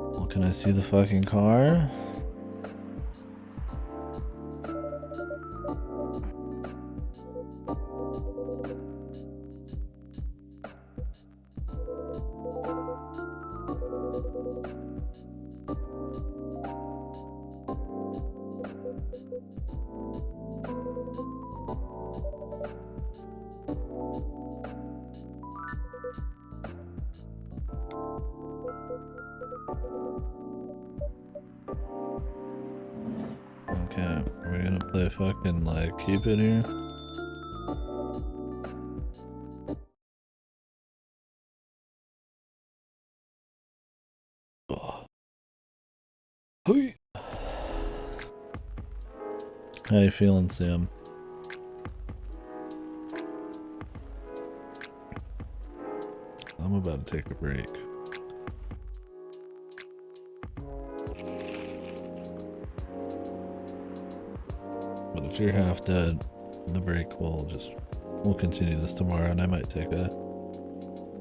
Well, can I see the fucking car? Okay, are we gonna play fucking like keep it here? Oh. Hey. How you feeling, Sam? I'm about to take a break. if you're half dead, the break we'll continue this tomorrow, and I might take a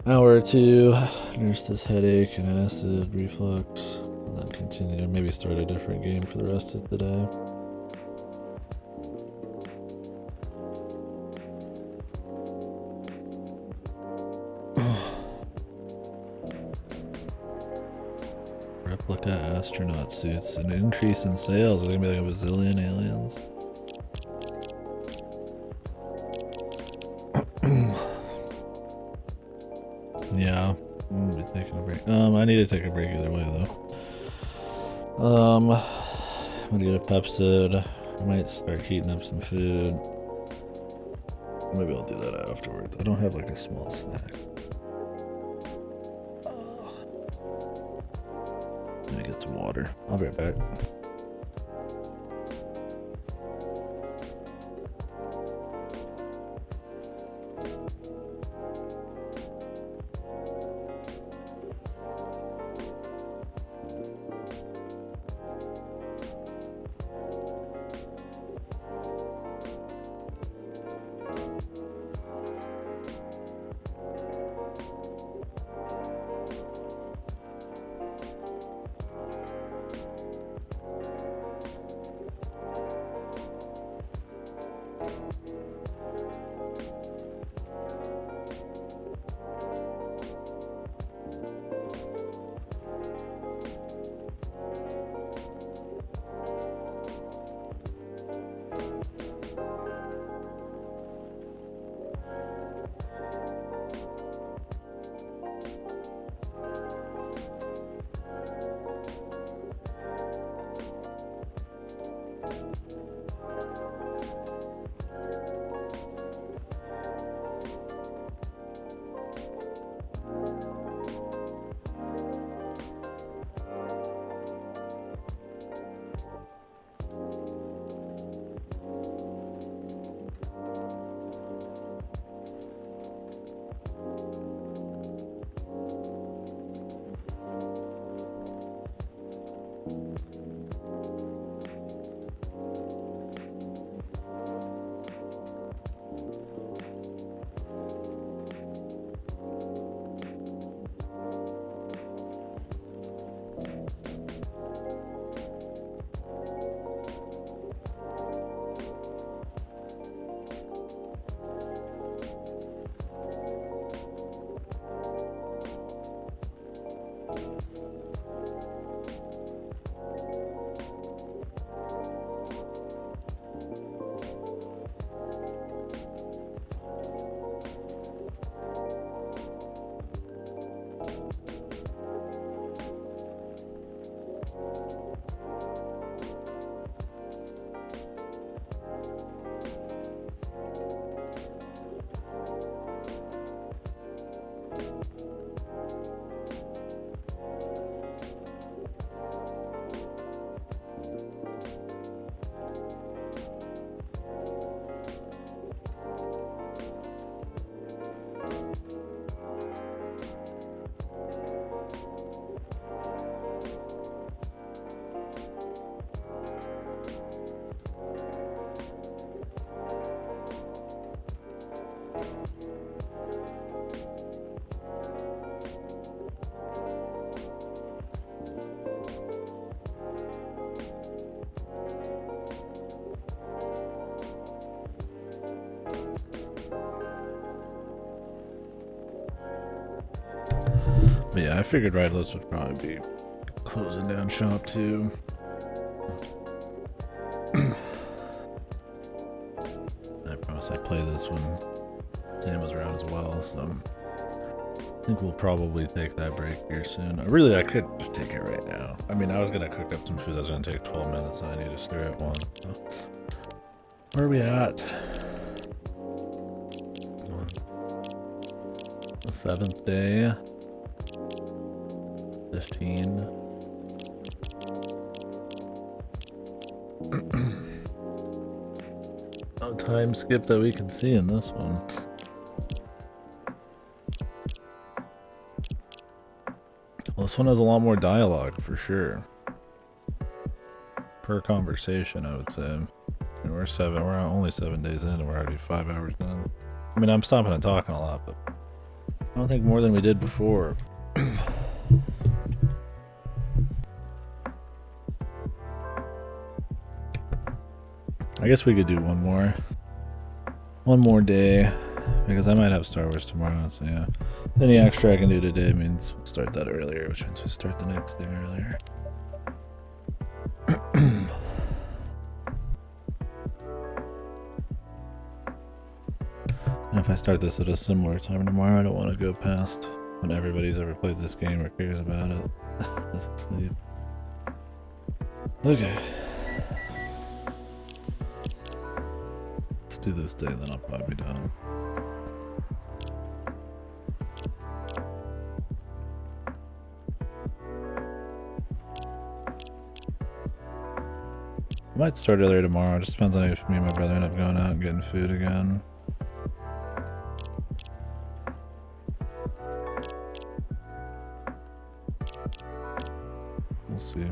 hour or two, nurse this headache and acid reflux, and then continue. Maybe start a different game for the rest of the day. Replica astronaut suits, an increase in sales. There's gonna be like a bazillion aliens. Yeah, I'm gonna be taking a break. I need to take a break either way though. I'm gonna get a Pepsid. I might start heating up some food. Maybe I'll do that afterwards. I don't have like a small snack. Let me get some water. I'll be right back. But yeah, I figured Rideless would probably be closing down shop too. I promise I play this when Sam was around as well, so I think we'll probably take that break here soon. I could just take it right now. I mean, I was gonna cook up some food that was gonna take 12 minutes and I need to stir at one. So. Where are we at? The 7th day. 15. No time skip that we can see in this one. Well, this one has a lot more dialogue for sure. Per conversation, I would say. And we're only 7 days in and we're already 5 hours in. I mean, I'm stopping and talking a lot, but I don't think more than we did before. I guess we could do one more day, because I might have Star Wars tomorrow, so yeah. Any extra I can do today means we'll start that earlier, which means we'll start the next thing earlier. And if I start this at a similar time tomorrow, I don't want to go past when everybody's ever played this game or cares about it. Doesn't sleep. Okay. Let's do this day, then I'll probably be done. I might start earlier tomorrow. It just depends on if me and my brother end up going out and getting food again. We'll see.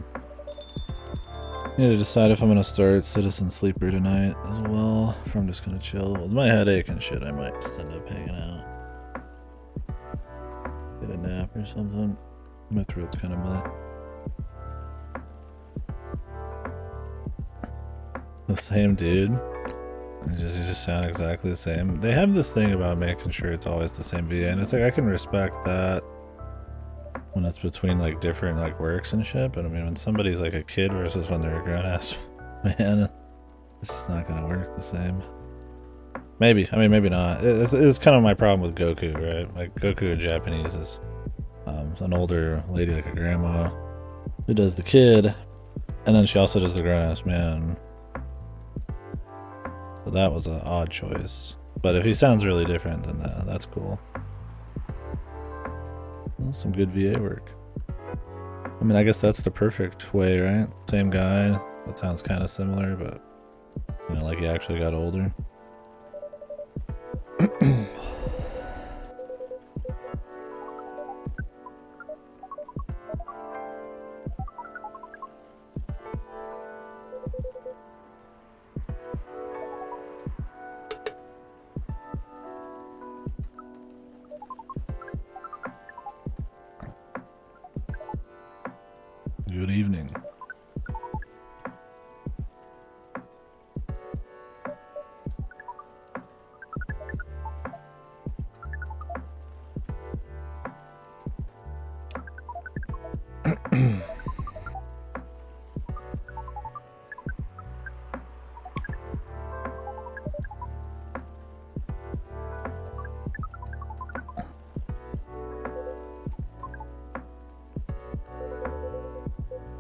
I need to decide if I'm gonna start Citizen Sleeper tonight as well, if I'm just gonna chill. With my headache and shit, I might just end up hanging out. Get a nap or something. My throat's kind of bleh. The same dude. You just sound exactly the same. They have this thing about making sure it's always the same VA, and it's like I can respect that when it's between like different like works and shit, but I mean when somebody's like a kid versus when they're a grown ass man, it's just not gonna work the same. Maybe, I mean maybe not. It's kind of my problem with Goku, right? Like Goku in Japanese is an older lady, like a grandma, who does the kid, and then she also does the grown ass man. So that was an odd choice. But if he sounds really different, then that's cool. Well, some good VA work. I mean, I guess that's the perfect way, right? Same guy. That sounds kind of similar, but you know, like he actually got older. Good evening.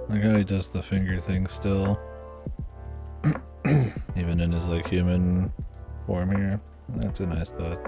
Like how he does the finger thing still. Even in his like human form here. That's a nice thought.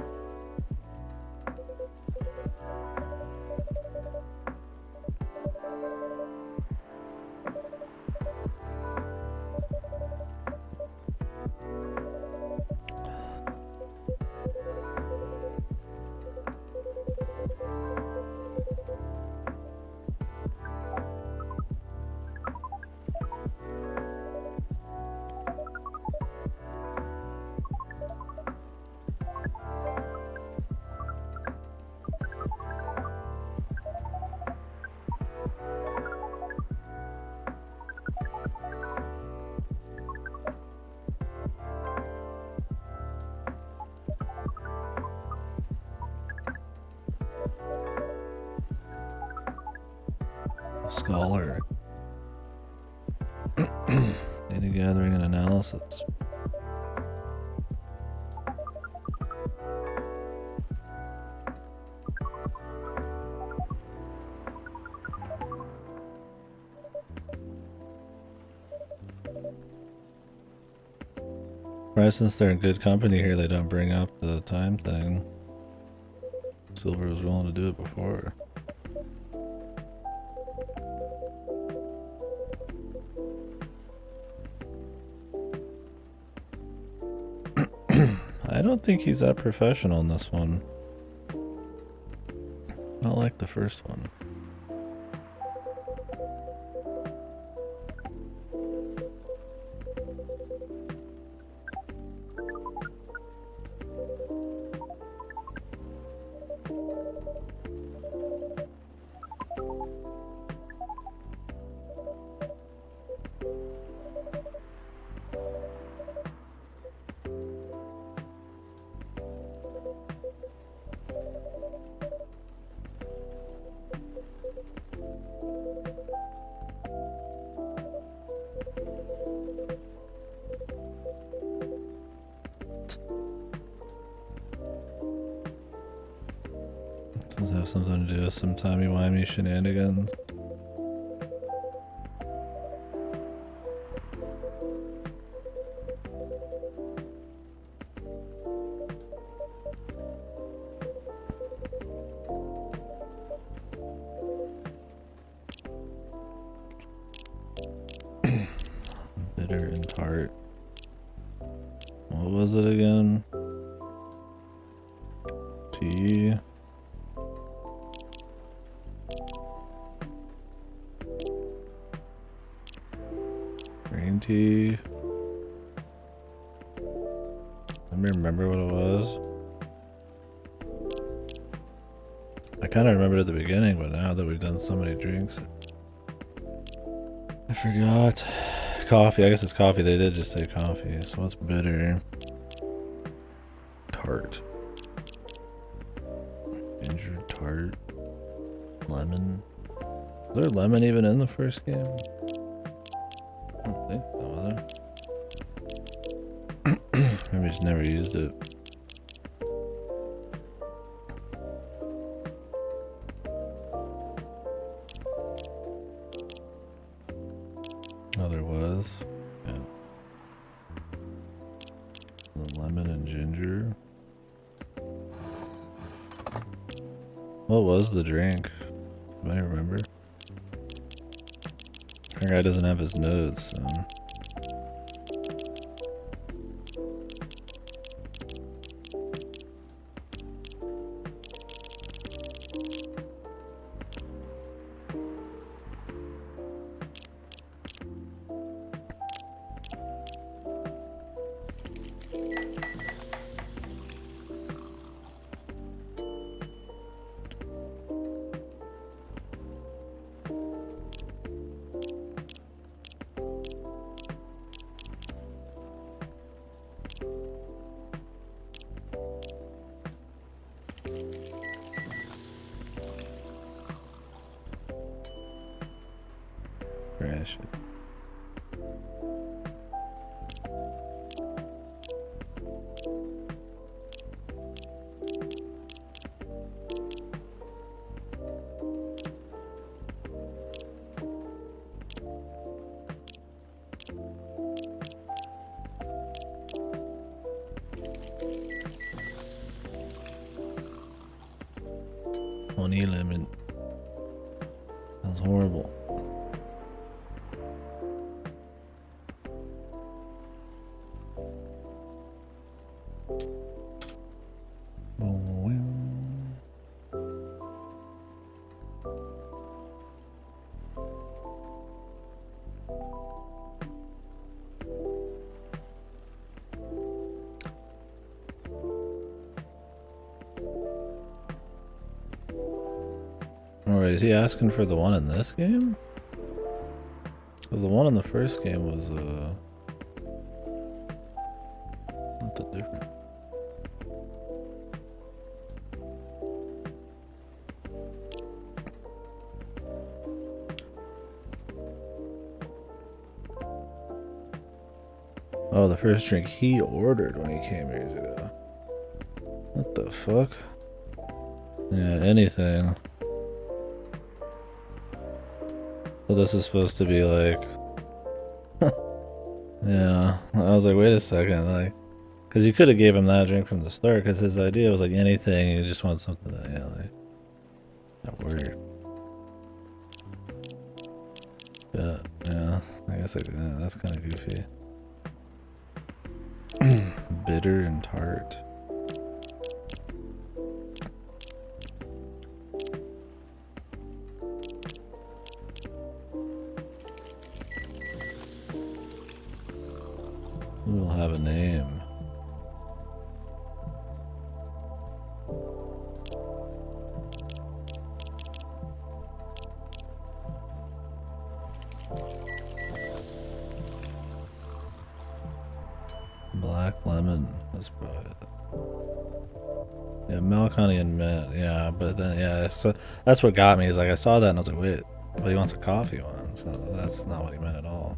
Scholar. Data gathering and analysis. Right, since they're in good company here, they don't bring up the time thing. Silver was willing to do it before. I don't think he's that professional in this one. Not like the first one. Does it have something to do with some timey-wimey shenanigans? Bitter and tart. What was it again? Tea. Green tea. Let me remember what it was. I kind of remembered at the beginning, but now that we've done so many drinks, I forgot. Coffee. I guess it's coffee. They did just say coffee. So what's bitter? Tart. Ginger tart. Lemon. Was there lemon even in the first game? I don't think so, was there? Maybe just never used it. Oh, there was. Yeah. The lemon and ginger. What was the drink? Do I remember? Our guy doesn't have his notes, so. Crash it. Honey lemon. Sounds horrible. Alright, is he asking for the one in this game? Because the one in the first game was, not that different. Oh, the first drink he ordered when he came years ago. What the fuck? Yeah, anything. So this is supposed to be like... Yeah, I was like, wait a second, like... Because you could have gave him that drink from the start, because his idea was like anything, you just want something that, yeah, like... That weird. Yeah, I guess that's kind of goofy. Bitter and tart. It'll have a name. Black lemon. Let's buy it. Yeah, milk, honey, and mint. Yeah, but then yeah, so that's what got me. Is like I saw that and I was like, wait, but he wants a coffee one. So that's not what he meant at all.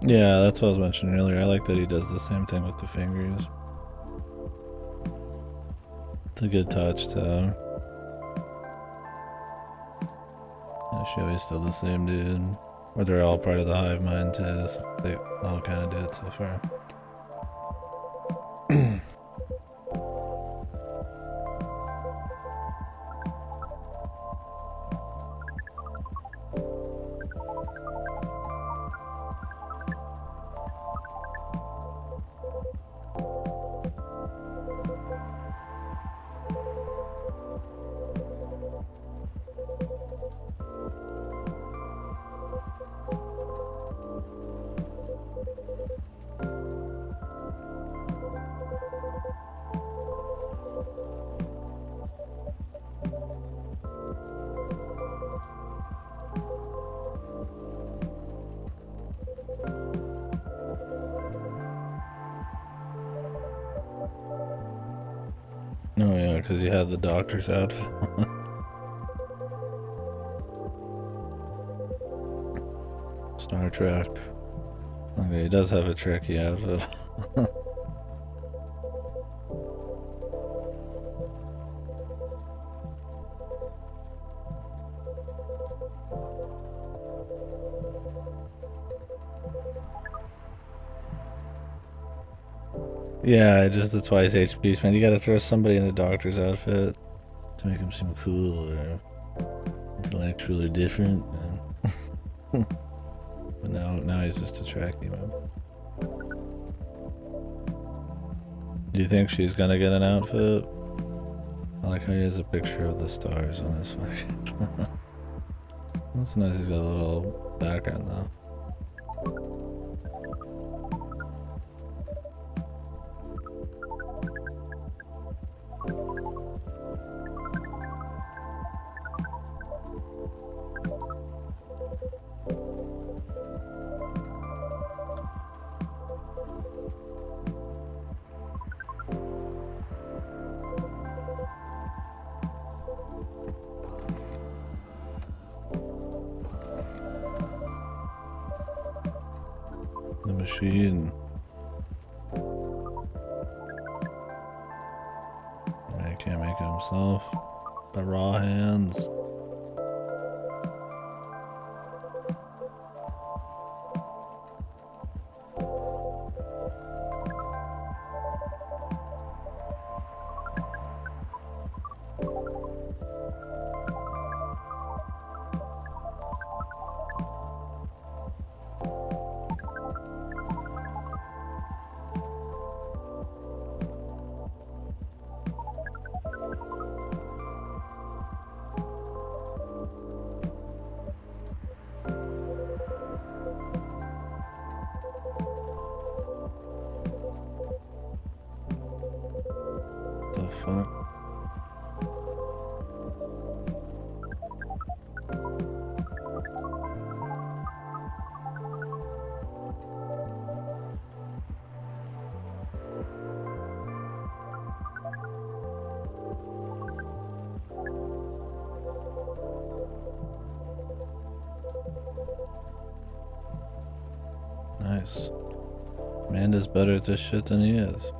Yeah, that's what I was mentioning earlier. I like that he does the same thing with the fingers. It's a good touch to. She always still the same dude. Or they're all part of the hive mind too. So they all kind of do it so far. Oh yeah, because he had the doctor's outfit. Star Trek. Okay, he does have a tricky outfit. Yeah, just the twice HP, man. You gotta throw somebody in a doctor's outfit to make him seem cool or intellectually different. But now he's just a tracky man. Do you think she's gonna get an outfit? I like how he has a picture of the stars on his phone. That's nice. He's got a little background though. The machine. He can't make it himself by raw hands. The fuck? Nice. Amanda's better at this shit than he is.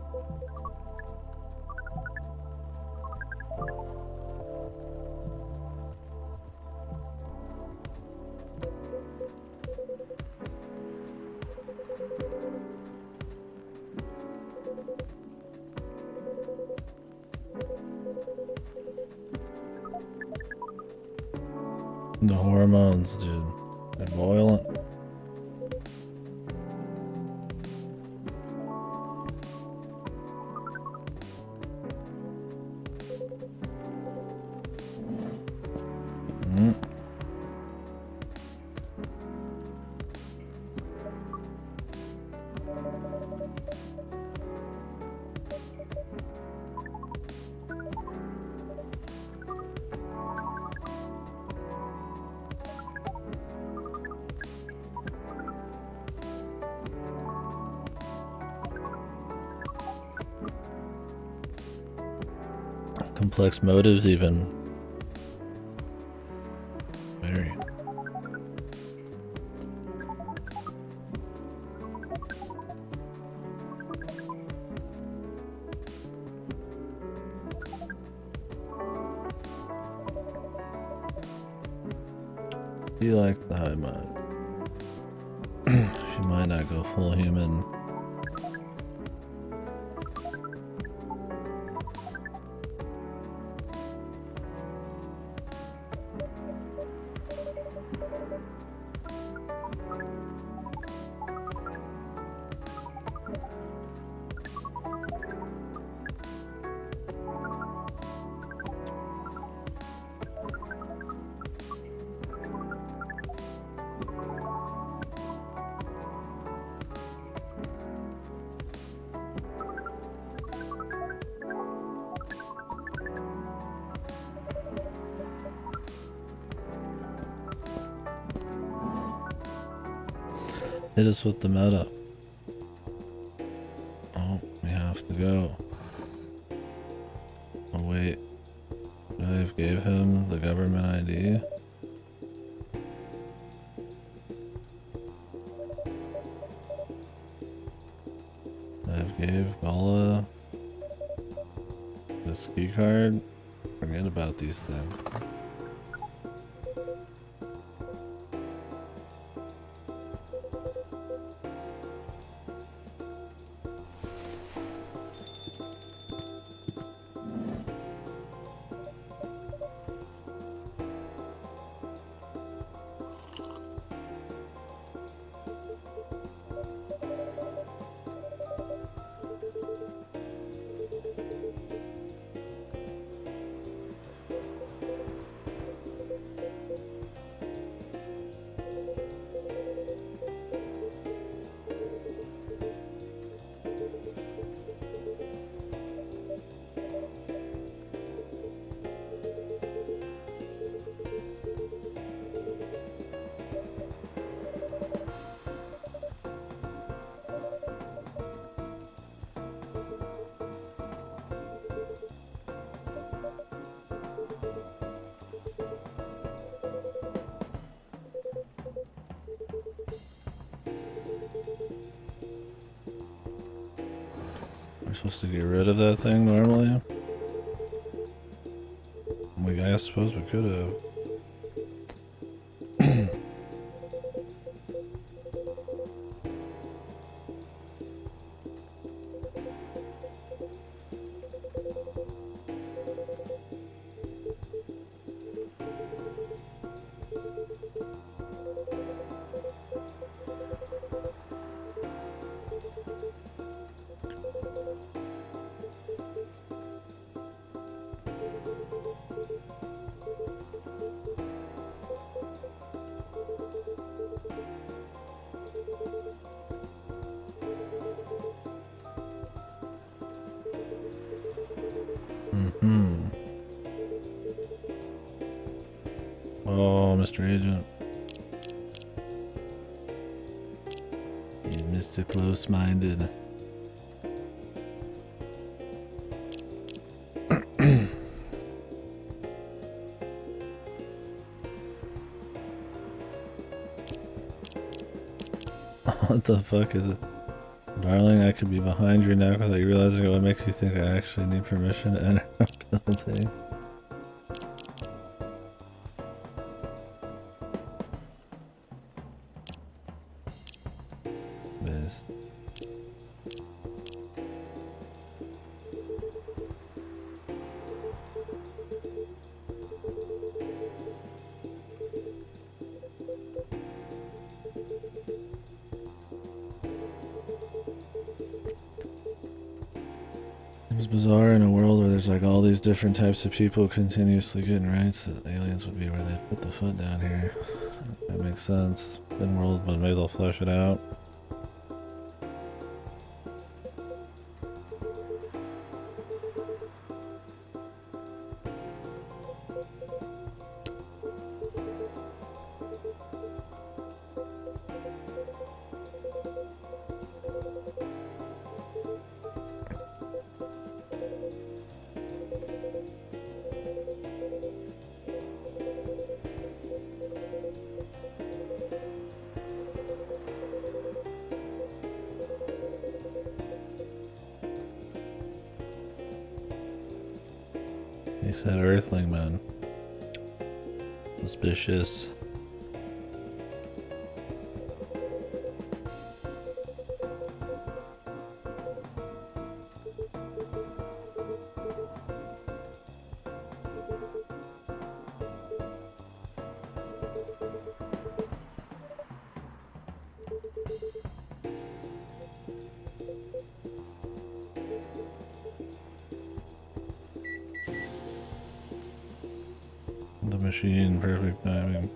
The hormones, dude. They're boiling. Complex motives, even. Very. Be like the hive mind. She might not go full human. Hit us with the meta. Oh, we have to go. Oh wait, I gave him the government ID. I gave Gala the ski card. Forget about these things. We're supposed to get rid of that thing normally? I suppose we could have. Oh, Mr. Agent. He's Mr. Close-minded. What the fuck is it? Darling, I could be behind you now without you realizing what makes you think I actually need permission to enter a building. Best. It's bizarre in a world where there's like all these different types of people continuously getting rights that aliens would be where they put the foot down here. That makes sense. In world, but maybe they'll flesh it out. He said Earthling, man. Suspicious. machine, perfect timing.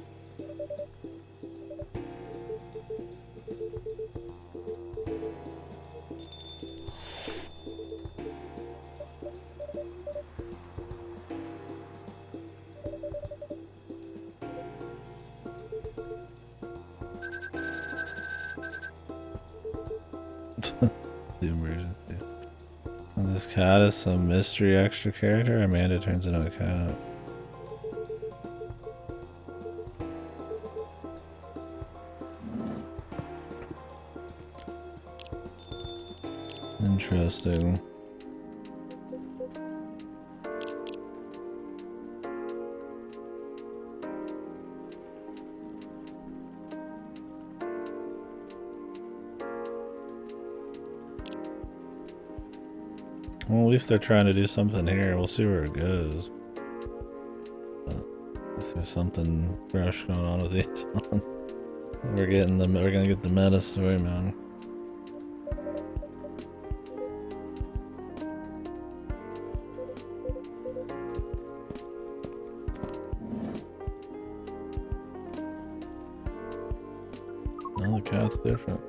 The emergency. And this cat is some mystery extra character. Amanda turns into a cat. Interesting. Well, at least they're trying to do something here. We'll see where it goes. Is there something fresh going on with these? We're gonna get the meta story, man. No, the cat's different.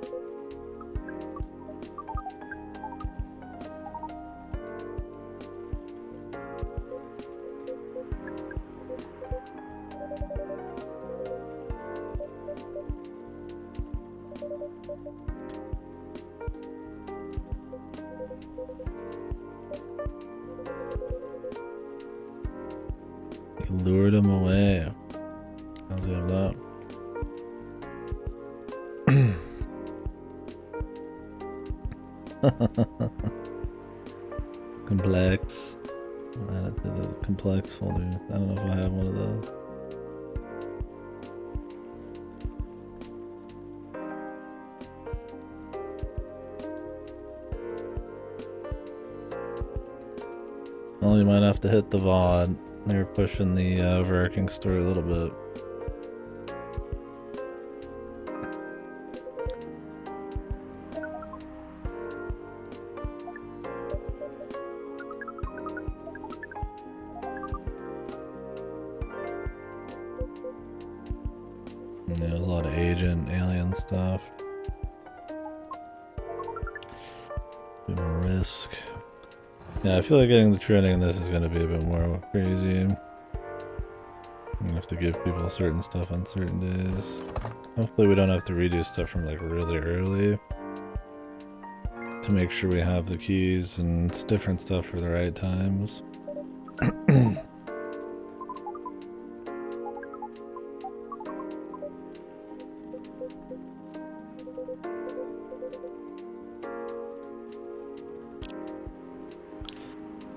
He lured him away. How's he have that? Complex. Add it to the complex folder. I don't know if I have one of those. Well, you might have to hit the VOD. They're pushing the overarching story a little bit. Yeah, there's a lot of agent, alien stuff. Bit more risk. Yeah, I feel like getting the training in this is going to be a bit more crazy. I'm gonna have to give people certain stuff on certain days. Hopefully we don't have to redo stuff from like really early to make sure we have the keys and different stuff for the right times.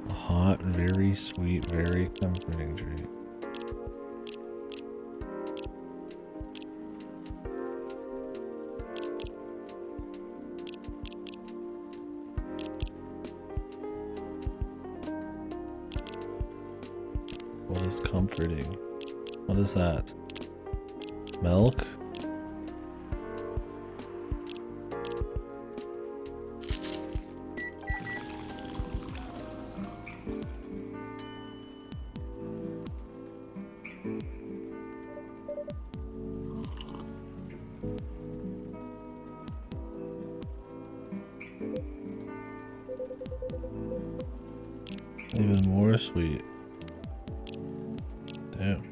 A hot, very sweet, very comforting drink. What is comforting? What is that? Milk? Even more sweet. Damn.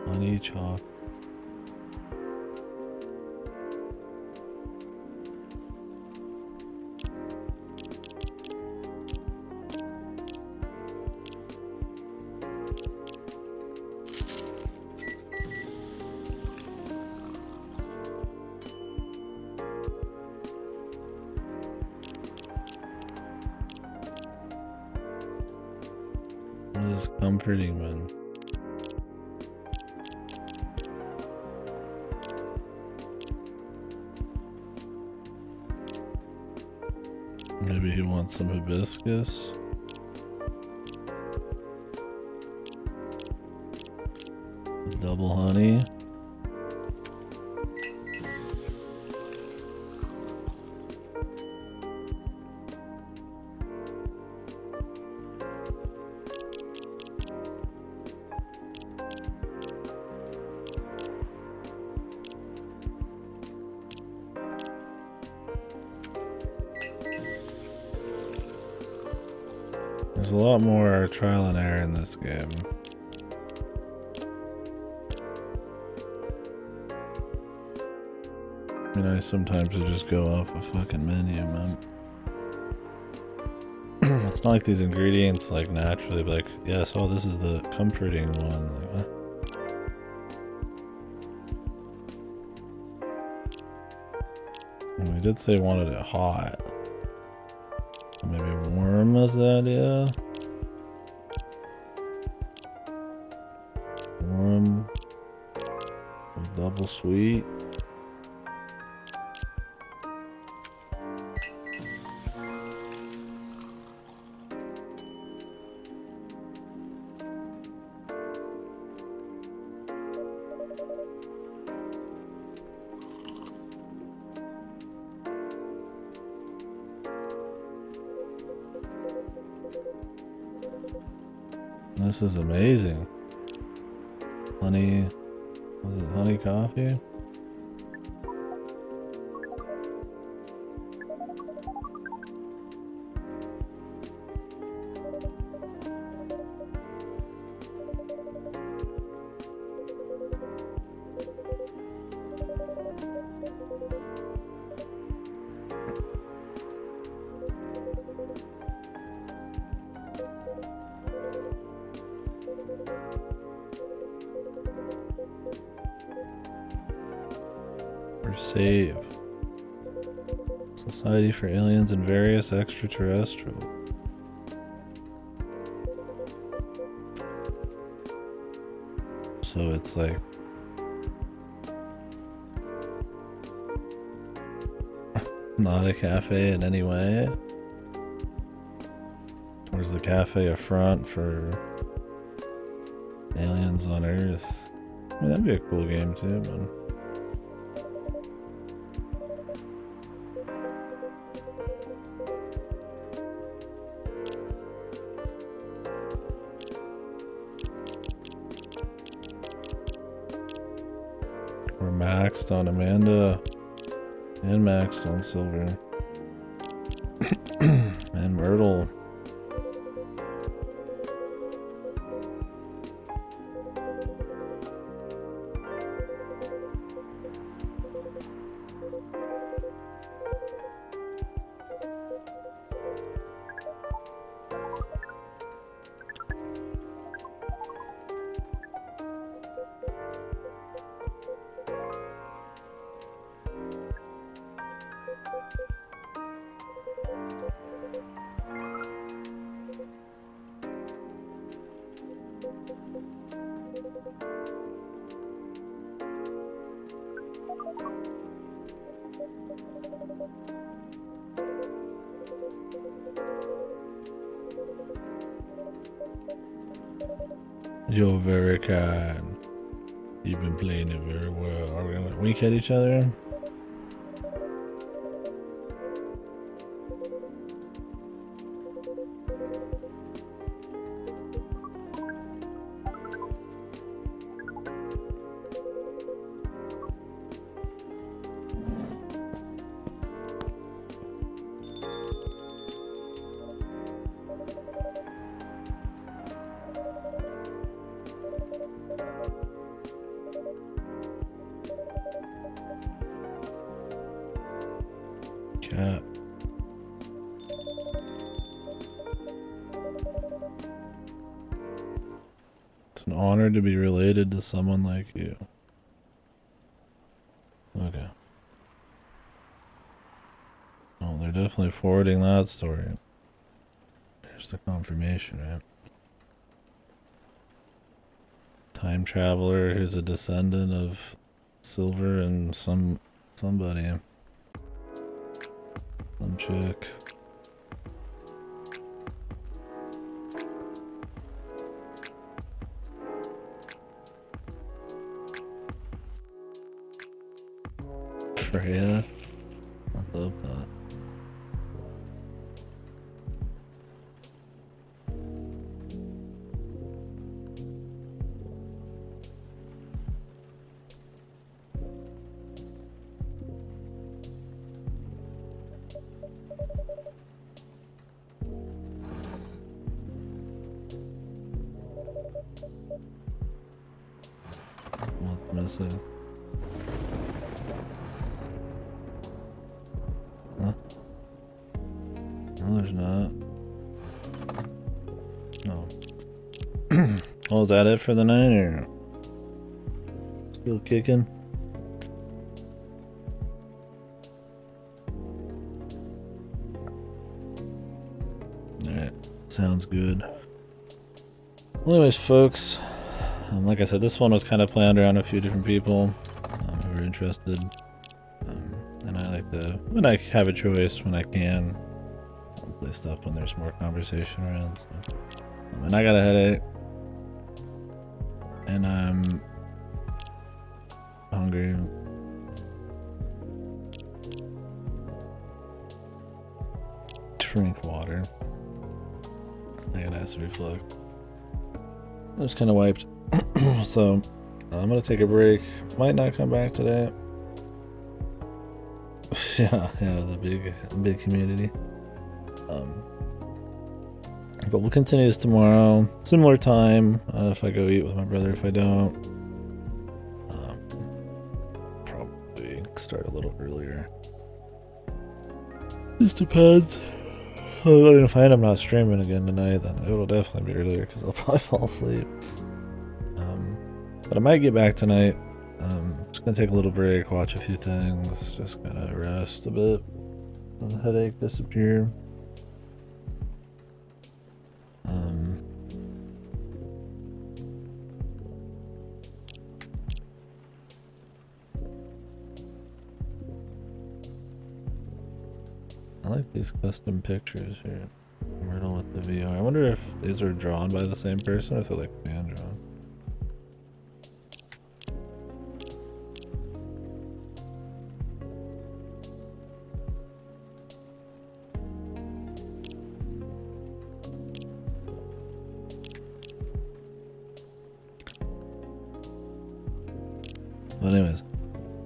Honey chocolate. This is comforting, man. Maybe he wants some hibiscus. Double honey. There's a lot more trial and error in this game. I mean, I sometimes would just go off a fucking menu, man. It's not like these ingredients like naturally be like, yes, oh, this is the comforting one. Like, what? We did say we wanted it hot. So maybe warm was the idea. Warm. Double sweet. This is amazing. Honey, was it honey coffee? Save. Society for Aliens and Various Extraterrestrial. So it's like not a cafe in any way? Or is the cafe a front for aliens on Earth? I mean, that'd be a cool game too, man. We're maxed on Amanda and maxed on Silver and Myrtle. You're very kind. You've been playing it very well. Are we gonna wink at each other? Cat. It's an honor to be related to someone like you. Okay. Oh, they're definitely forwarding that story. There's the confirmation, right? Time traveler who's a descendant of Silver and somebody. Some chick. Yeah. I love that. What's missing? Huh? No, there's not. No. Oh, is that it for the night, or still kicking? Alright, sounds good. Well, anyways, folks, like I said, this one was kind of planned around a few different people who were interested. And I like to, when I have a choice, when I can, play stuff when there's more conversation around. So. And I got a headache. And I'm hungry. Drink water. I got acid reflux. I was kind of wiped. So I'm gonna take a break. Might not come back today. yeah, the big community. But we'll continue this tomorrow. Similar time, if I go eat with my brother. If I don't, probably start a little earlier. Just depends. If I end up not streaming again tonight, then it'll definitely be earlier because I'll probably fall asleep. But I might get back tonight. Just gonna take a little break, watch a few things, just gonna rest a bit. Let the headache disappear. I like these custom pictures here. Riddle with the VR. I wonder if these are drawn by the same person or if they're like fan drawn. But anyways,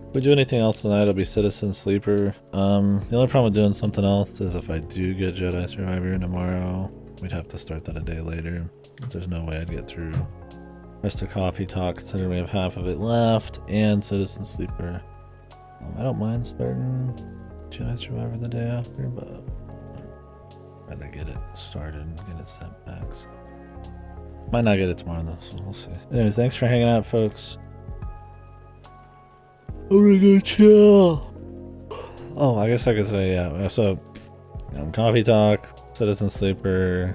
if we do anything else tonight, it'll be Citizen Sleeper. The only problem with doing something else is if I do get Jedi Survivor tomorrow, we'd have to start that a day later. There's no way I'd get through rest of Coffee Talk considering we have half of it left, and Citizen Sleeper. I don't mind starting Jedi Survivor the day after, but I'd rather get it started and get it sent back. So. Might not get it tomorrow though, so we'll see. Anyways, thanks for hanging out, folks. I'm gonna go chill. Oh, I guess I could say, yeah. So, Coffee Talk, Citizen Sleeper,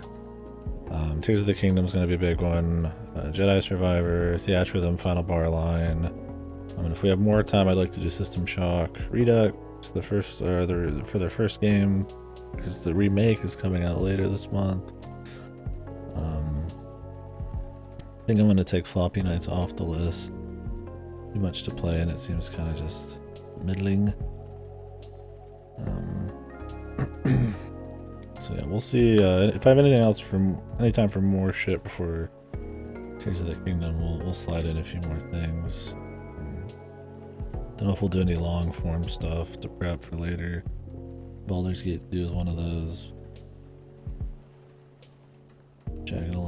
Tears of the Kingdom is going to be a big one. Jedi Survivor, Theatrhythm, Final Bar Line. If we have more time, I'd like to do System Shock, Redux, for their first game, because the remake is coming out later this month. I think I'm going to take Floppy Nights off the list. Too much to play, and it seems kind of just middling. So yeah, we'll see. If I have anything else any time for more shit before Tears of the Kingdom, we'll slide in a few more things. Don't know if we'll do any long form stuff to prep for later. Baldur's Gate 2 is one of those. Jagged Alliance.